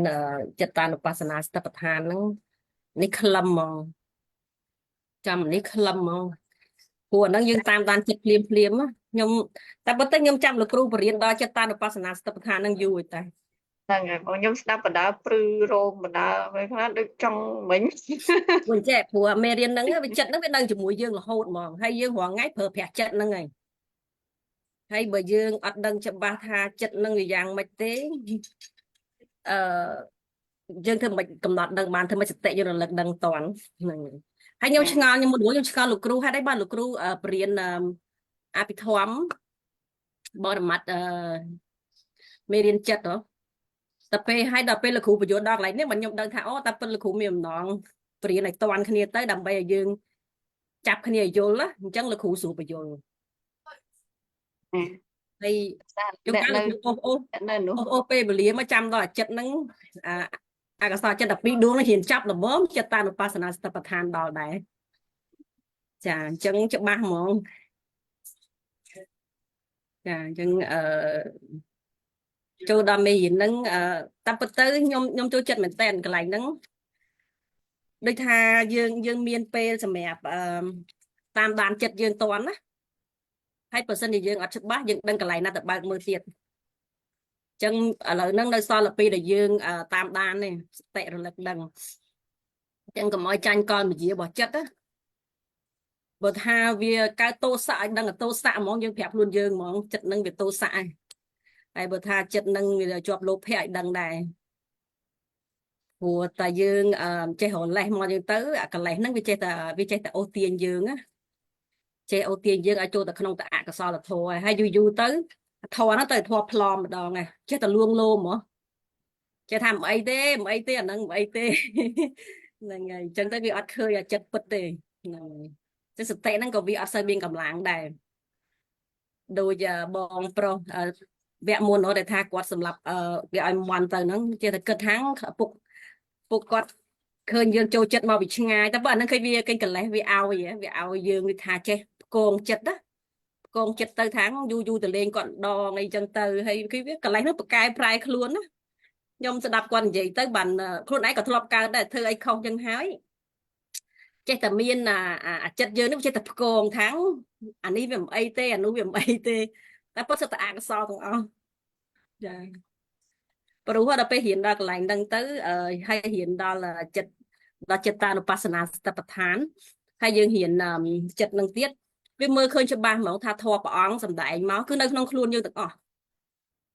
ចិត្តតានុបស្សនាស្តបដ្ឋានហ្នឹងនេះខ្លឹមហ្មងចាំនេះខ្លឹមហ្មងព្រោះអាហ្នឹងយើងតាមដានចិត្តភ្លាមខ្ញុំតែប៉ុន្តែខ្ញុំចាំលោកគ្រូបរៀនដល់ចិត្តតានុបស្សនាស្តបដ្ឋានហ្នឹងយូរតែ ហ្នឹងហើយបងខ្ញុំស្ដាប់បដាព្រឺរោមបដាពេលខ្លះដូចចង់មិញ មិនចេះព្រោះមេរៀនហ្នឹងវាចិត្តហ្នឹងវាដឹងជាមួយយើងរហូតហ្មងហើយយើងរាល់ថ្ងៃប្រើប្រាស់ចិត្តហ្នឹងហើយហើយបើយើងអត់ដឹងច្បាស់ថាចិត្តហ្នឹងវាយ៉ាងម៉េចទេយើងធ្វើមិនកំណត់ដឹងបានធ្វើមិនសតិយើងរលឹកដឹងតន់ហ្នឹងហើយខ្ញុំឆ្ងល់ខ្ញុំមួយខ្ញុំឆ្ងល់លោកគ្រូហេតុអីបានលោកគ្រូបរៀនអភិធម្មបរមត្តមេរៀនចិត្តហ៎ តែពេលឲ្យដល់ពេលលោកគ្រូបញ្យល់ដល់កន្លែងនេះមិនខ្ញុំដឹងថាអូតែពេលលោកគ្រូមានអំណងព្រៀនឲ្យតន់គ្នាទៅដើម្បីឲ្យយើងចាប់គ្នាយល់ណាអញ្ចឹងលោកគ្រូស្រួលបញ្យល់ហើយជួនកាលអូពេលវេលាមកចាំដល់អាចិត្តហ្នឹងអកសរចិត្ត12ដួងហ្នឹងរៀនចាប់ល្មមចិត្តតានុបស្សនាស្តបដ្ឋានដល់ដែរចាអញ្ចឹងច្បាស់ហ្មងចាអញ្ចឹងចូលដល់មេរៀនហ្នឹងតាមពិតទៅខ្ញុំចូលចិត្តមែនតើកន្លែងហ្នឹងដូចថាយើងមានពេលសម្រាប់តាមដានចិត្តយើងតន់ណាហើយបើសិនជាយើងអត់ច្បាស់យើងដឹងកន្លែងណាទៅបើកមើលទៀតអញ្ចឹងឥឡូវហ្នឹងនៅសល់ពីដែលយើងតាមដាននេះសតិរលឹកដឹងអញ្ចឹងកុំឲ្យចាញ់កលវិជារបស់ចិត្តណាបើថាវាកើតទោសៈឲ្យដឹងទោសៈហ្មងយើងប្រាប់ខ្លួនយើងហ្មងចិត្តហ្នឹងវាទោសៈហើយបើថាចិត្តនឹងវាជាប់លោភៈឲ្យដឹងដែរព្រោះតែយើងចេះរលេះមកយើងទៅអាកលេសហ្នឹងវាចេះតែអូសទាញយើងណាចេះអូសទាញយើងឲ្យចូលទៅក្នុងតអកុសលធម៌ហើយយូរទៅធម៌ហ្នឹងទៅធម៌ផ្លំម្ដងហ្នឹងចេះតែលួងលោមហ៎ចេះថាមិនអីទេអាហ្នឹងមិនអីទេហ្នឹងហើយអញ្ចឹងទៅវាអត់ឃើញអាចិត្តពិតទេហ្នឹងហើយតែសតិហ្នឹងក៏វាអត់សូវមានកម្លាំងដែរដូចបងប្រុសវគ្គមុនដែលថាគាត់សម្រាប់វាឲ្យមន់ទៅហ្នឹងចេះតែគិតថាពុកគាត់ឃើញយើងចូលចិត្តមកពីឆ្ងាយតែបើអាហ្នឹងឃើញវាកេញកលេសវាឲ្យយើងថាចេះផ្គងចិត្តណាផ្គ កងចិត្តទៅថាងយូរទៅលេងគាត់ដងអីចឹងទៅហើយគឺវាកន្លែងនោះប្រកែប្រែខ្លួនណាខ្ញុំស្ដាប់គាត់និយាយទៅបានខ្លួនឯងក៏ធ្លាប់កើតដែរធ្វើអីខុសចឹងហើយចេះតែមានអាចិត្តយើងនេះចេះតែផ្គងថាងអានេះវាមិនអីទេអានោះវាមិនអីទេតែពិតសិតតែអកុសលទាំងអស់ចាព្រោះដល់ពេលរៀនដល់កន្លែងហ្នឹងទៅហើយរៀនដល់ចិត្តតានុបស្សនាសតិប្បដ្ឋានហើយយើងរៀនចិត្តនឹងទៀតវាមើលឃើញច្បាស់ហ្មងថាធម៌ព្រះអង្គសម្ដែងមកគឺនៅក្នុងខ្លួនយើងទាំងអស់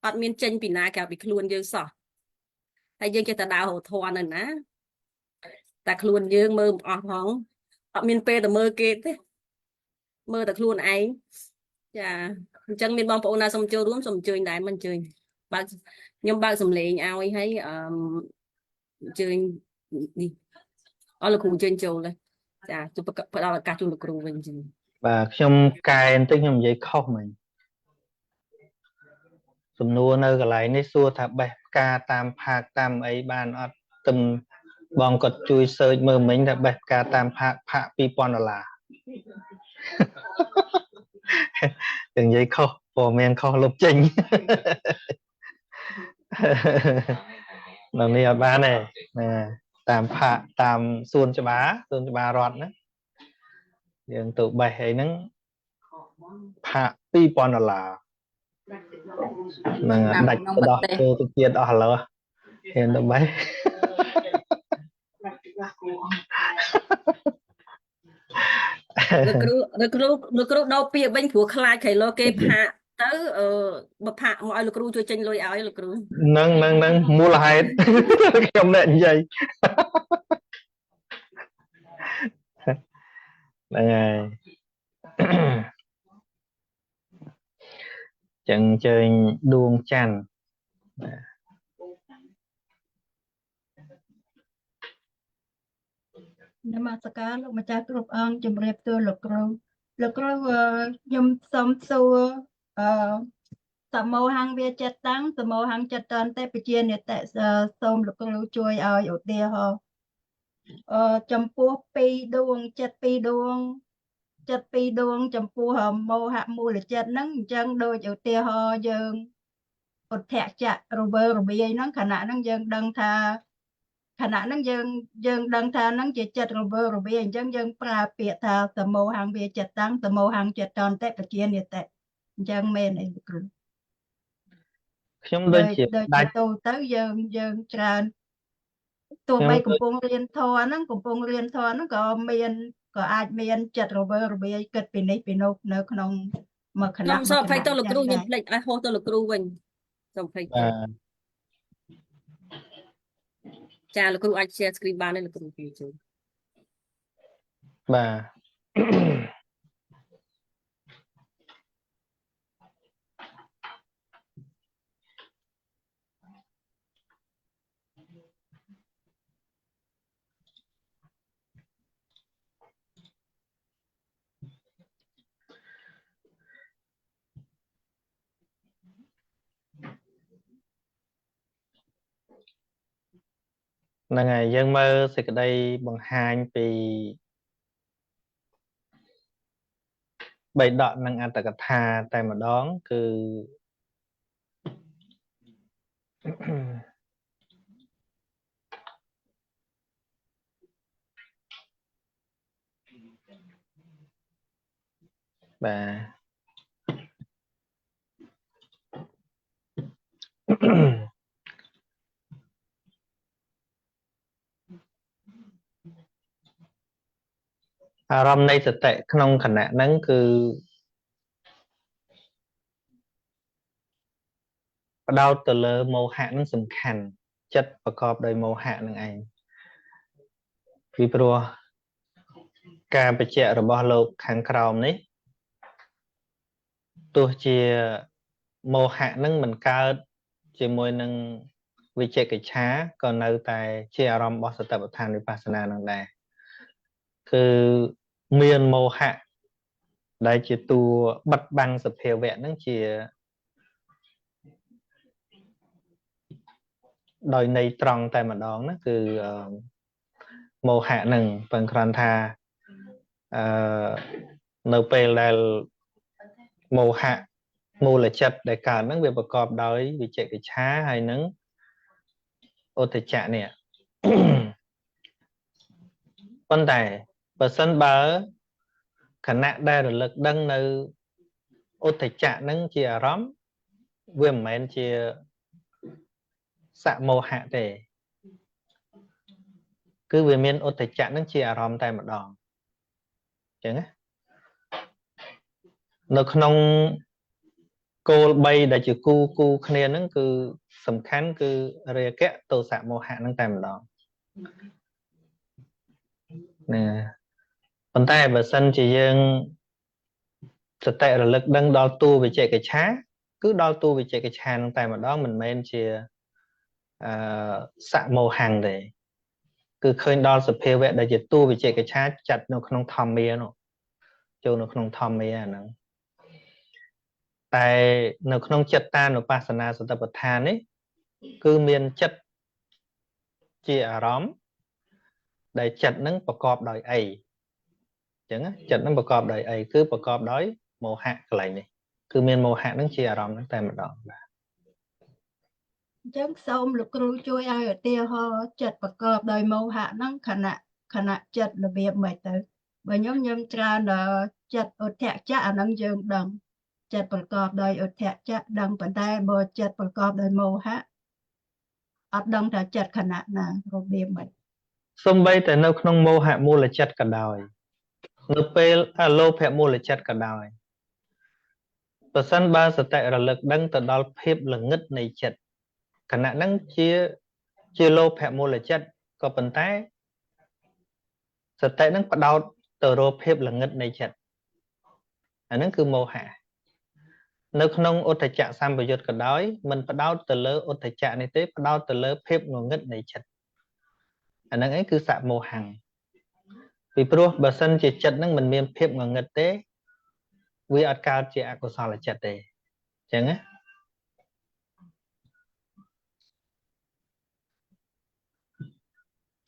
អត់មានចេញពីណាក្រៅពីខ្លួនយើងសោះហើយយើងចេះតែដើររកធម៌នៅណាតែខ្លួនយើងមើលមិនអស់ផងអត់មានពេលទៅមើលគេទេមើលតែខ្លួនឯងចាអញ្ចឹងមានបងប្អូនណាសូមចូលរួមសូមអញ្ជើញដែរមិនអញ្ជើញបើខ្ញុំបើកសំឡេងឲ្យហើយអញ្ជើញនេះអរលោកគ្រូអញ្ជើញចូលเลยចាជួបផ្ដល់ឱកាសជូនលោកគ្រូវិញជឿបាទខ្ញុំកែបន្តិចខ្ញុំនិយាយខុសមិញសំណួរនៅកន្លែងនេះសួរថាបេះផ្កាតាមផាកតាមអីបានអត់ទឹមបងគាត់ជួយ search មើលមិញថាបេះផ្កាតាមផាក$2000ទាំងនិយាយខុសព័ត៌មានខុសលុបចេញនៅនេះអត់បានទេតាមផាកតាមសួនច្បាររដ្ឋណាយើងទៅបេះអីហ្នឹងផាក$2000ហ្នឹងដាច់ដោះទៅទៀតអស់ឥឡូវហ៊ានទៅបេះលោកគ្រូដោពាក្យវិញព្រោះខ្លាចក្រៃលោគេផាកទៅបើផាកមកឲ្យលោកគ្រូជួយចេញលុយឲ្យលោកគ្រូហ្នឹងមូលហេតុខ្ញុំអ្នកនិយាយហ្នឹងហើយចឹងជើញដួងច័ន្ទនមស្ការលោកម្ចាស់គ្រប់អង្គជំរាបសួរលោកគ្រូខ្ញុំសូមសួរសមោហង្វាចិត្តតាំងសមោហង្ចិត្តតន្តេបជានិតសូមលោកគ្រូជួយឲ្យឧទាហរណ៍ចំពោះ2ដួងចិត្ត2ដួងចំពោះមោហៈមូលចិត្តហ្នឹងអញ្ចឹងដូចឧទាហរណ៍យើងឧទ្ធចៈរវើរវាយហ្នឹងខណៈហ្នឹងយើងដឹងថាហ្នឹងជាចិត្តរវើរវាយអញ្ចឹងយើងប្រើពាក្យថាសមោហង្វាចិត្តតាំងសមោហង្ចិត្តតន្តេបជានិតអញ្ចឹងមែនអីលោកគ្រូខ្ញុំដូចជាដាច់ទៅយើងច្រើនទោះបីកំពុងរៀនធម៌ហ្នឹងក៏អាចមានចិត្តរវើរវាយគិតពីនេះពីនោះនៅក្នុងមួយខណៈខ្ញុំសូមអភ័យទៅលោកគ្រូខ្ញុំភ្លេចឲ្យហោះទៅលោកគ្រូវិញសូមអភ័យទៅចាលោកគ្រូអាច share screen បានទេលោកគ្រូជួយបាទហ្នឹងហើយយើងមើលសេចក្តីបង្ហាញពីបៃដកនិងអត្តកថាតែម្ដងគឺបាទអារម្មណ៍នៃសតិក្នុងខណៈហ្នឹងគឺផ្ដោតទៅលើមោហៈហ្នឹងសំខាន់ចិត្តប្រកបដោយមោហៈហ្នឹងឯងពីព្រោះការបញ្ជាក់របស់លោកខាងក្រោមនេះទោះជាមោហៈហ្នឹងមិនកើតជាមួយនឹងវិជកិច្ឆាក៏នៅតែជាអារម្មណ៍របស់សតិប្បដ្ឋានវិបស្សនានឹងដែរគឺមានមោហៈដែលជាតួបិទបាំងសភាវៈហ្នឹងជាដោយន័យត្រង់តែម្ដងណាគឺមោហៈហ្នឹងពឹងគ្រាន់ថានៅពេលដែល โมหะมูลจัดได้การนั้นviệcประกอบโดยวิจัยกิจช้าhayนั้นอุทจักเนี่ย ប៉ុន្តែបើសិនបើខណៈដែលរលឹកដឹងនៅឧទ្ធចៈនឹងជាអារម្មណ៍វាមិនមែនជាសមោហៈទេគឺវាមានឧទ្ធចៈនឹងជាអារម្មណ៍តែម្ដងអញ្ចឹងណានៅក្នុងគោល3ដែលជាគូគ្នានឹងគឺសំខាន់គឺរាគៈទោសៈមោហៈនឹងតែម្ដងណាប៉ុន្តែបើសិនជាយើងសតិរលឹកដឹងដល់តួវិចេកឆាគឺដល់តួវិចេកឆានឹងតែម្ដងមិនមែនជាសមោហੰទេគឺឃើញដល់សភាវៈដែលជាតួវិចេកឆាចាត់នៅក្នុងធម្មានោះចូលនៅក្នុងធម្មាហ្នឹងតែនៅក្នុងចិត្តតានុបស្សនាសតិប្បដ្ឋាននេះគឺមានចិត្តជាអារម្មណ៍ដែលចិត្តនឹងប្រកបដោយអីអញ្ចឹងចិត្តនឹងប្រកបដោយអីគឺប្រកបដោយមោហៈកន្លែងនេះគឺមានមោហៈនឹងជាអារម្មណ៍នឹងតែម្ដងបាទអញ្ចឹងសូមលោកគ្រូជួយឲ្យឧទាហរណ៍ចិត្តប្រកបដោយមោហៈហ្នឹងខណៈចិត្តរបៀបម៉េចទៅបើខ្ញុំច្រើនដល់ចិត្តឧទ្ធចៈអាហ្នឹងយើងដឹងចិត្តប្រកបដោយឧទ្ធចៈដឹងប៉ុន្តែបើចិត្តប្រកបដោយមោហៈអត់ដឹងថាចិត្តខណៈណារបៀបម៉េចសំបីតែនៅក្នុងមោហៈមូលចិត្តក៏ដោយនៅពេលអលោភៈមូលចិត្តក៏ដោយបើសិនបើសតិរលឹកដឹងទៅដល់ភាពល្ងឹតនៃចិត្តខណៈហ្នឹងជាលោភៈមូលចិត្តក៏ប៉ុន្តែសតិហ្នឹងផ្ដោតទៅរកភាពល្ងឹតនៃចិត្តអាហ្នឹងគឺមោហៈនៅក្នុងឧទ្ធចៈសម្បយុទ្ធក៏ដោយមិនផ្ដោតទៅលើឧទ្ធចៈនេះទេផ្ដោតទៅលើភាពងងឹតនៃចិត្តអាហ្នឹងឯងគឺសមោហੰពីព្រោះបើសិនជាចិត្តហ្នឹងមិនមានភាពងងឹតទេវាអត់កើតជាអកុសលចិត្តទេអញ្ចឹងណា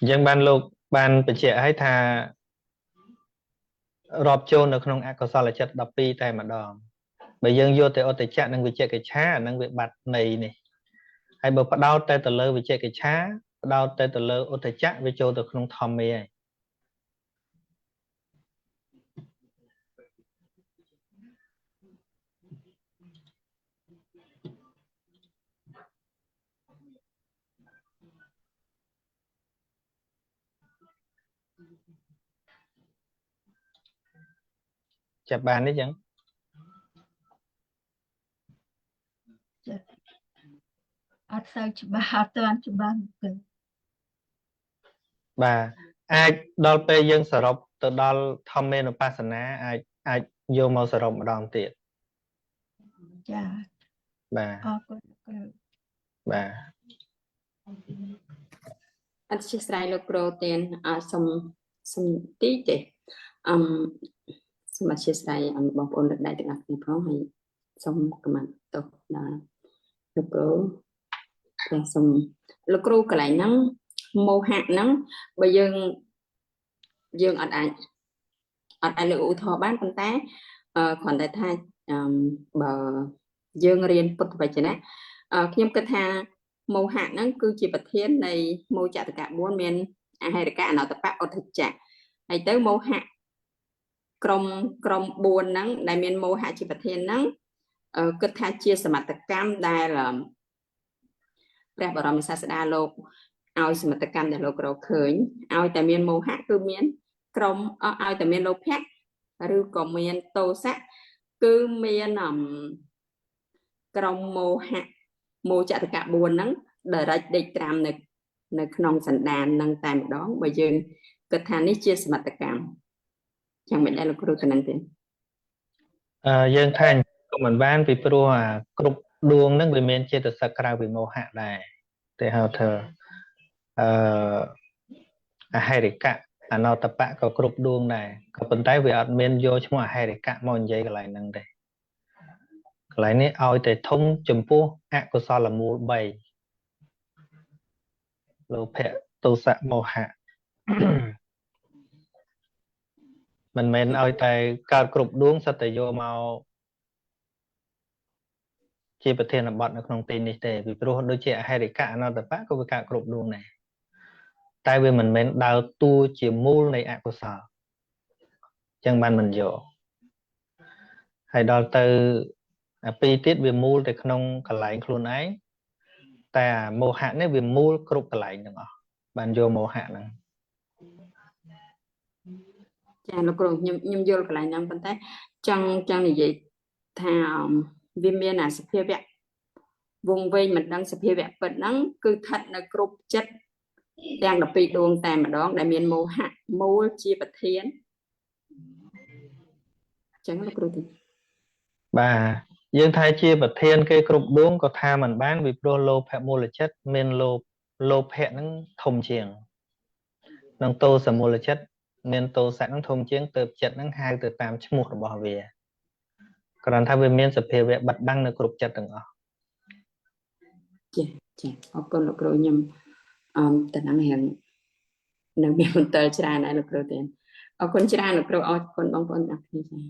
អញ្ចឹងបានលោកបានបញ្ជាក់ឲ្យថារាប់ចូលនៅក្នុងអកុសលចិត្ត12តែម្ដងបើយើងយកទៅឧទ្ធចៈនិងវិចេកិច្ឆាអានឹងវាបាត់ន័យនេះហើយបើផ្ដោតតែទៅលើវិចេកិច្ឆាផ្ដោតតែទៅលើឧទ្ធចៈវាចូលទៅក្នុងធម្មាហើយចាប់បានទេចឹងអត់សូវច្បាស់អត់ទាន់ច្បាស់ទេបាទអាចដល់ពេលយើងសរុបទៅដល់ធម្មេនុបស្សនាអាចយកមកសរុបម្ដងទៀតចាបាទអរគុណគ្រូបាទអធិស្ឋានលោកគ្រូទានសំទីទេសូមអធិស្ឋានបងប្អូនលោកដៃទាំងអស់គ្នាផងហើយសូមគមន៍ទោសដល់លោកគ្រូព្រះសូមលោកគ្រូកន្លែងហ្នឹងមោហៈហ្នឹងបើយើងអត់អាចលើកឧទាហរណ៍បានប៉ុន្តែគ្រាន់តែថាបើយើងរៀនពុទ្ធវចនៈខ្ញុំគិតថាមោហៈហ្នឹងគឺជាប្រធាននៃមោចតកៈ4មានអហិរកៈអនតបៈឧទ្ធចៈហើយទៅមោហៈក្រុម4ហ្នឹងដែលមានមោហៈជាប្រធានហ្នឹងគិតថាជាសមត្ថកម្មដែលព្រះបរមសាស្តាលោកឲ្យសមត្ថកម្មដែលលោករកឃើញឲ្យតែមានមោហៈគឺមានក្រុមឲ្យតែមានលោភៈឬក៏មានទោសៈគឺមានក្រុមមោហៈមោចតកៈ4ហ្នឹងដែលរែកដេកត្រាំនៅក្នុងសន្តានហ្នឹងតែម្ដងបើយើងគិតថានេះជាសមត្ថកម្មchẳngមិនដែលលោកគ្រូទៅនឹងទេយើងថាក៏មិនបានពីព្រោះគ្រប់ដួងហ្នឹងវាមានចេតសិកក្រៅពីមោហៈដែរតែហៅថាអហិរិកៈអនតបៈក៏គ្រប់ដួងដែរក៏ប៉ុន្តែវាអត់មានយកឈ្មោះអហិរិកៈមកនិយាយកន្លែងហ្នឹងទេកន្លែងនេះឲ្យតែធំចំពោះអកុសលមូល3លោភៈទោសៈមោហៈមិនមែនឲ្យតែកើតគ្រប់ដួងសិតតែយកមក ជាប្រធានបទនៅក្នុងទីនេះទេពីព្រោះដូចជាអហេរិកៈអនត្តបៈក៏វាកើតគ្រប់ដួងដែរតែវាមិនមែនដើរតួជាមូលនៃអកុសលចឹងបានមិនយកហើយដល់ទៅពីរទៀតវាមូលទៅក្នុងកន្លែងខ្លួនឯងតែមោហៈនេះវាមូលគ្រប់កន្លែងទាំងអស់បានយកមោហៈហ្នឹងចាលោកគ្រូខ្ញុំយល់កន្លែងហ្នឹងប៉ុន្តែចង់និយាយថាវាមានអាសភាវៈវងវែងមិនដឹងសភាវៈពិតហ្នឹងគឺស្ថិតនៅគ្រប់ចិត្តទាំង12ដួងតែម្ដងដែលមានមោហៈមូលជាប្រធានចឹងលោកគ្រូទីបាទយើងថាជាប្រធានគេគ្រប់ដួងក៏ថាមិនបានពីព្រោះលោភៈមូលចិត្តមានលោភៈហ្នឹងធំជាងនឹងទោសមូលចិត្តមានទោសៈហ្នឹងធំជាងទៅចិត្តហ្នឹងហៅទៅតាមឈ្មោះរបស់វាគ្រាន់ថាវាមានសភាវៈបិទបាំងនៅគ្រប់ចិត្តទាំងអស់ចាអរគុណលោកគ្រូខ្ញុំតំណរៀងនៅមានបន្ទិលច្រើនហើយលោកគ្រូទេអរគុណច្រើនលោកគ្រូអរគុណបងប្អូនទាំងគ្នាចា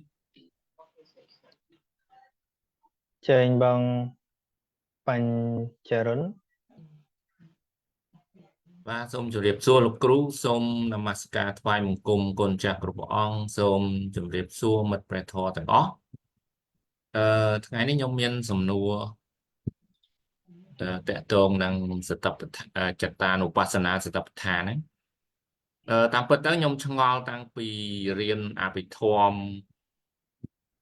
ចេញបងបញ្ចរុនបាទសូមជម្រាបសួរលោកគ្រូសូមនមស្ការថ្វាយបង្គំគុណចាស់គ្រប់ព្រះអង្គសូមជម្រាបសួរមិត្តព្រះធម៌ទាំងអស់ថ្ងៃនេះខ្ញុំមានសំណួរតកតងនឹងសតបចតានុបស្សនាសតបដ្ឋានហ្នឹងតាមពិតទៅខ្ញុំឆ្ងល់តាំងពីរៀនអភិធម្ម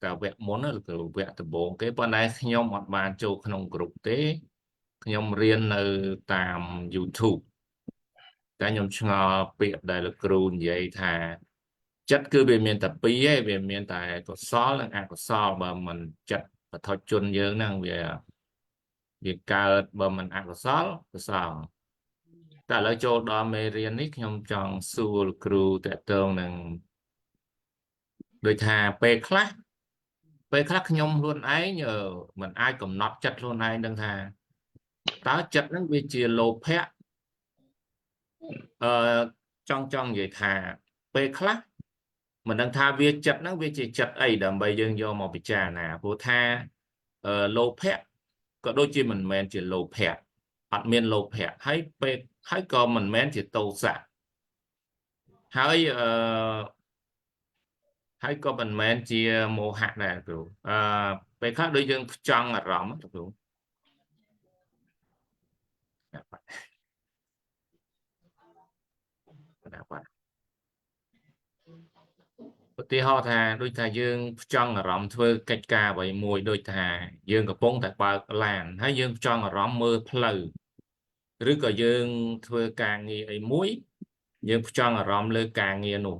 តែវគ្គមុនឬក៏វគ្គដំបូងគេប៉ុន្តែខ្ញុំអត់បានចូលក្នុងក្រុមទេខ្ញុំរៀននៅតាម YouTube តែខ្ញុំឆ្ងល់ពាក្យដែលលោកគ្រូនិយាយថាចិត្តគឺវាមានតែពីរឯងវាមានតែកុសលនិងអកុសលបើមិនចិត្តបឋិជនយើងហ្នឹងវាកើតបើមិនអកុសលកុសលតែឥឡូវចូលដល់មេរៀននេះខ្ញុំចង់សួរលោកគ្រូតកតងនឹងដូចថាពេលខ្លះខ្ញុំខ្លួនឯងមិនអាចកំណត់ចិត្តខ្លួនឯងដឹងថាតើចិត្តហ្នឹងវាជាលោភៈចង់និយាយថាពេលខ្លះមិនដឹងថាវាចិត្តហ្នឹងវាជាចិត្តអីដើម្បីយើងយកមកពិចារណាព្រោះថាលោភៈក៏ដូចជាមិនមែនជាលោភៈអត់មានលោភៈហើយក៏មិនមែនជាទោសៈហើយក៏មិនមែនជាមោហៈដែរគ្រូពេលខ្លះដូចយើងផ្ចង់អារម្មណ៍គ្រូឧទាហរណ៍ថាដូចថាយើងផ្ចង់អារម្មណ៍ធ្វើកិច្ចការអ្វីមួយដូចថាយើងកំពុងតែបើកឡានហើយយើងផ្ចង់អារម្មណ៍មើលផ្លូវឬក៏យើងធ្វើការងារអីមួយយើងផ្ចង់អារម្មណ៍លើការងារនោះ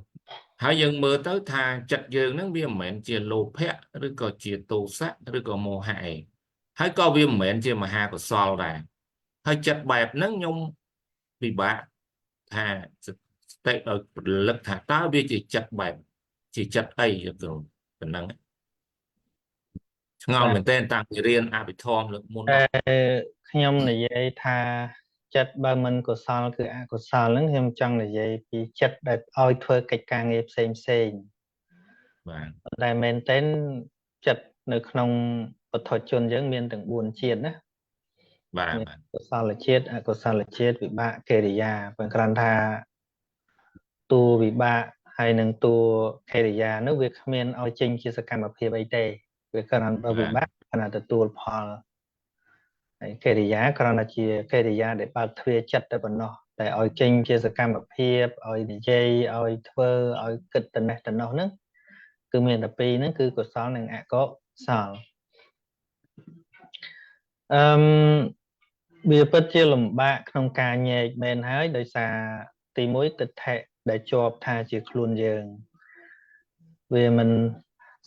ហើយយើងមើលទៅថាចិត្តយើងហ្នឹងវាមិនមែនជាលោភៈឬក៏ជាទោសៈឬក៏មោហៈឯងហើយក៏វាមិនមែនជាមហាកុសលដែរហើយចិត្តបែបហ្នឹងខ្ញុំពិបាកថាស្តិឲ្យរលឹកថាតើវាជាចិត្តបែបជាចិត្តអីទៅប៉ុណ្ណឹងឆ្ងល់មែនទែនតាំងពីរៀនអភិធម្មលើកមុនខ្ញុំនិយាយថាចិត្តបើមិនកុសលគឺអកុសលហ្នឹងខ្ញុំចង់និយាយពីចិត្តដែលឲ្យធ្វើកិច្ចការងារផ្សេងបាទតែមែនទែនចិត្តនៅក្នុងពុទ្ធជនយើងមានទាំង4ជាតិណាបាទកុសលជាតិអកុសលជាតិវិបាកកិរិយាបើគ្រាន់ថាតួវិបាកហើយនឹងតួកិរិយានោះវាគ្មានឲ្យចេញជាសកម្មភាពអីទេវាគ្រាន់តែវិបាកគ្រាន់តែទទួលផលហើយកិរិយាគ្រាន់តែជាកិរិយាដែលបើកទ្វារចិត្តតែប៉ុណ្ណោះតែឲ្យចេញជាសកម្មភាពឲ្យនិយាយឲ្យធ្វើឲ្យគិតទៅនេះទៅនោះហ្នឹងគឺមានតែពីរហ្នឹងគឺកុសលនិងអកុសលវាពិតជាលំបាកក្នុងការញែកមែនហើយដោយសារទី1ទិដ្ឋិដែលជាប់ថាជាខ្លួនយើងវាមិន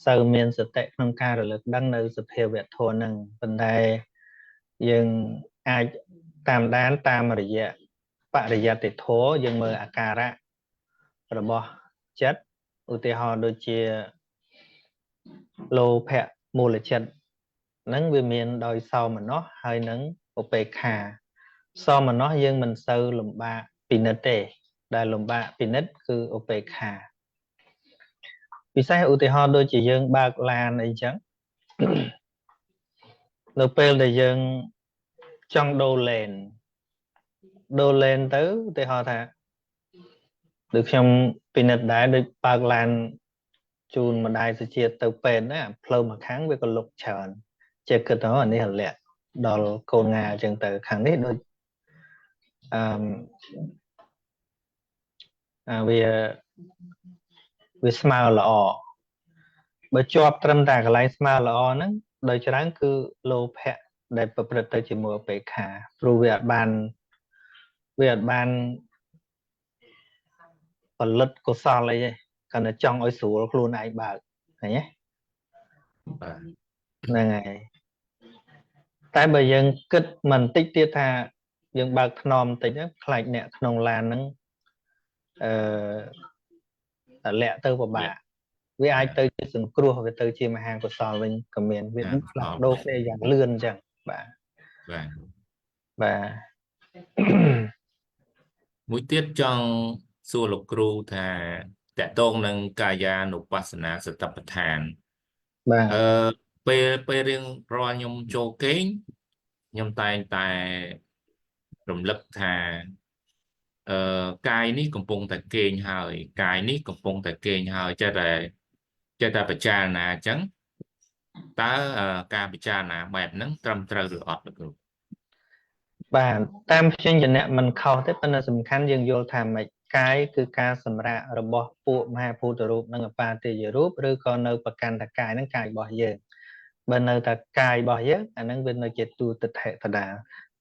សូវមានសតិក្នុងការរលឹកដឹងនៅសភាវៈធម៌ហ្នឹងប៉ុន្តែយើងអាចតាមដានតាមរយៈបរិយត្តិធម៌យើងមើលអាការៈរបស់ចិត្តឧទាហរណ៍ដូចជាលោភៈមូលចិត្តហ្នឹងវាមានដោយសោមនស្សហើយនឹងឧបេក្ខាសោមនស្សយើងមិនសូវលំបាកពិនិត្យទេដែលលំបាកពិនិត្យគឺឧបេក្ខាពិសេសឧទាហរណ៍ដូចជាយើងបើកឡានអីចឹង នៅពេលដែលយើងចង់ដូរឡេនទៅឧទាហរណ៍ថាដូចខ្ញុំពិនិត្យដែរដូចបើកឡានជូនម្ដាយសុជាតិទៅពេទ្យណាផ្លូវមួយខាងវាក៏លុកច្រើនចេះគិតទៅអានេះរលាក់ដល់កូនងាអញ្ចឹងទៅខាងនេះដូចវាស្មើល្អបើជាប់ត្រឹមតែកន្លែងស្មើល្អហ្នឹងដោយច្រើនគឺលោភៈដែលប្រព្រឹត្តទៅជាមួយអបេខាព្រោះវាអត់បានផលិតកុសលអីទេគាត់តែចង់ឲ្យស្រួលខ្លួនឯងបើកឃើញទេហ្នឹងហើយតែបើយើងគិតមិនតិចទៀតថាយើងបើកថ្នមបន្តិចខ្លាចអ្នកក្នុងឡានហ្នឹងលាក់ទៅពិបាកវាអាចទៅជាសង្គ្រោះវាទៅជាមហាកុសលវិញក៏មានវាផ្លាស់ប្ដូរគ្នាយ៉ាងលឿនអញ្ចឹងបាទមួយទៀតចង់សួរលោកគ្រូថាតកតងនឹងកាយានុបស្សនាសតិប្បដ្ឋានបាទពេលរៀងរាល់ខ្ញុំចូលគេងខ្ញុំតែងតែរំលឹកថាកាយនេះកំពុងតែគេងហើយកាយនេះកំពុងតែគេងហើយចេះតែពិចារណាអញ្ចឹងតើការពិចារណាបែបហ្នឹងត្រឹមត្រូវឬអត់លោកគ្រូបាទតាមខ្ញុំជាអ្នកមិនខុសទេប៉ុន្តែសំខាន់យើងយល់ថាម៉េចកាយគឺការសម្រាករបស់ពួកមហាភូតរូបនិងអបាទេយរូបឬក៏នៅប្រកាន់តកាយហ្នឹងកាយរបស់យើងបើនៅតែកាយរបស់យើងអាហ្នឹងវានៅជាទូទិដ្ឋិតដា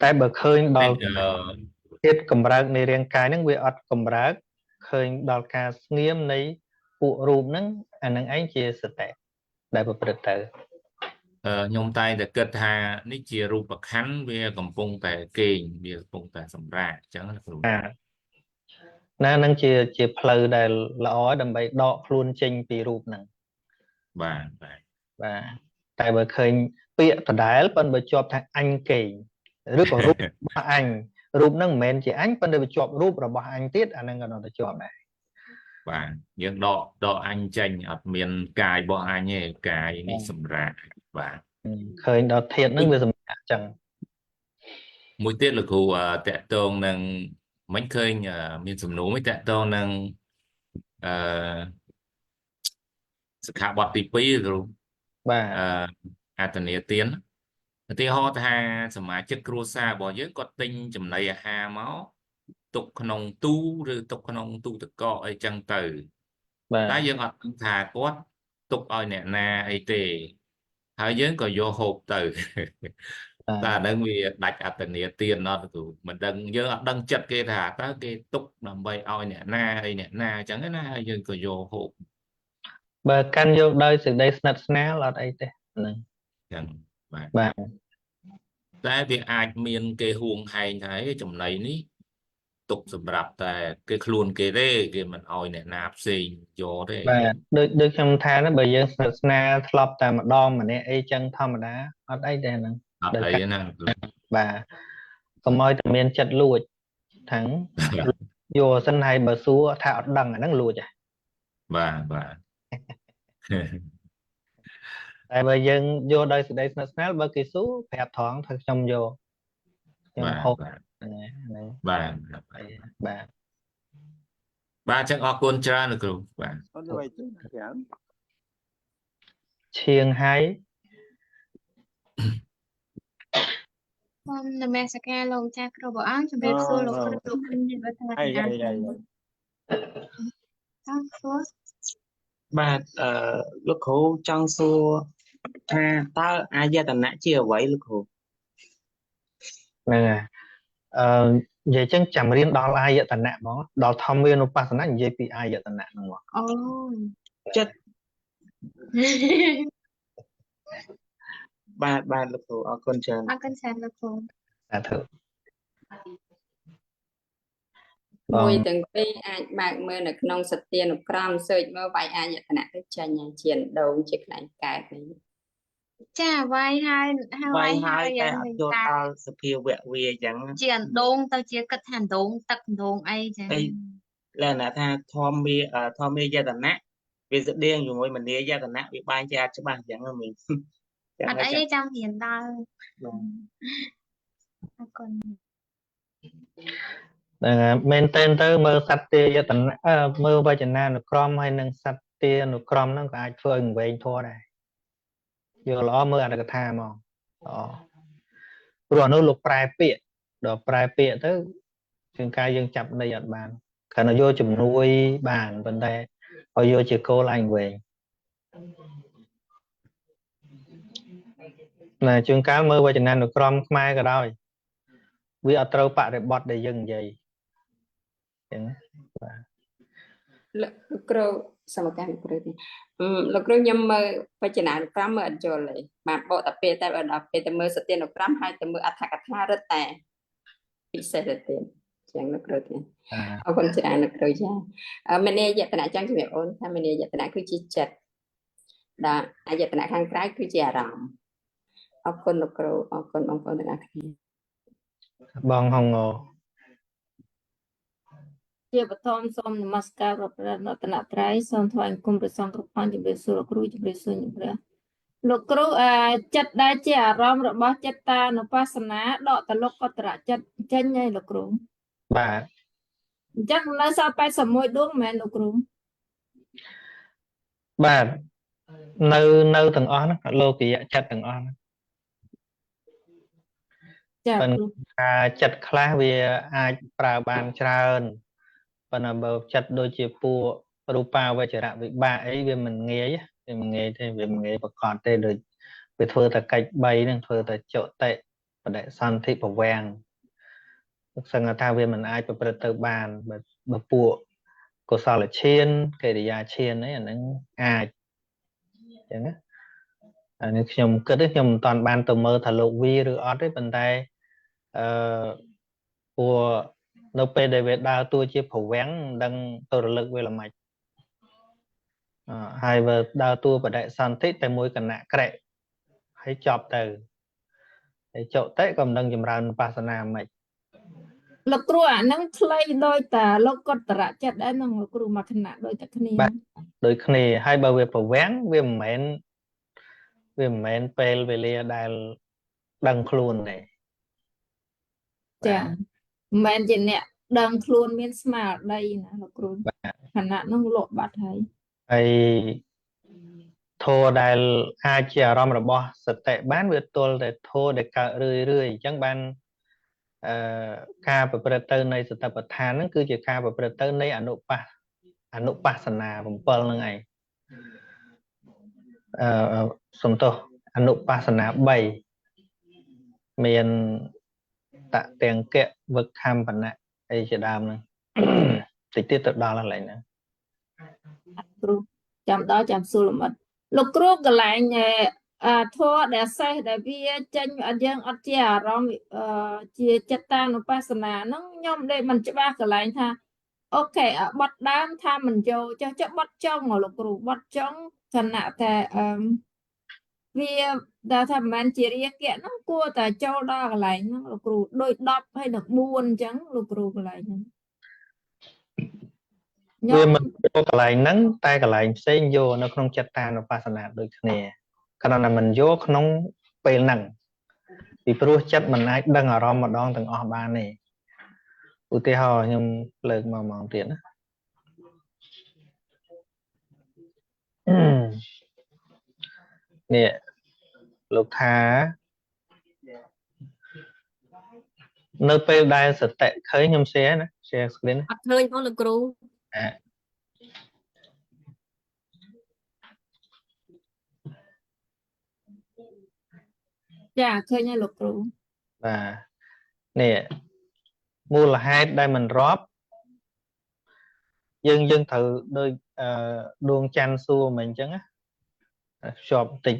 តែបើឃើញដល់ទៀតកម្រើកនៃរាងកាយហ្នឹងវាអត់កម្រើកឃើញដល់ការស្ងៀមនៃពួករូបហ្នឹងអាហ្នឹងឯងជាសតិដែលប្រព្រឹត្តទៅខ្ញុំតែតែគិតថានេះជារូបខណ្ឌវាកំពុងតែគេងវាកំពុងតែសម្រាកអញ្ចឹងណាគ្រូណានឹងជាផ្លូវដែលល្អដើម្បីដកខ្លួនចេញពីរូបហ្នឹងបាទតែបើឃើញពាក្យដដែលប៉ុន្តែបើជាប់ថាអញគេងឬក៏រូបរបស់អញរូបហ្នឹងមិនមែនជាអញប៉ុន្តែវាជាប់រូបរបស់អញទៀតអាហ្នឹងក៏នៅតែជាប់ដែរបាទយើងដកអញចេញអត់មានកាយរបស់អញទេកាយនេះសម្រាកបាទឃើញដល់ធាតុហ្នឹងវាសម្រាប់ចឹងមួយទៀតលោកគ្រូតកតងនឹងមិនឃើញមានសំណួរមួយតកតងនឹងសិក្ខាបទទី2គ្រូបាទអត្តនេទានឧទាហរណ៍ថាសមាជិកគ្រួសាររបស់យើងគាត់ទិញចំណីអាហារមកទុកក្នុងទូឬទុកក្នុងទូទឹកកកអីចឹងទៅតែយើងអត់ដឹងថាគាត់ទុកឲ្យអ្នកណាអីទេហើយយើងក៏យកហូបទៅតែអានឹងវាដាច់អត្តនេទានអត់គ្រូមិនដឹងយើងអត់ដឹងចិត្តគេថាតើគេទុកដើម្បីឲ្យអ្នកណាអីអ្នកណាអញ្ចឹងណាហើយយើងក៏យកហូបបើកាន់យកដោយសេចក្តីស្និទ្ធស្នាលអត់អីទេហ្នឹងចឹងបាទតែវាអាចមានគេហួងហែងថាចំណីនេះទុកសម្រាប់តែគេខ្លួនគេទេគេមិនអោយអ្នកណាផ្សេងយកទេបាទដូចខ្ញុំថាណាបើយើងស្និទ្ធស្នាលធ្លាប់តែម្ដងម្នាក់អីចឹងធម្មតាអត់អីទេហ្នឹងអត់អីណាបាទកុំឲ្យតែមានចិត្តលួចថាំងយកសិនហើយបើសួរថាអត់ដឹងអាហ្នឹងលួចហ៎បាទតែបើយើងយកដោយសេចក្តីស្និទ្ធស្នាលបើគេសួរប្រាប់ត្រង់ថាខ្ញុំយកខ្ញុំហូបហ្នឹងបាទចឹងអរគុណច្រើនលោកគ្រូបាទអត់អ្វីទេច្រើនឈៀងហៃខ្ញុំនមស្ការលោកចាស់គ្រូព្រះអង្គជំរាបសួរលោកគ្រូខ្ញុំនិយាយថាបាទលោកគ្រូចង់សួរថាតើអាយតនៈជាអ្វីលោកគ្រូហ្នឹងហើយនិយាយចឹងចាំរៀនដល់អាយតនៈហ្មងដល់ធម្មវានុបស្សនៈនិយាយពីអាយតនៈហ្នឹងហ្មងអូចិត្តបាទលោកគ្រូអរគុណច្រើនលោកគ្រូសាធុមួយទាំងពីរអាចបើកមើលនៅក្នុងសទ្ធានុក្រមសើចមើលវាយអាយតនៈទៅចាញ់ជាដងជាខ្លែងកើតនេះចាវាយហើយតែអត់ចូលដល់សភាវៈវាអញ្ចឹងជាអណ្ដូងទៅជាគិតថាអណ្ដូងទឹកអណ្ដូងអីចាលក្ខណៈថាធម្មយតនៈវាស្តៀងជាមួយមនីយតនៈវាបែងចែកច្បាស់អញ្ចឹងមែន អត់អីទេចាំរៀនដល់អរគុណ មែនតើទៅមើលសត្វទាយតនៈមើលវចនានុក្រមហើយនឹងសត្វទានុក្រមហ្នឹងក៏អាចធ្វើឲ្យវែងធัวដែរយល់ល្អមើលអត្ថកថាហ្មងព្រោះនោះលោកប្រែពាក្យដល់ប្រែពាក្យទៅជាងកាយយើងចាប់ន័យអត់បានគ្រាន់តែយកជំនួយបានប៉ុន្តែឲ្យយកជាគោលឯងវែងណាជាងកាលមើលវចនានុក្រមខ្មែរក៏ដោយវាអត់ត្រូវបរិបត្តិដែលយើងនិយាយចឹងបាទ លោកគ្រូសមកម្មគ្រូលោកគ្រូខ្ញុំមើលបច្ចនានុក្រមមើលអត់យល់ទេបាទបកតាពេលតែដល់ពេលទៅមើលសទានុក្រមហើយទៅមើលអត្ថកថារឹតតែពិសេសទៅទៀតចឹងលោកគ្រូទេអរគុណច្រើនលោកគ្រូចាមនីយតនៈចង់ជំរាបអូនថាមនីយតនៈគឺជាចិត្តដែលអាយតនៈខាងក្រៅគឺជាអារម្មណ៍អរគុណលោកគ្រូអរគុណបងប្អូនទាំងអស់គ្នាបងហងជាបឋមសូមនមស្ការព្រះរតនត្រ័យសូមថ្វាយបង្គំព្រះសង្ឃគ្រប់អង្គជំរាបសួរលោកគ្រូជំរាបសួរអ្នកព្រះលោកគ្រូចិត្តដែលជាអារម្មណ៍របស់ចិត្តតានុបស្សនាដកតលុកកតរចិត្តចេញហើយលោកគ្រូបាទអញ្ចឹងនៅសល់81ដួងមែនលោកគ្រូបាទនៅទាំងអស់ហ្នឹងលោកយៈចិត្តទាំងអស់ហ្នឹងចាគ្រូចិត្តខ្លះវាអាចប្រើបានច្រើនប៉ុន្តែបើចិត្តដូចជាពួករូបាវចរៈវិបាកអីវាមិនងាយទេវាមិនងាយប្រកបទេដូចវាធ្វើតែកិច្ច3ហ្នឹងធ្វើតែចុតិបដិសន្ធិប្រវាំងសឹងថាវាមិនអាចប្រព្រឹត្តទៅបានបើពួកកុសលឈានកិរិយាឈានអីអាហ្នឹងអាចអញ្ចឹងណាអានេះខ្ញុំគិតខ្ញុំមិនតាន់បានទៅមើលថាលោកវីឬអត់ទេប៉ុន្តែពួកនៅពេលដែលវាដើរតួជាប្រវាំងមិនដឹងទៅរលឹកវាល្មិចហើយវាដើរតួបដិសន្ធិតែមួយគណៈក្រែកហើយចប់ទៅហើយចុតិក៏មិនដឹងចម្រើនវិបស្សនាមិនលោកគ្រូអាហ្នឹងខ្លីដោយតាលោកកតរចិត្តដែរនឹងលោកគ្រូមួយគណៈដោយតែគ្នាបាទដូចគ្នាហើយបើវាប្រវាំងវាមិនមែនពេលវេលាដែលដឹងខ្លួនទេចាមិនមែនជាអ្នកដឹងខ្លួនមានស្មារតីណាលោកគ្រូខណៈនោះលក់បាត់ហើយធម៌ដែលអាចជាអារម្មណ៍របស់សតិបានវាទល់តែធម៌ដែលកើតរឿយអញ្ចឹងបានការប្រព្រឹត្តទៅនៃសតិប្បដ្ឋានហ្នឹងគឺជាការប្រព្រឹត្តទៅនៃអនុបស្សនា7ហ្នឹងឯងសំទោសអនុបស្សនា3មានតទាំងកវឹកខំបណៈអីជាដើមហ្នឹងតិចទៀតទៅដល់កន្លែងហ្នឹងគ្រូចាំដល់ចាំសួរលម្អិតលោកគ្រូកន្លែងធម៌ដែលសេះដែលវាចេញយើងអត់ជាអារម្មណ៍ជាចិត្តតានុបស្សនាហ្នឹងខ្ញុំដេកមិនច្បាស់កន្លែងថាអូខេបត់ដើមថាមិនយកចុះបត់ចុងលោកគ្រូបត់ចុងខណៈតែវាដែលថាមិនមែនជារាគៈហ្នឹងគួរតែចូលដល់កន្លែងហ្នឹងលោកគ្រូដូច10ហើយដល់4អញ្ចឹងលោកគ្រូកន្លែងហ្នឹងវាមិនយកកន្លែងហ្នឹងតែកន្លែងផ្សេងយកនៅក្នុងចិត្តតានុបស្សនាដូចគ្នាគ្រាន់តែមិនយកក្នុងពេលហ្នឹងពីព្រោះចិត្តមិនអាចដឹងអារម្មណ៍ម្ដងទាំងអស់បានទេឧទាហរណ៍ខ្ញុំលើកមកហ្មងទៀតណានេះលោកថានៅពេលដែលសតិឃើញខ្ញុំ share ណា share screen អត់ឃើញផងលោកគ្រូចាឃើញហើយលោកគ្រូបាទនេះមូលហេតុដែលមិនរាប់យើងត្រូវដូចដួងច័ន្ទសួរមិនអញ្ចឹងណាភ្ជាប់បន្តិច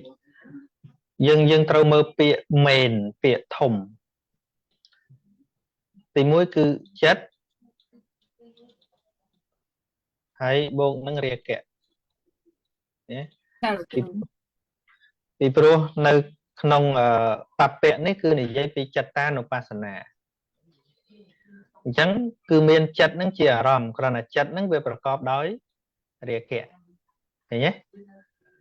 យើងត្រូវមើលពាក្យមេនពាក្យធំទី1គឺចិត្តហើយបូកនឹងរាគៈណាពីព្រោះនៅក្នុងបព្វៈនេះគឺនិយាយពីចិត្តតានុបស្សនាអញ្ចឹងគឺមានចិត្តនឹងជាអារម្មណ៍គ្រាន់តែចិត្តនឹងវាប្រកបដោយរាគៈឃើញទេ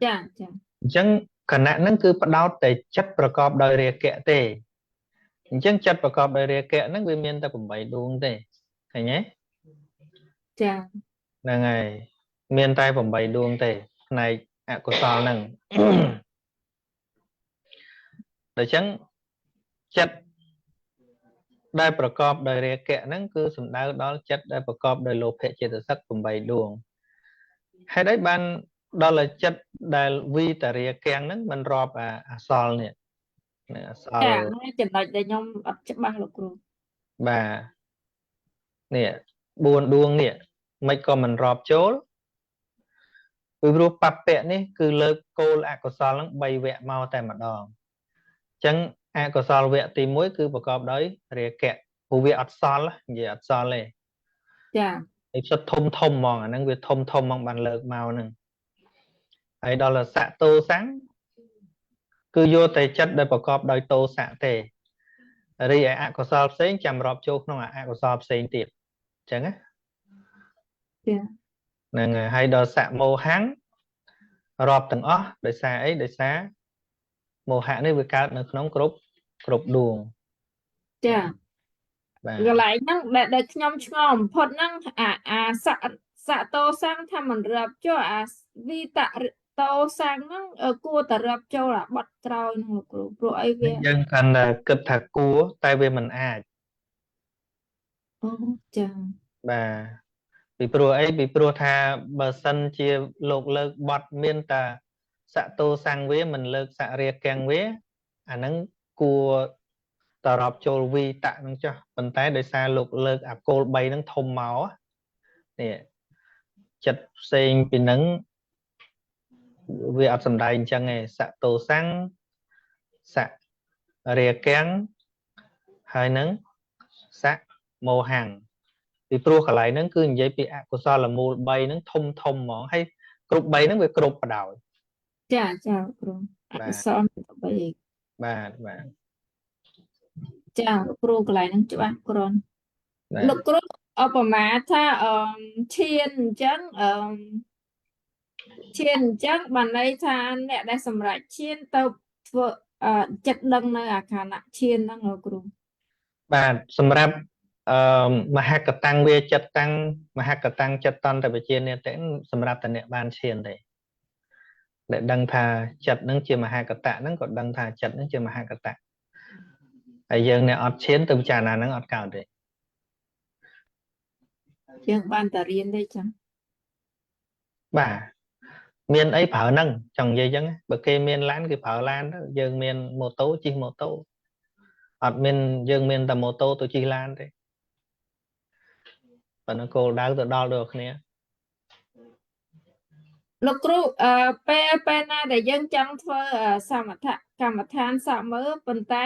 ចាអញ្ចឹង ខណៈហ្នឹងគឺផ្ដោតតែចិត្តប្រកបដោយរាគៈទេអញ្ចឹងចិត្តប្រកបដោយរាគៈហ្នឹងវាមានតែ8ដួងទេឃើញទេ ចា ហ្នឹងហើយមានតែ8ដួងទេផ្នែកអកុសលហ្នឹង ដូច្នេះចិត្តដែលប្រកបដោយរាគៈហ្នឹងគឺសំដៅដល់ចិត្តដែលប្រកបដោយលោភៈចេតសិក8ដួងហេតុអីបានដល់តែចិត្តដែលវិតរាគៈហ្នឹងมันរាប់អសលនេះអសល ចាហ្នឹងចំណុចដែលខ្ញុំអត់ច្បាស់លោកគ្រូ បាទនេះ4ដួងនេះមិនក៏មិនរាប់ចូលពីព្រោះបព្វៈនេះគឺលើកគោលអកុសលហ្នឹង3វគ្គមកតែម្ដងអញ្ចឹងអកុសលវគ្គទី1គឺប្រកបដោយរាគៈព្រោះវាអត់សល់និយាយអត់សល់ទេ ចា ឯផ្សិតធំហ្មងអាហ្នឹងវាធំហ្មងបានលើកមកហ្នឹងហើយដល់សៈតោសੰគឺយកតែចិត្តដែលប្រកបដោយតោសៈទេរីឯអកុសលផ្សេងចាំរាប់ចូលក្នុងអកុសលផ្សេងទៀតអញ្ចឹងណា ចា ហ្នឹងហើយដល់សៈមោហੰរាប់ទាំងអស់ដោយសារអីដោយសារមោហៈនេះវាកើតនៅក្នុងគ្រប់ដួង ចា បាទ កន្លែងហ្នឹងដែលខ្ញុំឆ្ងល់បំផុតហ្នឹងអាសៈតោសੰថាមិនរាប់ចូលអាវិតតោសੰហ្នឹងគួរតែរាប់ចូលអាបត់ក្រោយហ្នឹងលោកគ្រូព្រោះអីវា យើងកាន់តែគិតថាគួរតែវាមិនអាច អូចា បាទពីព្រោះអីពីព្រោះថាបើសិនជាលោកលើកបត់មានតែសៈតោសੰវាមិនលើកសៈរាគៈវាអាហ្នឹងគួរតរាប់ចូលវិតៈហ្នឹងចុះប៉ុន្តែដោយសារលោកលើកអាគោល3ហ្នឹងធំមកនេះចិត្តផ្សេងពីហ្នឹងវាអត់សំដែងអញ្ចឹងទេសៈតោសੰសៈរាគៈហើយនឹងសៈមោហੰពីព្រោះកន្លែងហ្នឹងគឺនិយាយពីអកុសលមូល3ហ្នឹងធំហ្មងហើយគ្រប់3ហ្នឹងវាគ្រប់បដោយ ចាចាលោកគ្រូអកុសល3 បាទបាទ ចាលោកគ្រូកន្លែងហ្នឹងច្បាស់គ្រាន់ បាទ លោកគ្រូឧបមាថាឈានអញ្ចឹងឈានអញ្ចឹងបានន័យថាអ្នកដែលសម្រេចឈានទៅធ្វើចិត្តដឹងនៅអាខណៈឈានហ្នឹងលោកគ្រូ បាទសម្រាប់មហកតាំងវាចិត្តតាំងមហកតាំងចិត្តតន្តវិជានិតិសម្រាប់តអ្នកបានឈានទេដែលដឹងថាចិត្តហ្នឹងជាមហកតៈហ្នឹងក៏ដឹងថាចិត្តហ្នឹងជាមហកតៈហើយយើងអ្នកអត់ឈានទៅពិចារណាហ្នឹងអត់កើតទេ យើងបានតែរៀនទេចឹង បាទមានអីប្រើហ្នឹងចង់និយាយអញ្ចឹងបើគេមានឡានគេប្រើឡានទៅយើងមានម៉ូតូជិះម៉ូតូអត់មានយើងមានតែម៉ូតូទៅជិះឡានទេប៉ុន្តែគោលដៅទៅដល់ដូចគ្នា លោកគ្រូពេលណាដែលយើងចង់ធ្វើសមថកម្មដ្ឋានសក់មើលប៉ុន្តែ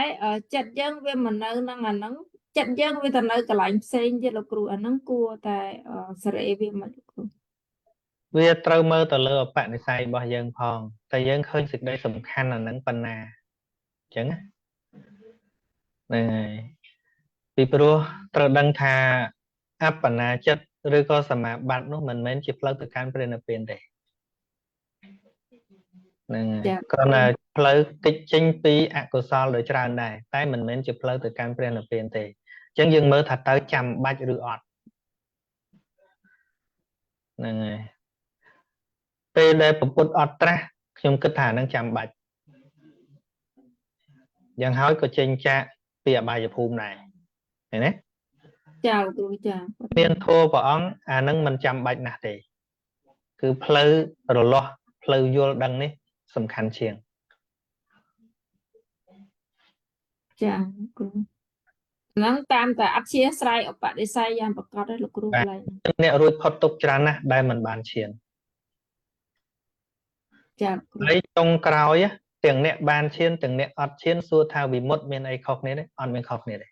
ចិត្តយើងវាមិននៅនឹងអាហ្នឹងចិត្តយើងវាទៅនៅកន្លែងផ្សេងទៀតលោកគ្រូអាហ្នឹងគួរតែសេរីវាមិនលោកគ្រូ វាត្រូវមើលទៅលើអបនិស្ស័យរបស់យើងផងតែយើងឃើញសេចក្តីសំខាន់អាហ្នឹងប៉ុណ្ណាអញ្ចឹងណាហ្នឹងហើយពីព្រោះត្រូវដឹងថាអបណាចិត្តឬក៏សមាបត្តិនោះមិនមែនជាផ្លូវទៅកាន់ព្រះនិព្វានទេហ្នឹងហើយគ្រាន់តែផ្លូវគេចចេញពីអកុសលដោយច្រើនដែរតែមិនមែនជាផ្លូវទៅកាន់ព្រះនិព្វានទេអញ្ចឹងយើងមើលថាតើចាំបាច់ឬអត់ហ្នឹងហើយពេលដែលពុទ្ធអត់ត្រាស់ខ្ញុំគិតថាហ្នឹងចាំបាច់យ៉ាងហើយក៏ចេញចាកពីអបាយភូមិដែរឃើញទេ ចាលោកគ្រូចា មានធម៌ព្រះអង្គអាហ្នឹងមិនចាំបាច់ណាស់ទេគឺផ្លូវរលាស់ផ្លូវយល់ដឹងនេះសំខាន់ជាង ចាគ្រូហ្នឹងតាមតែអធិស្ស្រ័យឧបនិស្ស័យយ៉ាងប្រកបដែរលោកគ្រូកន្លែង អ្នករួចផុតទុកច្រើនណាស់ដែលមិនបានឈាន ចាគ្រូ ហើយចុងក្រោយទាំងអ្នកបានឈានទាំងអ្នកអត់ឈានសួរថាវិមុតមានអីខុសគ្នាទេអត់មានខុសគ្នាទេ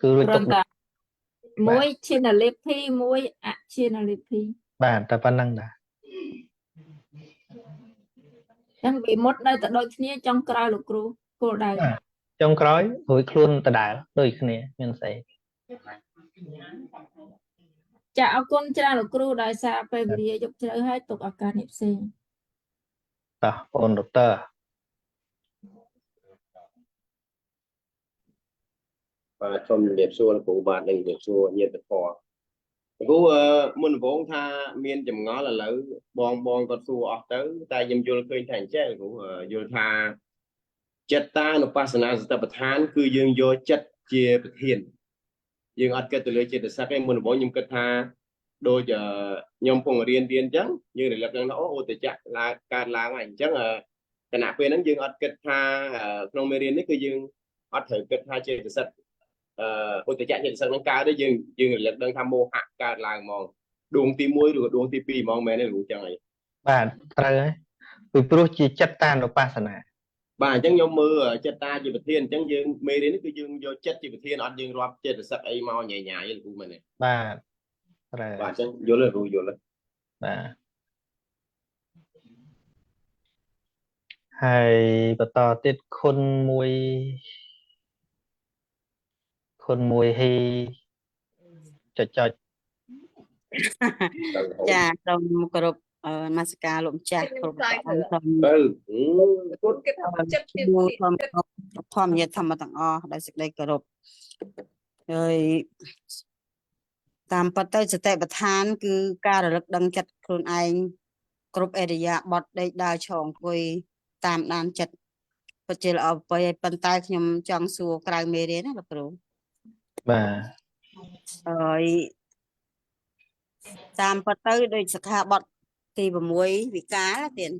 គឺរួចទុក មួយឈានលិភីមួយអឈានលិភី បាទតែប៉ុណ្្នឹងដែរ ចឹងវិមុតនៅតែដូចគ្នាចុងក្រោយលោកគ្រូគោលដៅ ចុងក្រោយរួចខ្លួនដដែលដូចគ្នាមានស្អី ចាអរគុណច្រើនលោកគ្រូដោយសារពេលវេលាយប់ជ្រៅហើយទុកឱកាសនេះផ្សេង តោះអូនដុល្ទ័រ và trong đẹp xua là cụ bà đây đẹp xua nhiệt được phò cú muốn vốn tha miên chầm ngó là lỡ bon bon con xua ở tới ta dâm vô khơi thành chết cũng vô tha chất ta nó pasana tập than cứ dương vô chất chia hiền dương ở cái từ lưỡi chia được sắc cái muốn vốn nhưng cái tha đôi giờ nhom phong riêng trắng như là lập nó ô tự chắc là cả là ngày chắc cái nạp về nó dương ở cái tha trong mê riêng đấy cứ dương ở thử cái tha chia được sắc ô tự chắc hiện sắc nó cao đấy dương là đang tham mô hạ cả là mòn đuông tim muối rồi đuông tim pi mong mẹ này đủ chẳng nàyបាទត្រូវហើយពីព្រោះជាចិត្តតានុបស្សនា bà chẳng nhom mưa chất ta chỉ vật thiên chẳng dương mê đến cứ dương vô chất chỉ vật thiên ở dương rập chết được sắc ấy mau nhẹ nhàng như của mình này បាទត្រូវ bà chẳng vô lên rồi vô lên បាទហើយបន្តទៀតគុណមួយហ៊ីចុច ចាសូមគោរពនមស្ការលោកម្ចាស់គ្រប់ព្រះអង្គសូម គុណ ធម្មយាធម្មទាំងអស់ដោយសេចក្តីគោរពហើយតាមពិតទៅសតិប្បដ្ឋានគឺការរលឹកដឹងចិត្តខ្លួនឯងគ្រប់អរិយាបថដេកដើរឈរអង្គុយតាមដានចិត្តពិតជាល្អប្រពៃហើយប៉ុន្តែខ្ញុំចង់សួរក្រៅមេរៀនណាលោកគ្រូ បាទ ហើយតាមពិតទៅដូចសិក្ខាបទទី6វិការទៀត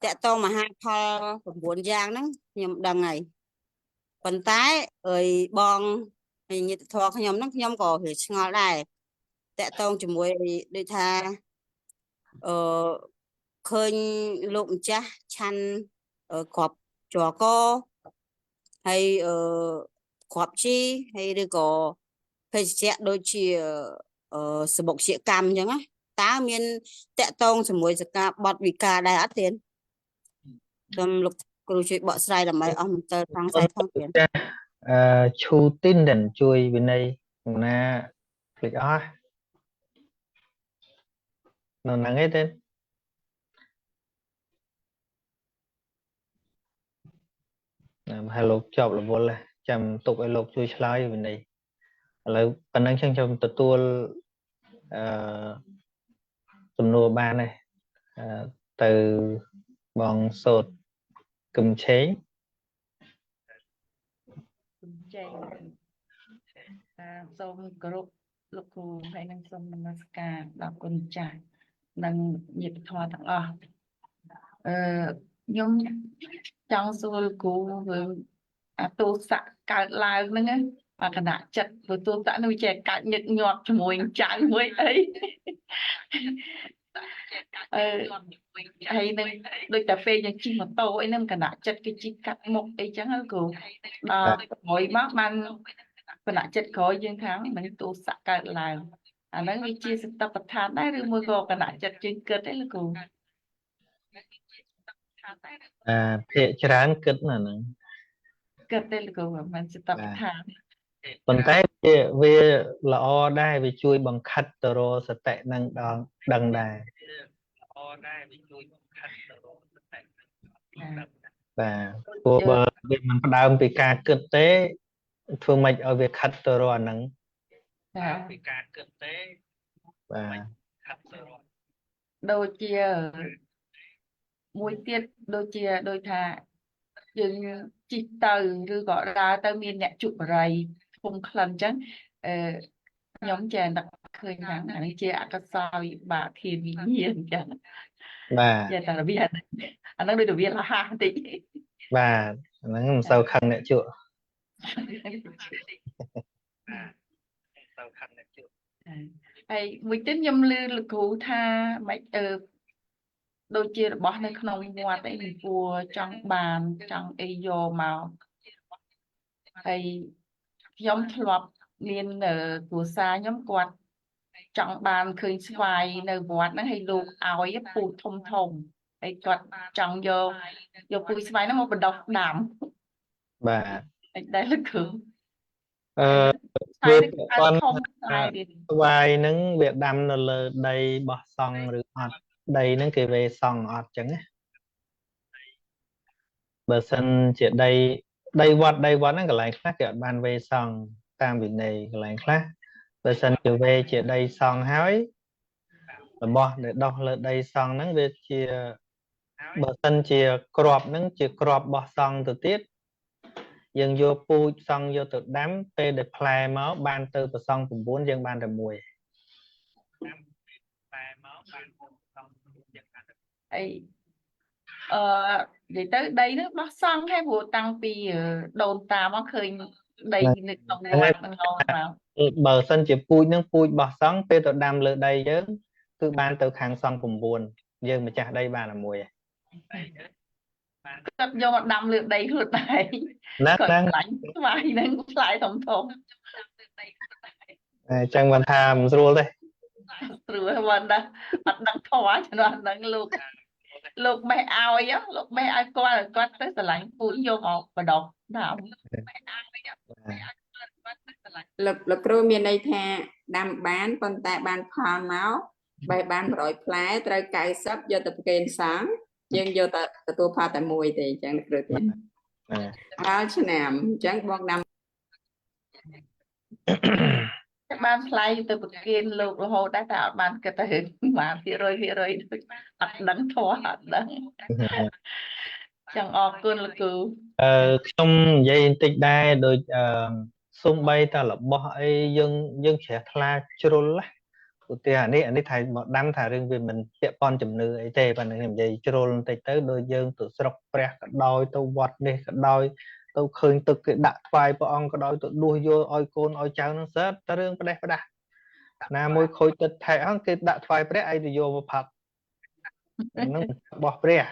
តកតងមហាផល9យ៉ាងហ្នឹងខ្ញុំដឹងហើយប៉ុន្តែអើយបងញាតិធម៌ខ្ញុំហ្នឹងខ្ញុំក៏រៀងឆ្ងល់ដែរតកតងជាមួយដូចថាឃើញលោកម្ចាស់ឆាន់គ្រាប់ជ័រកហើយគ្រាប់ជីហើយឬក៏ភេសជ្ជៈដូចជាសបុកជាកម្មអញ្ចឹងណាតើមានតកតងជាមួយសកាបទវិការដែរអត់ទេខ្ញុំលោកគ្រូជួយបកស្រាយដើម្បីអស់មន្ទិលខាងសាយផងទៀត ឈូទីនដែលជួយវិន័យណាភ្លេចអស់នៅហ្នឹងឯទេហើយលោកជាប់រវល់ចាំទុកឲ្យលោកជួយឆ្លើយវិន័យឥឡូវប៉ុណ្ណឹងខ្ញុំទទួលសំណួរបានហើយទៅបងសូត្រគឹមឆេង សូមគោរពលោកគ្រូហើយនឹងសូមនមស្ការដល់គុណចាស់និងញាតិធម៌ទាំងអស់ខ្ញុំចង់សួរលោកគ្រូអាទោសៈកើតឡើងហ្នឹងអាគណៈចិត្តព្រោះទោសៈនោះវាចេះកើតញឹកញាប់ជាមួយចៅមួយអីហើយនឹងដូចតែពេលយើងជិះម៉ូតូអីហ្នឹងគណៈចិត្តគេជិះកាត់មុខអីចឹងហ្នឹងគ្រូដល់ក្រោយមកបានគណៈចិត្តក្រោយយើងថាមិនទោសៈកើតឡើងអាហ្នឹងវាជាសតិប្បដ្ឋានដែរឬមួយក៏គណៈចិត្តយើងគិតទេលោកគ្រូភាគច្រើនគិតណាហ្នឹង គិតទេលោកគ្រូមិនសតិប្បដ្ឋាន ប៉ុន្តែវាល្អដែរវាជួយបង្ខិតទៅរកសតិនឹងដឹងដែរល្អដែរវាជួយបង្ខិតទៅរកសតិបាទព្រោះបើវាមិនផ្ដើមពីការគិតទេធ្វើម៉េចឲ្យវាខិតទៅរកអាហ្នឹងពីការគិតទេបាទខិតទៅរកដូចជាមួយទៀតដូចថាយើងជីកទៅឬក៏ដើរទៅមានអ្នកជក់បរិយធំក្លិនអញ្ចឹងខ្ញុំចេះនឹកឃើញថាអានេះជាអកុសលវិបាកធាតុវិញ្ញាណអញ្ចឹងបាទចេះតែរបៀបអាហ្នឹងដូចរបៀបលះបន្តិចបាទអាហ្នឹងមិនសូវខឹងអ្នកជក់ហើយមួយទៀតខ្ញុំឮលោកគ្រូថាមិនដូចជារបស់នៅក្នុងវត្តអីពីព្រោះចង់បានចង់អីយកមកហើយខ្ញុំធ្លាប់មានគ្រួសារខ្ញុំគាត់ចង់បានឃើញស្វាយនៅវត្តហ្នឹងហើយលោកឲ្យពូជធំហើយគាត់ចង់យកពូជស្វាយហ្នឹងមកបណ្ដុះដាំបាទ បាទ ដែរលោកគ្រូ Sai Việc được con không sai đi. vài nâng việc đâm nó là đầy bỏ xong rồi ọt đầy nâng cái về xong ọt chẳng á bờ sân chỉ đầy vọt nó cái lại khác cái bàn về xong tam vị này cái lại khác bờ sân chỉ về chỉ đầy xong hói là bỏ để đọc là đầy xong nâng về chỉ bờ sân chỉ crop bỏ xong từ tiết dân vô pu xong vô từ đám pe để play máu ban từ bờ xong cùng bốn dân ban được mùi Ấy vậy tới đây nó bắt xong hay vụ tăng pi đồn ta nó khơi đây được đồng loạt mình ngon nào bờ sân chỉ pui bỏ xong pe từ đám lỡ đây chứ cứ ban từ hàng xong cùng buồn dân mà chả đây ban là mùi tập vô một đâm lượt đây lượt này nát còn nát lạnh vài nên lại thống thống chẳng vẫn tham rồi đây rồi mình đã bắt đằng thỏa cho nó đằng lục mẹ ao ấy á lục mẹ ai qua là qua tới lạnh phun vô họ và đọc nào lực cru miền đây tha đam bán con ta bán phò máu bài bán rồi plái trời cài sắp do tập kênh sáng nhưng vô ta tua pha tại mùi thì chẳng được tiền chứ nằm chẳng bong năm các bạn play từ bậc kiên lục hồ đã tạo bạn cái từ mà phía rồi đặt đắng thỏa đắng chẳng ọt cơn là cứ trong dây tích đai đôi xung bay ta là bỏ ấy dân sẽ thla trôn lá thì anh ấy thầy một đám thầy riêng vì mình sẽ con chùm nữ ấy thế và làm gì trôn tới tới đôi dân tụi sọc bẹt cả đôi tôi vọt đi cả đôi tôi khơi từ cái đặt vai của ông có đôi tụi đuôi vô oi côn oi cháu nó rớt ta riêng cái đây na môi khôi tật thầy ông cái đặt vai bẹt ai thì vô một phật nó bỏ bẹt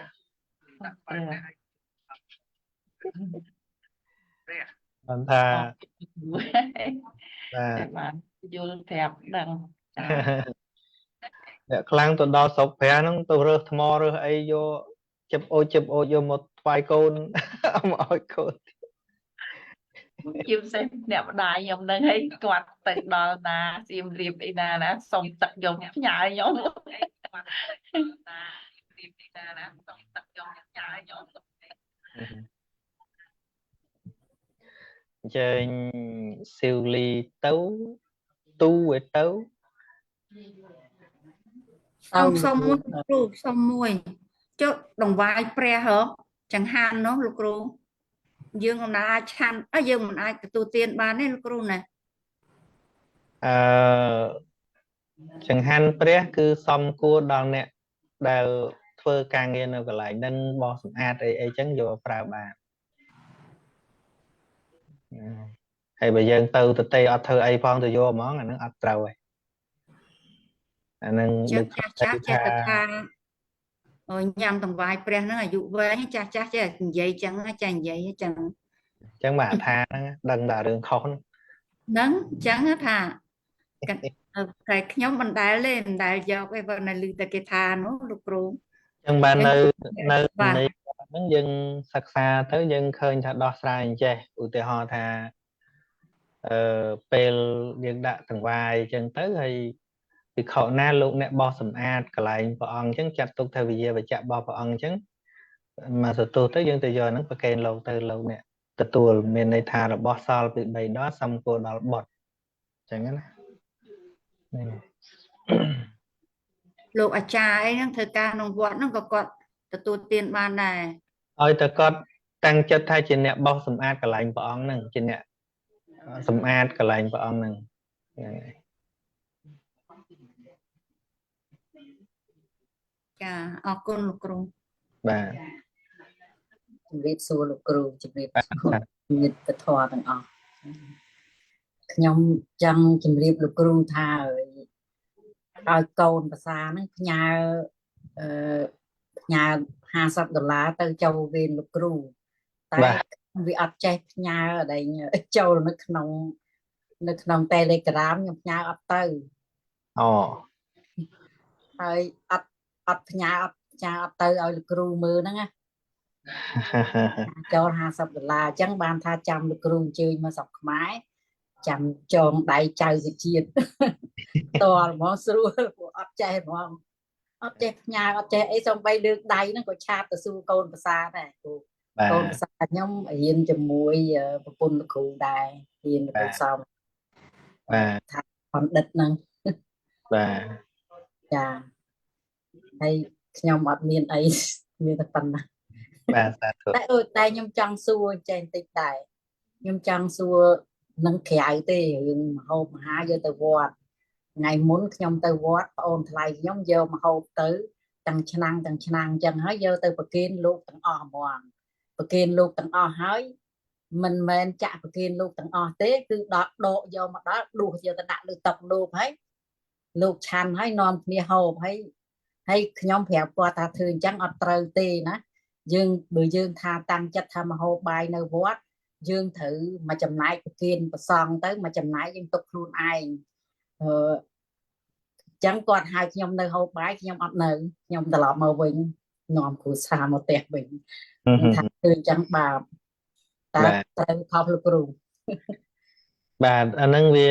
bạn thà bạn vô thẹp đằng khlang tụi đó sọc phè nó tụi rơ thmo rơ ấy vô chụp ô vô một vài côn ông ơi côn chim xem đẹp đại dòng đang thấy quạt từ đó là chim riệp đi nè xong tật dòng nhà nhóm chơi siêu ly tấu tu với tấu xong mùi chứ đồng vai pre hả chẳng hạn nó lúc rồi dương hôm nay chăn dương mình ai tu tiên ban ấy lúc rồi này chẳng hạn pre cứ xong cua đòn nè đều phơ càng nghe nó còn lại nên bo sủng ad ấy chẳng vô phá bà hay bây giờ từ tây ở thơ ai phong từ vô món là nó ắt trâu nên được chắc nhằm tầm vài pre nó là dụ với chắc vậy chẳng vậy chẳng bà tha đừng đà đường khôn nắng chẳng hết hả cái nhóm mình đã lên đại do cái vợ này lì cái tha nó lúc rồi chẳng bà nơi này những dân sắc xa tới dân khơi thật đo sai chè ưu tiên họ thà pel dân đã từng vài chân tới thì khẩu na lúc nè bo sầm ad cả lại vợ ông chẳng chặt tục theo vì và chặt bo vợ ông chẳng mà từ tu tới dân từ giờ nó phải kèn lâu từ lâu nè từ tu miền này thà là bo sao bị bày đó xong cô đó bọt chẳngงั้นlúc à cha ấy nó thời ca nông vọt nó còn từ tu tiên ban này ơi từ con tăng chất thay trên nè bo sầm ad cả lại vợ ông nè trên nè sầm ad cả lại vợ ông nè ở con lục rung bà biết xua lục rung chỉ biết nhiệt cái thò từng ở nhom chăng chỉ biết lục rung tha ở cồn và xa nó nhà $50 tới châu viên lục rung tại vì ấp chạy nhà ở đây châu nó nông Telegram nhập nhà ấp tới rồi ấp nhà ấp tới ở cừu mưa đó nghe cho $50 chẳng ban tha trăm cừu chơi mà sọc máy chăm chồng đai chào gì chiên to món sưu của ấp chè món ấp chè nhà ấp chè ấy xong bay được đai nó có cha từ xu côn và xa này côn và xa nhóm yên cho muối bún cụ đai yên cụ xong còn đứt nâng dạ hay nhóm ấp miền ấy miền tập phần tại ơi tay nhóm trăng xua trên tịch đại nhóm trăng xua nâng khải tê hôm 2 giờ tới vọt ngày muốn nhóm tới vọt ôn lại nhóm giờ mà hộp tới tăng năng chẳng hết giờ tới bậc kiên lúc tặng o mòn bậc kiên lúc tặng o hơi mình chạm bậc kiên lúc tặng o tế cứ đọt độ giờ mà đó đủ giờ ta đặt được tập đồ ấy lúc chăn hay non mi hộp hay nhóm phèo qua ta thường chẳng ở trời tê nè dương bữa dương tha tăng chất tham hộp bài nơi vọt dương thử mà chầm nãy bậc kiên và son tới mà chầm nãy dương tục luôn ai chẳng còn hai nhóm nơi hộp bài nhóm ấp nơi nhóm ta lọt mơ vinh nòm của xa một tẹt bình thật tư chẳng bà ta khóc lực rù bà anh nâng vì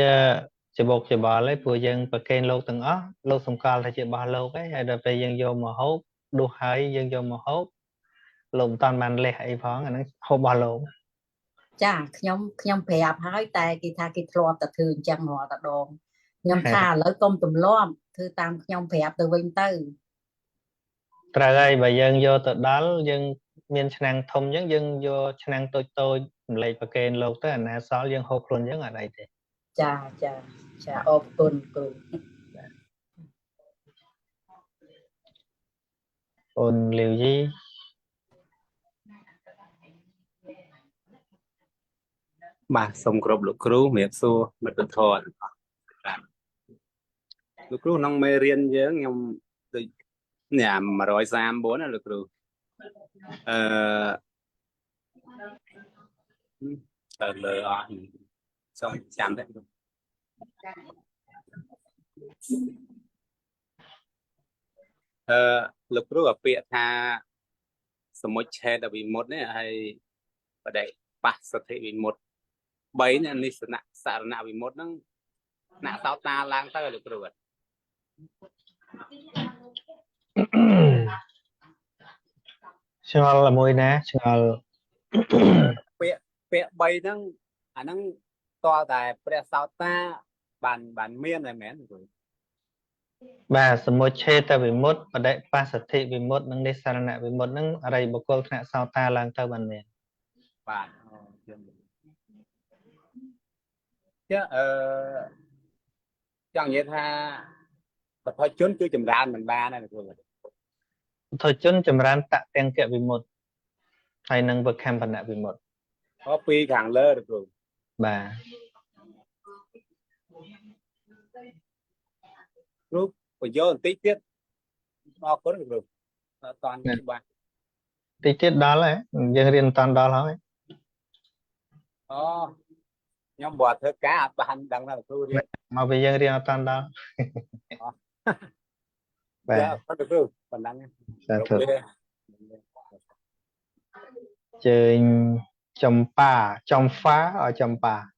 chỉ bột chỉ bỏ lấy phụ dân và kênh lô từng ớt lô xung cao thì chỉ bỏ lô cái hay là về dân vô mà hốt đu hơi dân vô mà hốt lùng toàn bàn lệ hay phóng anh hốt bỏ lô chà nhóm phèo hỏi tay kỳ tha kỳ thọp ta thường chẳng họ ta đồn nhóm tha lỡ công tùm lom thư tam nhóm phèo từ vinh tư trời ơi bà dân vô từ đó dân miền năng thông dân vô năng tôi lấy và kênh lô tới anh xó dân hốt luôn dân ở đây thì chà ốp côn ôn liều gì bà xong cột lục cừu miệt xua mệt bật thòn lục cừu nông mê riêng với nhom nhà mà rồi sam 4 là lục cừu lờ xong chạm đấy lục cừu ở phía thaสมมติแชร์แต่วิมุตเนี่ยให้ประเดี๋ยวปัสสติวิมุตใบเนี่ยนิสนะสารณวิมุตนั่งหน้าเต้าตาล้างเต้าหรือกรวดชงอลละมวยนะชงอลเปียใบนั่งอันนั่งตัวแต่เปรียสาวตาบานเมียนอะไรแม่นbàสมมติเชตวิมุตต์ประเดปัสสติวิมุตต์นั่งในสารณะวิมุตต์นั่งอะไรบุคคลขณะสาวตาลังเต้าบันเมียนบานchứ chẳng vậy thaบทชนคือจำรานมันบ้านั่นคือthôi chốn chấm ran tạ tiền kẹo vì một hay năng bậc ham phần nạ vì một có pi càng lơ được rồi bà lúc phải vô tí tiết nó có được rồi toàn ba tí tiết đó là dân riêng toàn đó là nhóm bọt thơ cá bạn đằng nào tôi đi mà vì dân riêng toàn đó bà có được rồi còn đăng chơi trong phá ở trong bà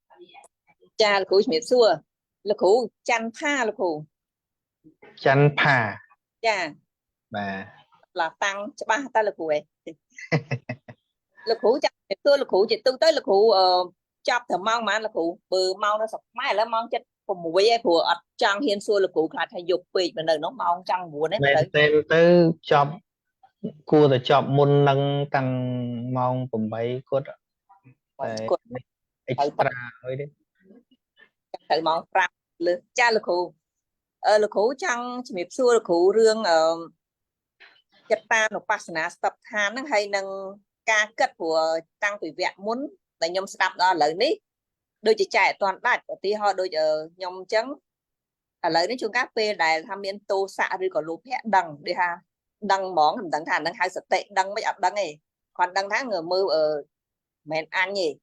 cha là cụ miệt xua là cụ chăn pha là cụ chăn pha cha bà là tăng cho ba ta là cụ ấy là cụ chăn tôi là cụ chỉ tôi tới là cụ chọc thầm mong mà là cụ bự mau nó sọc mai là mong chết cùng một với của trang hiên xua là cụ khá thay dục bị mà đời nó mong trang buồn đấy mẹ tên tới chọc cua từ chọc môn nâng tăng mong cùng bấy cốt extra thôi đấy tự mong ra cha là cụ trang miệt xua là cụ rương chất ta nó pasna tập than nó hay nâng ca kết của tăng tùy vẹn muốn tại nhom đạp đó lợi ní đôi chỉ chạy toàn đạch ở tí họ đôi giờ nhom trắng à lợi ní chúng các p đại tham miên tô xạ rồi có lốp hẹ đằng đi ha đằng món đằng thàn đằng hai sợi tệ đằng mấy ập đằng này còn đằng tháng người mưa ở mền ăn nhỉ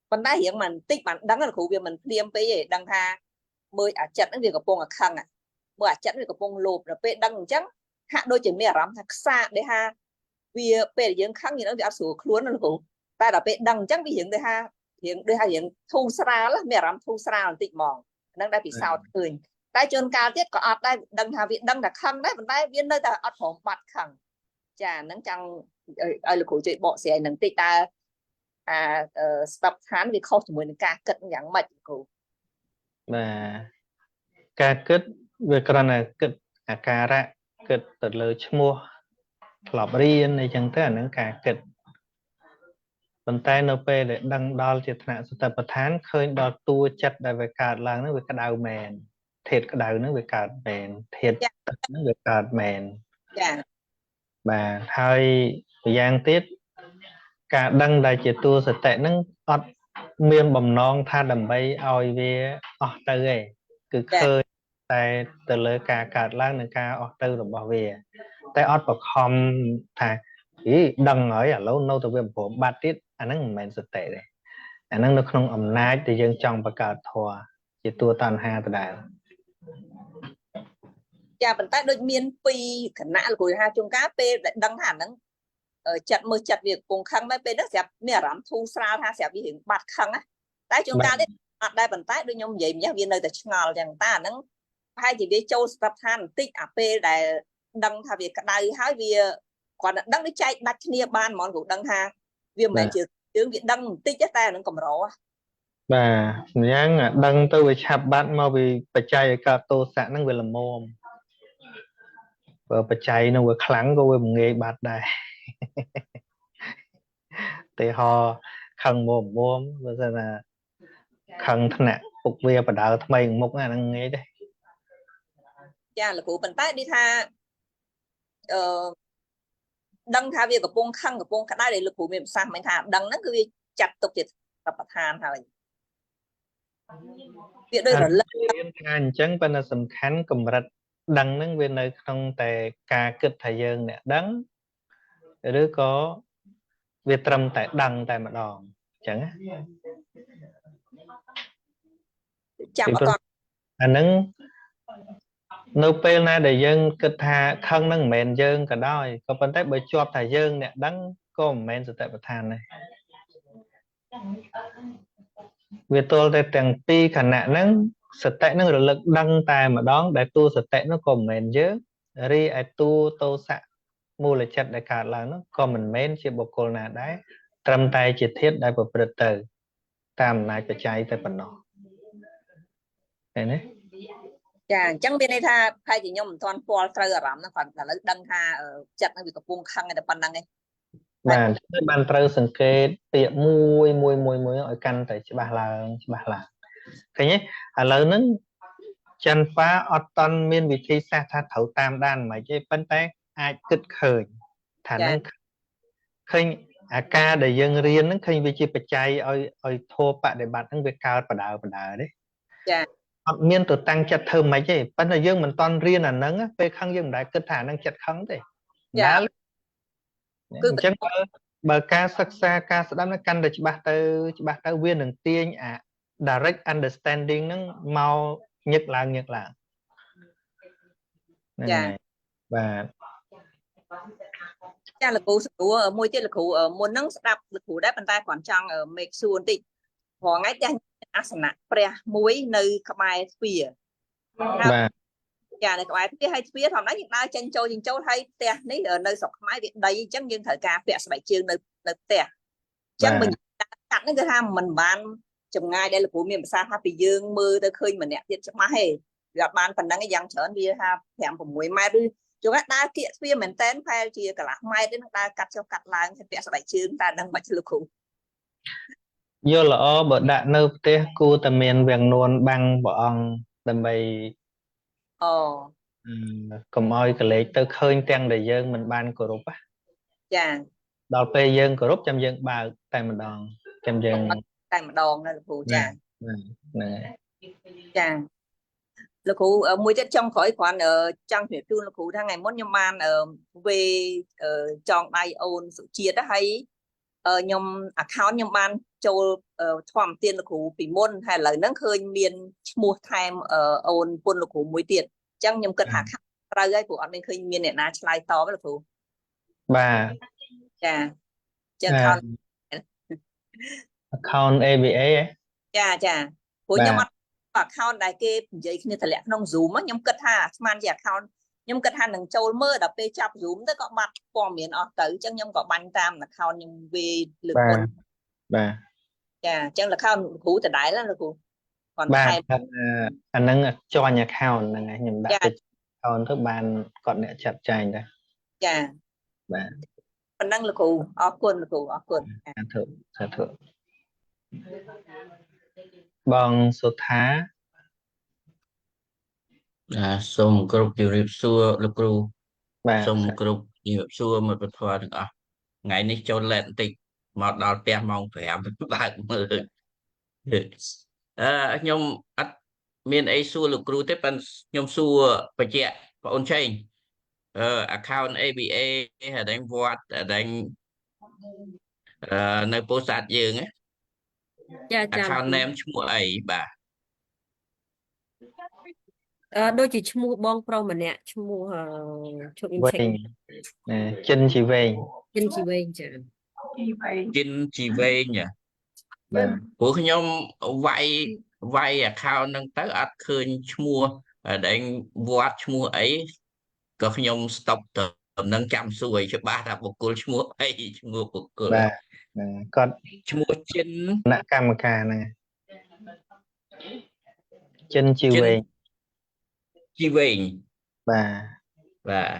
còn đã hiện mình tích bạn đằng là khu việc mình liêm pe đằng tha mười à chặt những việc của bông ở khăng à mưa à chặt việc của bông lốp là pe đằng trắng hạ đôi chỉ mẹ rắm thật xa để ha vì pe dưỡng khăng gì nó bị áp số luôn nó cụ ta đã pe đằng trắng bị hiện để ha hiện đưa hai hiện thu sra là mẹ làm thu sra làm tịnh mòn năng đã bị sao cười tại chôn cao tiết có ọt đây đằng hà viện đằng đặc khăn đấy mình đây viên nơi ta ọt hổm bạt khẳng chả nắng chăng ở lực cụ chuyện bộ sẽ nắng tịnh ta tập hán vì không mình ca cất nhắn mạch cụ và ca kết về cái này kết ca ra kết từ lời mua lọp riêng này chẳng thế là những ca kết phần tay nộp để đăng đo chỉ thằng tập tháng khơi đo tua chặt đại về cả làng nó về cái đầu mền thiệt cái đầu nó về cả mền thiệt nó về cả mền và hai thời gian tiết cả đăng đại chỉ tua sẽ tệ nó ọt miên bầm non tha đầm bay oi về ọt tới ấy cứ khơi tại từ lời cả làng nên cả ọt tới rồi bảo về tại ọt bọc hòm thà ý đăng ở à lâu nâu từ việc của ba tiết anh ấy mình sẽ tệ đấy anh ấy nó không ẩm nái thì dân trong và cả thua chỉ tua toàn ha từ đại chả bản tay đôi miên pi khẩn nã của hai chung cá p đăng hẳn nắng chặt mưa chặt việc cùng khăn mấy bên đó sẽ mẹ làm thu sao tha sẽ bị hiện bạt khăn á tại chúng ta đấy mặt đây bản tay đôi nhom vậy nhá viên nơi từ ngào chẳng ta nắng hai chỉ biết châu tập than tích ap để đăng tha việc đây hai việc còn đăng đi chạy đặt nia ban món của đăng ha việc mẹ chưa tiếng việc đăng tích cho ta nó cầm rõ và nhang đăng tôi về chạp bạn mà vì phải chạy cả tô sản năng về làm mồm và phải chạy nó về kháng của về nghề bát đây thì họ khăn mồm và giờ là khăn thân nè phục về và đào thay một ngày năng nghề đây cha là cụ bản tay đi tha đăng tha việc của bông khăn của bông cái đây là cụ miền sang mình thà đăng nó cứ chặt tục thì tập than thôi việc đây là anh chẳng phải là sầm khánh cầm rạch đăng nó về nơi không tại ca kịch thời gian nè đắng đứa có việc trầm tại đăng tại mặt đòn chẳng chạm còn anh nâng nô pê na để dân kịch hà khăn nâng mền dân cả đôi có vấn đề bởi chọp thời gian nè đắng có mền sự tại bậc thang này việc tôi để tiền pi khả năng nâng sự tại nó lực đăng tài mà đón để tu sự tại nó còn mền dớ ri ai tu tô sạ mua là chặt để cả là nó còn mình mến chỉ bộ cô nào đấy trầm tay chỉ thiết đại bộ bật từ tam này phải chạy tới phần nó này chà chẳng bên này tha hai chị nhom toàn Paul trời rắm nó còn là đăng tha chặt nó bị tập buông khăn này để pan đăng ấy và ban trời sừng kê tiệm mùi ở căn tại chỉ bà là cái nhé lớn nó chân phá ọt miên vị trí xa tha thấu tam đan mà cái vấn đề ai kịch khởi thả năng khinh ca để dân riêng nó khinh vị trí bạch chay ơi thô bạ để bạn năng việc cao và đào đấy miên từ tăng chặt thơm mấy chứ vấn đề dân mình toàn riêng là nâng á về khăn dân đại kịch thả năng chặt khăn thế chẳng bờ ca sắc xa ca sẽ đám nó căn để bác tới viên đừng tiên direct understanding nó mau nhất là và cha là cụ ở môi tiết là cụ ở môn nắng đập là cụ đáp bàn tay quản trang ở make sure tị họ ngay cha asana pre muối nơi kamai phìa cha này kamai phìa hay phìa thằng nói những ta chân châu hay te ní ở nơi sọc máy việt đây chắc nhưng thời ca phẹ bảy chương nơi te chắc mình đặt nó cái ham mình bán chồng ngay đây là cụ miền xa happy dương mưa tới khơi mình nè tiết chắc mai gặp ban phần đang cái dòng trở đi ha thèm của muối mai đi chúng ta kiện phia mình tên phải chia cả là mai đến ta cắt cho cắt lại thì vẽ bảy chương ta đang bạch lực khủng do là bữa đã nâu tê cu tầm miền vàng nôn băng bọn tầm bày cùng ơi cái lệ tới khơi tên để dân mình ban của rút á đào pe dân của rút trăm dân ba tay mình đòn trăm dân tay mình đòn là phụ là cụ ở mùi chất trong khỏi khoản ở trang thuyết tu là cụ thang ngày mốt nhom man ở về chọn bài ôn sự chia đó hay nhom account nhom ban châu thoảm tiền là cụ bị môn hay là nâng khơi miền mua time ôn quân là cụ mùi tiền chẳng nhom cất hạ khác ra gây của anh mình khơi miền này na slide to với là cụ bà chẳng account ABA ចាព្រោះខ្ញុំអត់ account ដែលគេនិយាយគ្នាតម្លាក់ក្នុង Zoom ខ្ញុំគិតថាស្មានជា account ខ្ញុំគិតថានឹងចូលមើលដល់ពេលចាប់ Zoom ទៅក៏បាត់ព័ត៌មានអស់ទៅអញ្ចឹងខ្ញុំក៏បាញ់តាម account ខ្ញុំវាលើកមុនបាទចាអញ្ចឹង account លោកគ្រូដដែលណាលោកគ្រូគាត់បាទថែមអាហ្នឹង join account ហ្នឹងហើយខ្ញុំដាក់ទៅ account ទៅបានគាត់អ្នកចាត់ចែងដែរចាបាទ ប៉ុណ្ណឹងលោកគ្រូអរគុណលោកគ្រូអរគុណសាធុបងសុថាសូមគ្រប់ជម្រាបសួរលោកគ្រូ បាទ សូមគ្រប់ជម្រាបសួរមិត្តពធទាំងអស់ថ្ងៃនេះចូលលេតបន្តិចមកដល់ផ្ទះម៉ោង 5 បើកមើលខ្ញុំអត់មានអីសួរលោកគ្រូទេប៉ុន្តែខ្ញុំសួរបញ្ជាក់បងអូនឆេងaccount ABA ហើយដេញវត្តដេញនៅពោធិ៍សាត់យើងណាចា account name ឈ្មោះអីបាទដូចជាឈ្មោះបងប្រុសម្នាក់ឈ្មោះជប់ខ្ញុំឆេងចិនជីវែងចាចិនជីវែងបាទព្រោះខ្ញុំវាយ account ហ្នឹងទៅអត់ឃើញឈ្មោះដែលវត្តឈ្មោះអីក៏ខ្ញុំ stop ទៅនឹងចាំសួរឲ្យច្បាស់ថាបុគ្គលឈ្មោះអីឈ្មោះបុគ្គលបាទគាត់ឈ្មោះចិនគណៈកម្មការហ្នឹងចិនជីវែងបាទ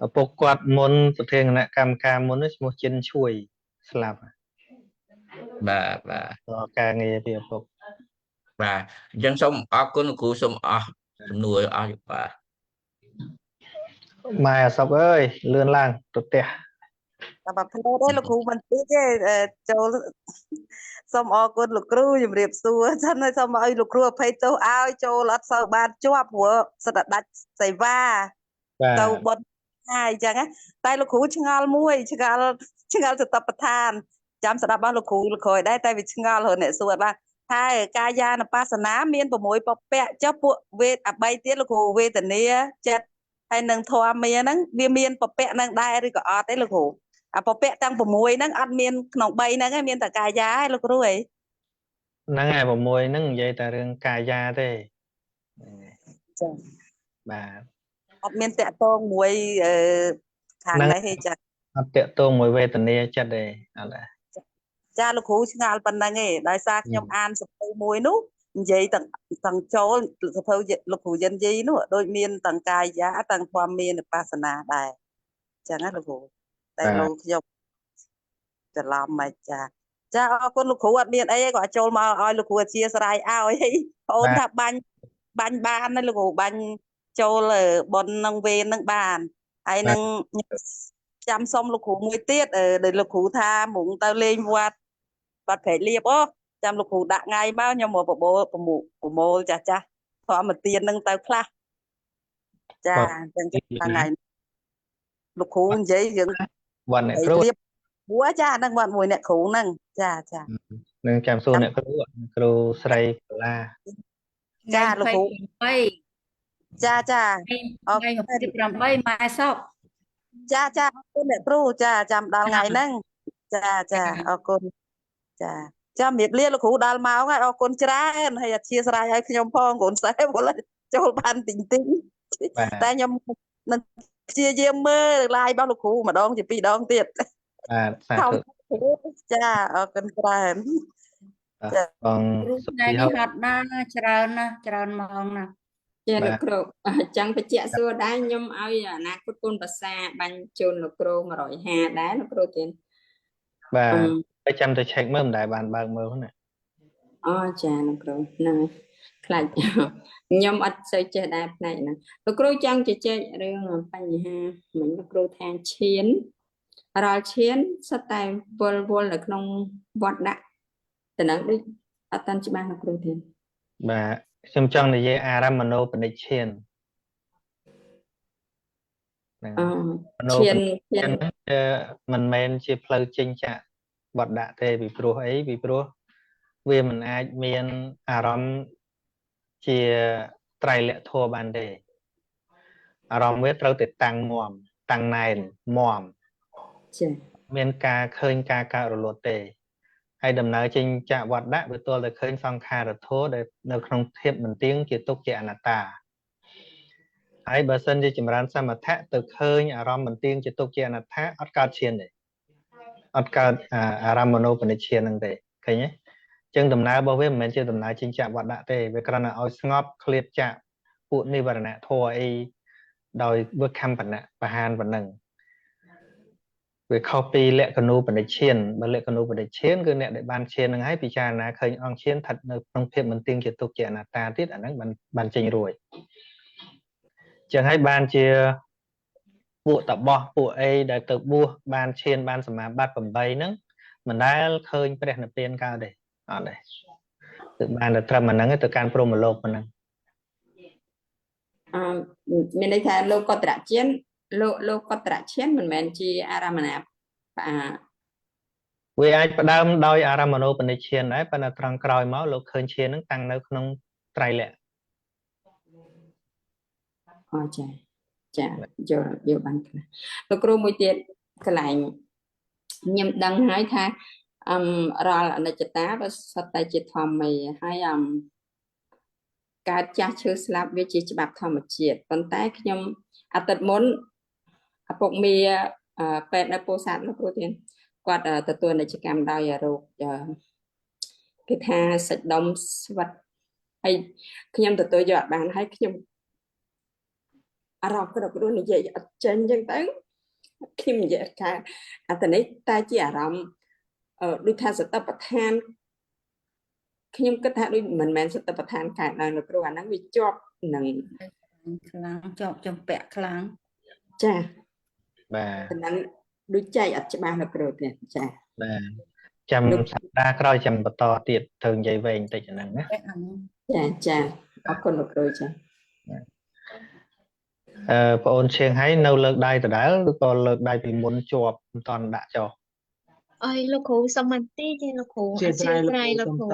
ឪពុកគាត់មុនប្រធានគណៈកម្មការមុនឈ្មោះចិនឈួយស្លាប់បាទការងារពីឪពុកបាទអញ្ចឹងសូមអរគុណលោកគ្រូសូមអស់ជំនួយអស់បាទម៉ែអសុកអើយលឿនឡើងទៅផ្ទះតែបើផ្លេទេលោកគ្រូមិនតិចទេចូលសូមអរគុណលោកគ្រូជំរាបសួរចឹងហើយសូមឲ្យលោកគ្រូអភ័យទោសឲ្យចូលអត់សូវបានជាប់ព្រោះសិតតែដាច់សេវាទៅបត់ហើយអញ្ចឹងតែលោកគ្រូឆ្ងល់មួយឆ្ងល់សតបដ្ឋានចាំស្ដាប់របស់លោកគ្រូលោកគ្រូដែរតែវាឆ្ងល់រហូតអ្នកសួរបាទថាកាយានុបស្សនាមាន6ពពកចុះពួកវេទ3ទៀតលោកគ្រូវេទនាចិត្តហើយនឹងធម៌មានហ្នឹងវាមានពពកហ្នឹងដែរឬក៏អត់ទេលោកគ្រូអាពពកទាំង6ហ្នឹងអត់មានក្នុង3ហ្នឹងឯងមានតែកាយាឯងលោកគ្រូអីហ្នឹងហើយ6ហ្នឹងនិយាយតែរឿងកាយាទេចាបាទអត់មានតកតងមួយខាងនេះទេចាអត់តកតងមួយវេទនាចិត្តទេអត់ដែរចាលោកគ្រូឆ្ងល់ប៉ុណ្ណឹងឯងដោយសារខ្ញុំអានសភៅមួយនោះនិយាយទាំងចូលសភៅលោកគ្រូយិនយីនោះដូចមានទាំងកាយាទាំងធម៌មានវិបស្សនាដែរអញ្ចឹងណាលោកគ្រូតែលោកខ្ញុំច្រឡំមកចាអរគុណលោកគ្រូអត់មានអីទេគាត់ចូលមកឲ្យលោកគ្រូអធិស្ឋានឲ្យបងអូនថាបាញ់បានណាលោកគ្រូបាញ់ចូលប៉ុននឹងវេននឹងបានហើយនឹងចាំសុំលោកគ្រូមួយទៀតដែលលោកគ្រូថាមុងទៅលេងវត្តព្រែកលៀបចាំលោកគ្រូដាក់ថ្ងៃមកខ្ញុំមកប្រមូលចាស់ធម្មទាននឹងទៅខ្លះចាអញ្ចឹងថ្ងៃលោកគ្រូនិយាយរឿងវត្តអ្នកគ្រូព្រោះចាហ្នឹងវត្តមួយអ្នកគ្រូហ្នឹងចានឹងចាំសួរអ្នកគ្រូស្រីសាលាចាលោកគ្រូចាអរគុណ28ម៉ែសុកចាអរគុណអ្នកគ្រូចាចាំដល់ថ្ងៃហ្នឹងចាអរគុណចាចាំរៀបលាលោកគ្រូដល់ម៉ោងហើយអរគុណច្រើនហើយអធិស្ឋានឲ្យខ្ញុំផងកូនសែវល់ចូលបានតិចតែខ្ញុំនឹងព្យាយាមមើល live របស់លោកគ្រូម្ដងជា2ដងទៀតបាទសាធុចាអរគុណច្រើនបង ថ្ងៃនេះហត់ណាស់ច្រើនម៉ោងណាស់ចាលោកគ្រូចង់បញ្ជាក់សួរដែរខ្ញុំឲ្យអនាគតគុណភាសាបាញ់ជូនលោកគ្រូ150ដែរលោកគ្រូទៀតបាទតែចាំទៅ check មើលមិនដែលបានបើកមើលណាចាលោកគ្រូហ្នឹងខ្លាចខ្ញុំអត់សូវចេះដែរផ្នែកហ្នឹងលោកគ្រូចង់ជជែករឿងបញ្ហាមិញលោកគ្រូថាឈានរាល់ឈានសុទ្ធតែវល់នៅក្នុងវត្តដាក់តំណឹងដូចអត់តាន់ច្បាស់លោកគ្រូទៀតបាទខ្ញុំចង់និយាយអារម្មណ៍មនោបនិឈានឈានមិនមែនជាផ្លូវចេញចាក់វត្តដាក់ទេពីព្រោះអីពីព្រោះវាមិនអាចមានអារម្មណ៍ជាត្រៃលក្ខធម៌បានទេអារម្មណ៍វាត្រូវតែតាំងមាំតាំងណែនមាំចាមានការឃើញការកើតរលត់ទេ ហើយដំណើរចេញចាក់វត្តដាក់វាទល់តែឃើញសង្ខារធម៌ដែលនៅក្នុងធៀបមិនទៀងជាទុក្ខជាអនត្តាហើយបើសិនជាចម្រើនសមថៈទៅឃើញអារម្មណ៍មិនទៀងជាទុក្ខជាអនត្តាអត់កើតឈានទេអត់កើតអារម្មណ៍មនោបនិឈានហ្នឹងទេឃើញទេចឹងដំណើររបស់វាមិនមែនជាដំណើរចេញចាក់វត្តដាក់ទេវាគ្រាន់តែឲ្យស្ងប់ឃ្លាតចាក់ពួកនិវរណៈធម៌អីដោយវាខំបណៈបហានប៉ុណ្ណឹងវាខុសពីលក្ខណូបនិឈានបើលក្ខណូបនិឈានគឺអ្នកដែលបានឈាននឹងហើយពិចារណាឃើញអង្គឈានស្ថិតនៅក្នុងភាពមិនទៀងជាទុក្ខជាអនត្តាទៀតអាហ្នឹងបានចេញរួចចឹងហើយបានជាពួកតបោះពួកអីដែលទៅបួសបានឈានបានសមាបត្តិ8ហ្នឹងមិនដែលឃើញព្រះនិព្វានកើតទេអត់ទេគឺបានតែត្រឹមអាហ្នឹងទៅកាន់ព្រហ្មលោកប៉ុណ្ណឹងមានន័យថាលោកកតរៈឈានលោកកតរៈឈានមិនមែនជាអារម្មណវាអាចផ្ដើមដោយអារម្មណូបនិឈានដែរប៉ុន្តែត្រង់ក្រោយមកលោកឃើញឈានហ្នឹងតាំងនៅក្នុងត្រៃលក្ខអូចាយកបានខ្លះលោកគ្រូមួយទៀតកន្លែងខ្ញុំដឹងហើយថារាល់អនិច្ចតាវាសុទ្ធតែជាធម្មមេហើយកើតចាស់ឈឺស្លាប់វាជាច្បាប់ធម្មជាតិប៉ុន្តែខ្ញុំអាទិត្យមុនឪពុកមីពេទ្យនៅពោធិ៍សាត់លោកគ្រូទៀតគាត់ទទួលនិច្ចកម្មដោយរោគគេថាសាច់ដុំស្វិតហើយខ្ញុំទទួលយកអត់បានហើយខ្ញុំអារម្មណ៍គាត់គ្រូនិយាយអត់ចេញអញ្ចឹងទៅខ្ញុំនិយាយថាអាតនេះតែជាអារម្មណ៍ដូចថាសតិប្បដ្ឋានខ្ញុំគិតថាដូចមិនមែនសតិប្បដ្ឋានកើតឡើងលោកគ្រូអាហ្នឹងវាជាប់នឹងខ្លាំងជាប់ចំពាក់ខ្លាំងចាបាទហ្នឹងដូចចែកអត់ច្បាស់លោកគ្រូទេចាបាទចាំសប្តាហ៍ក្រោយចាំបន្តទៀតត្រូវនិយាយវែងតិចហ្នឹងណាចាអរគុណលោកគ្រូចាបងអូនឈៀងហើយនៅលើកដៃដដែលឬក៏លើកដៃពីមុនជាប់មិនតន់ដាក់ចុះអើយលោកគ្រូសុំបន្តិចទេលោកគ្រូអធិស្ឋានលោកគ្រូ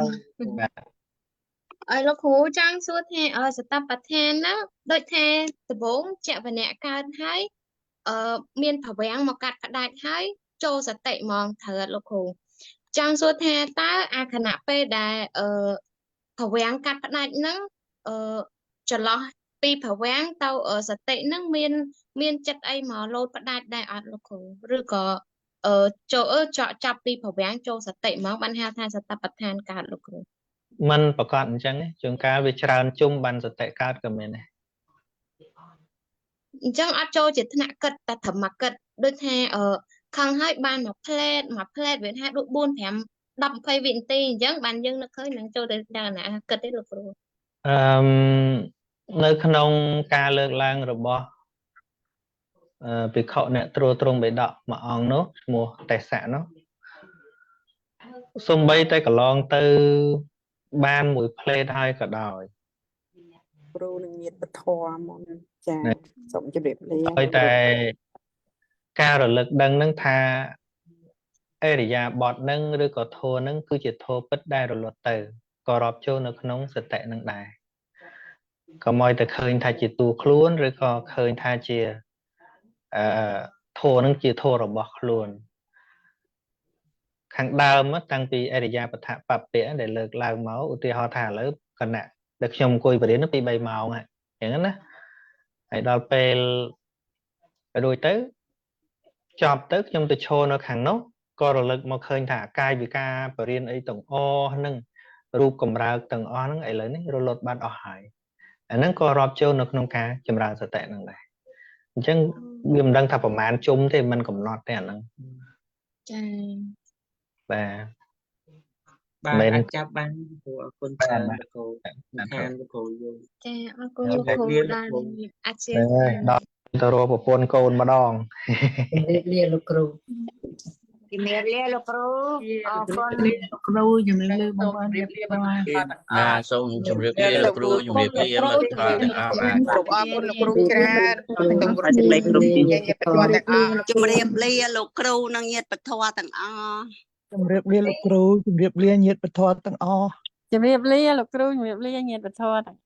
លោកគ្រូចង់សួរថាសតបដ្ឋានហ្នឹងដូចថាដំបូងចវនៈកើតហើយមានភវាំងមកកាត់ផ្ដាច់ហើយចូលសតិហ្មងត្រូវអត់លោកគ្រូចង់សួរថាតើអាខណៈពេលដែលភវាំងកាត់ផ្ដាច់ហ្នឹងចន្លោះពីភវាំងទៅសតិហ្នឹងមានចិត្តអីមកលោតផ្ដាច់ដែរអត់លោកគ្រូឬក៏ចូលចាប់ពីភវាំងចូលសតិហ្មងបានហៅថាសតបដ្ឋានកើតលោកគ្រូมันប្រកាសអញ្ចឹងជួនកាលវាច្រើនជុំបានសតិកើតក៏មានដែរអញ្ចឹងអត់ចូលជាថ្នាក់គិតតែត្រឹមមកគិតដូចថាខឹងហើយបានមួយផ្លែតវាថាដូច4 5 10 20វិនាទីអញ្ចឹងបានយើងនឹកឃើញនឹងចូលទៅដល់ណាគិតទេលោកគ្រូនៅក្នុងការលើកឡើងរបស់ភិក្ខុអ្នកត្រួតត្រងបេដកមួយអង្គនោះឈ្មោះទេសៈនោះសំបីតែកន្លងទៅបានមួយផ្លេតហើយក៏ដោយគ្រូនឹងញាតិពធមកចាសូមជម្រាបលាហើយតែការរលឹកដឹងនឹងថាអរិយាបថនឹងឬក៏ធម៌នឹងគឺជាធម៌ពិតដែលរលត់ទៅក៏រាប់ចូលនៅក្នុងសតិនឹងដែរក៏មកតែឃើញថាជាតួខ្លួនឬក៏ឃើញថាជាធម៌នឹងជាធម៌របស់ខ្លួនខាងដើមតាំងពីអរិយាបថបព្វៈដែលលើកឡើងមកឧទាហរណ៍ថាឥឡូវគណៈដែលខ្ញុំអង្គុយបរិញ្ញាពី3ម៉ោងហ្នឹងអញ្ចឹងណាហើយដល់ពេលរួចទៅចប់ទៅខ្ញុំទៅឈរនៅខាងនោះក៏រលឹកមកឃើញថាកាយវិការបរិញ្ញាអីទាំងអស់ហ្នឹងរូបកម្រើកទាំងអស់ហ្នឹងឥឡូវនេះរលត់បាត់អស់ហើយអាហ្នឹងក៏រាប់ចូលនៅក្នុងការចម្រើនសតិហ្នឹងដែរអញ្ចឹងវាមិនដឹងថាប្រមាណជុំទេមិនកំណត់ទេអាហ្នឹងចាបាទអាចចាប់បានព្រោះអរគុណច្រើនលោកគ្រូខានលោកគ្រូយើងចាអរគុណលោកគ្រូដែលអធិស្ឋានដល់ទៅរកប្រពន្ធកូនម្ដងលាលោកគ្រូជំរាបលាលោកគ្រូអរគុណលោកគ្រូជំរាបលាបងប្អូនជំរាបលាបងប្អូនសូមជំរាបលាលោកគ្រូជំរាបលាមិត្តភ័ក្តិទាំងអស់បាទគ្រប់អរគុណលោកគ្រូច្រើនជំរាបលាលោកគ្រូនិងញាតិពធទាំងអស់ជំរាបលាលោកគ្រូជំរាបលាញាតិពធទាំងអស់ជំរាបលាលោកគ្រូជំរាបលាញាតិពធទាំង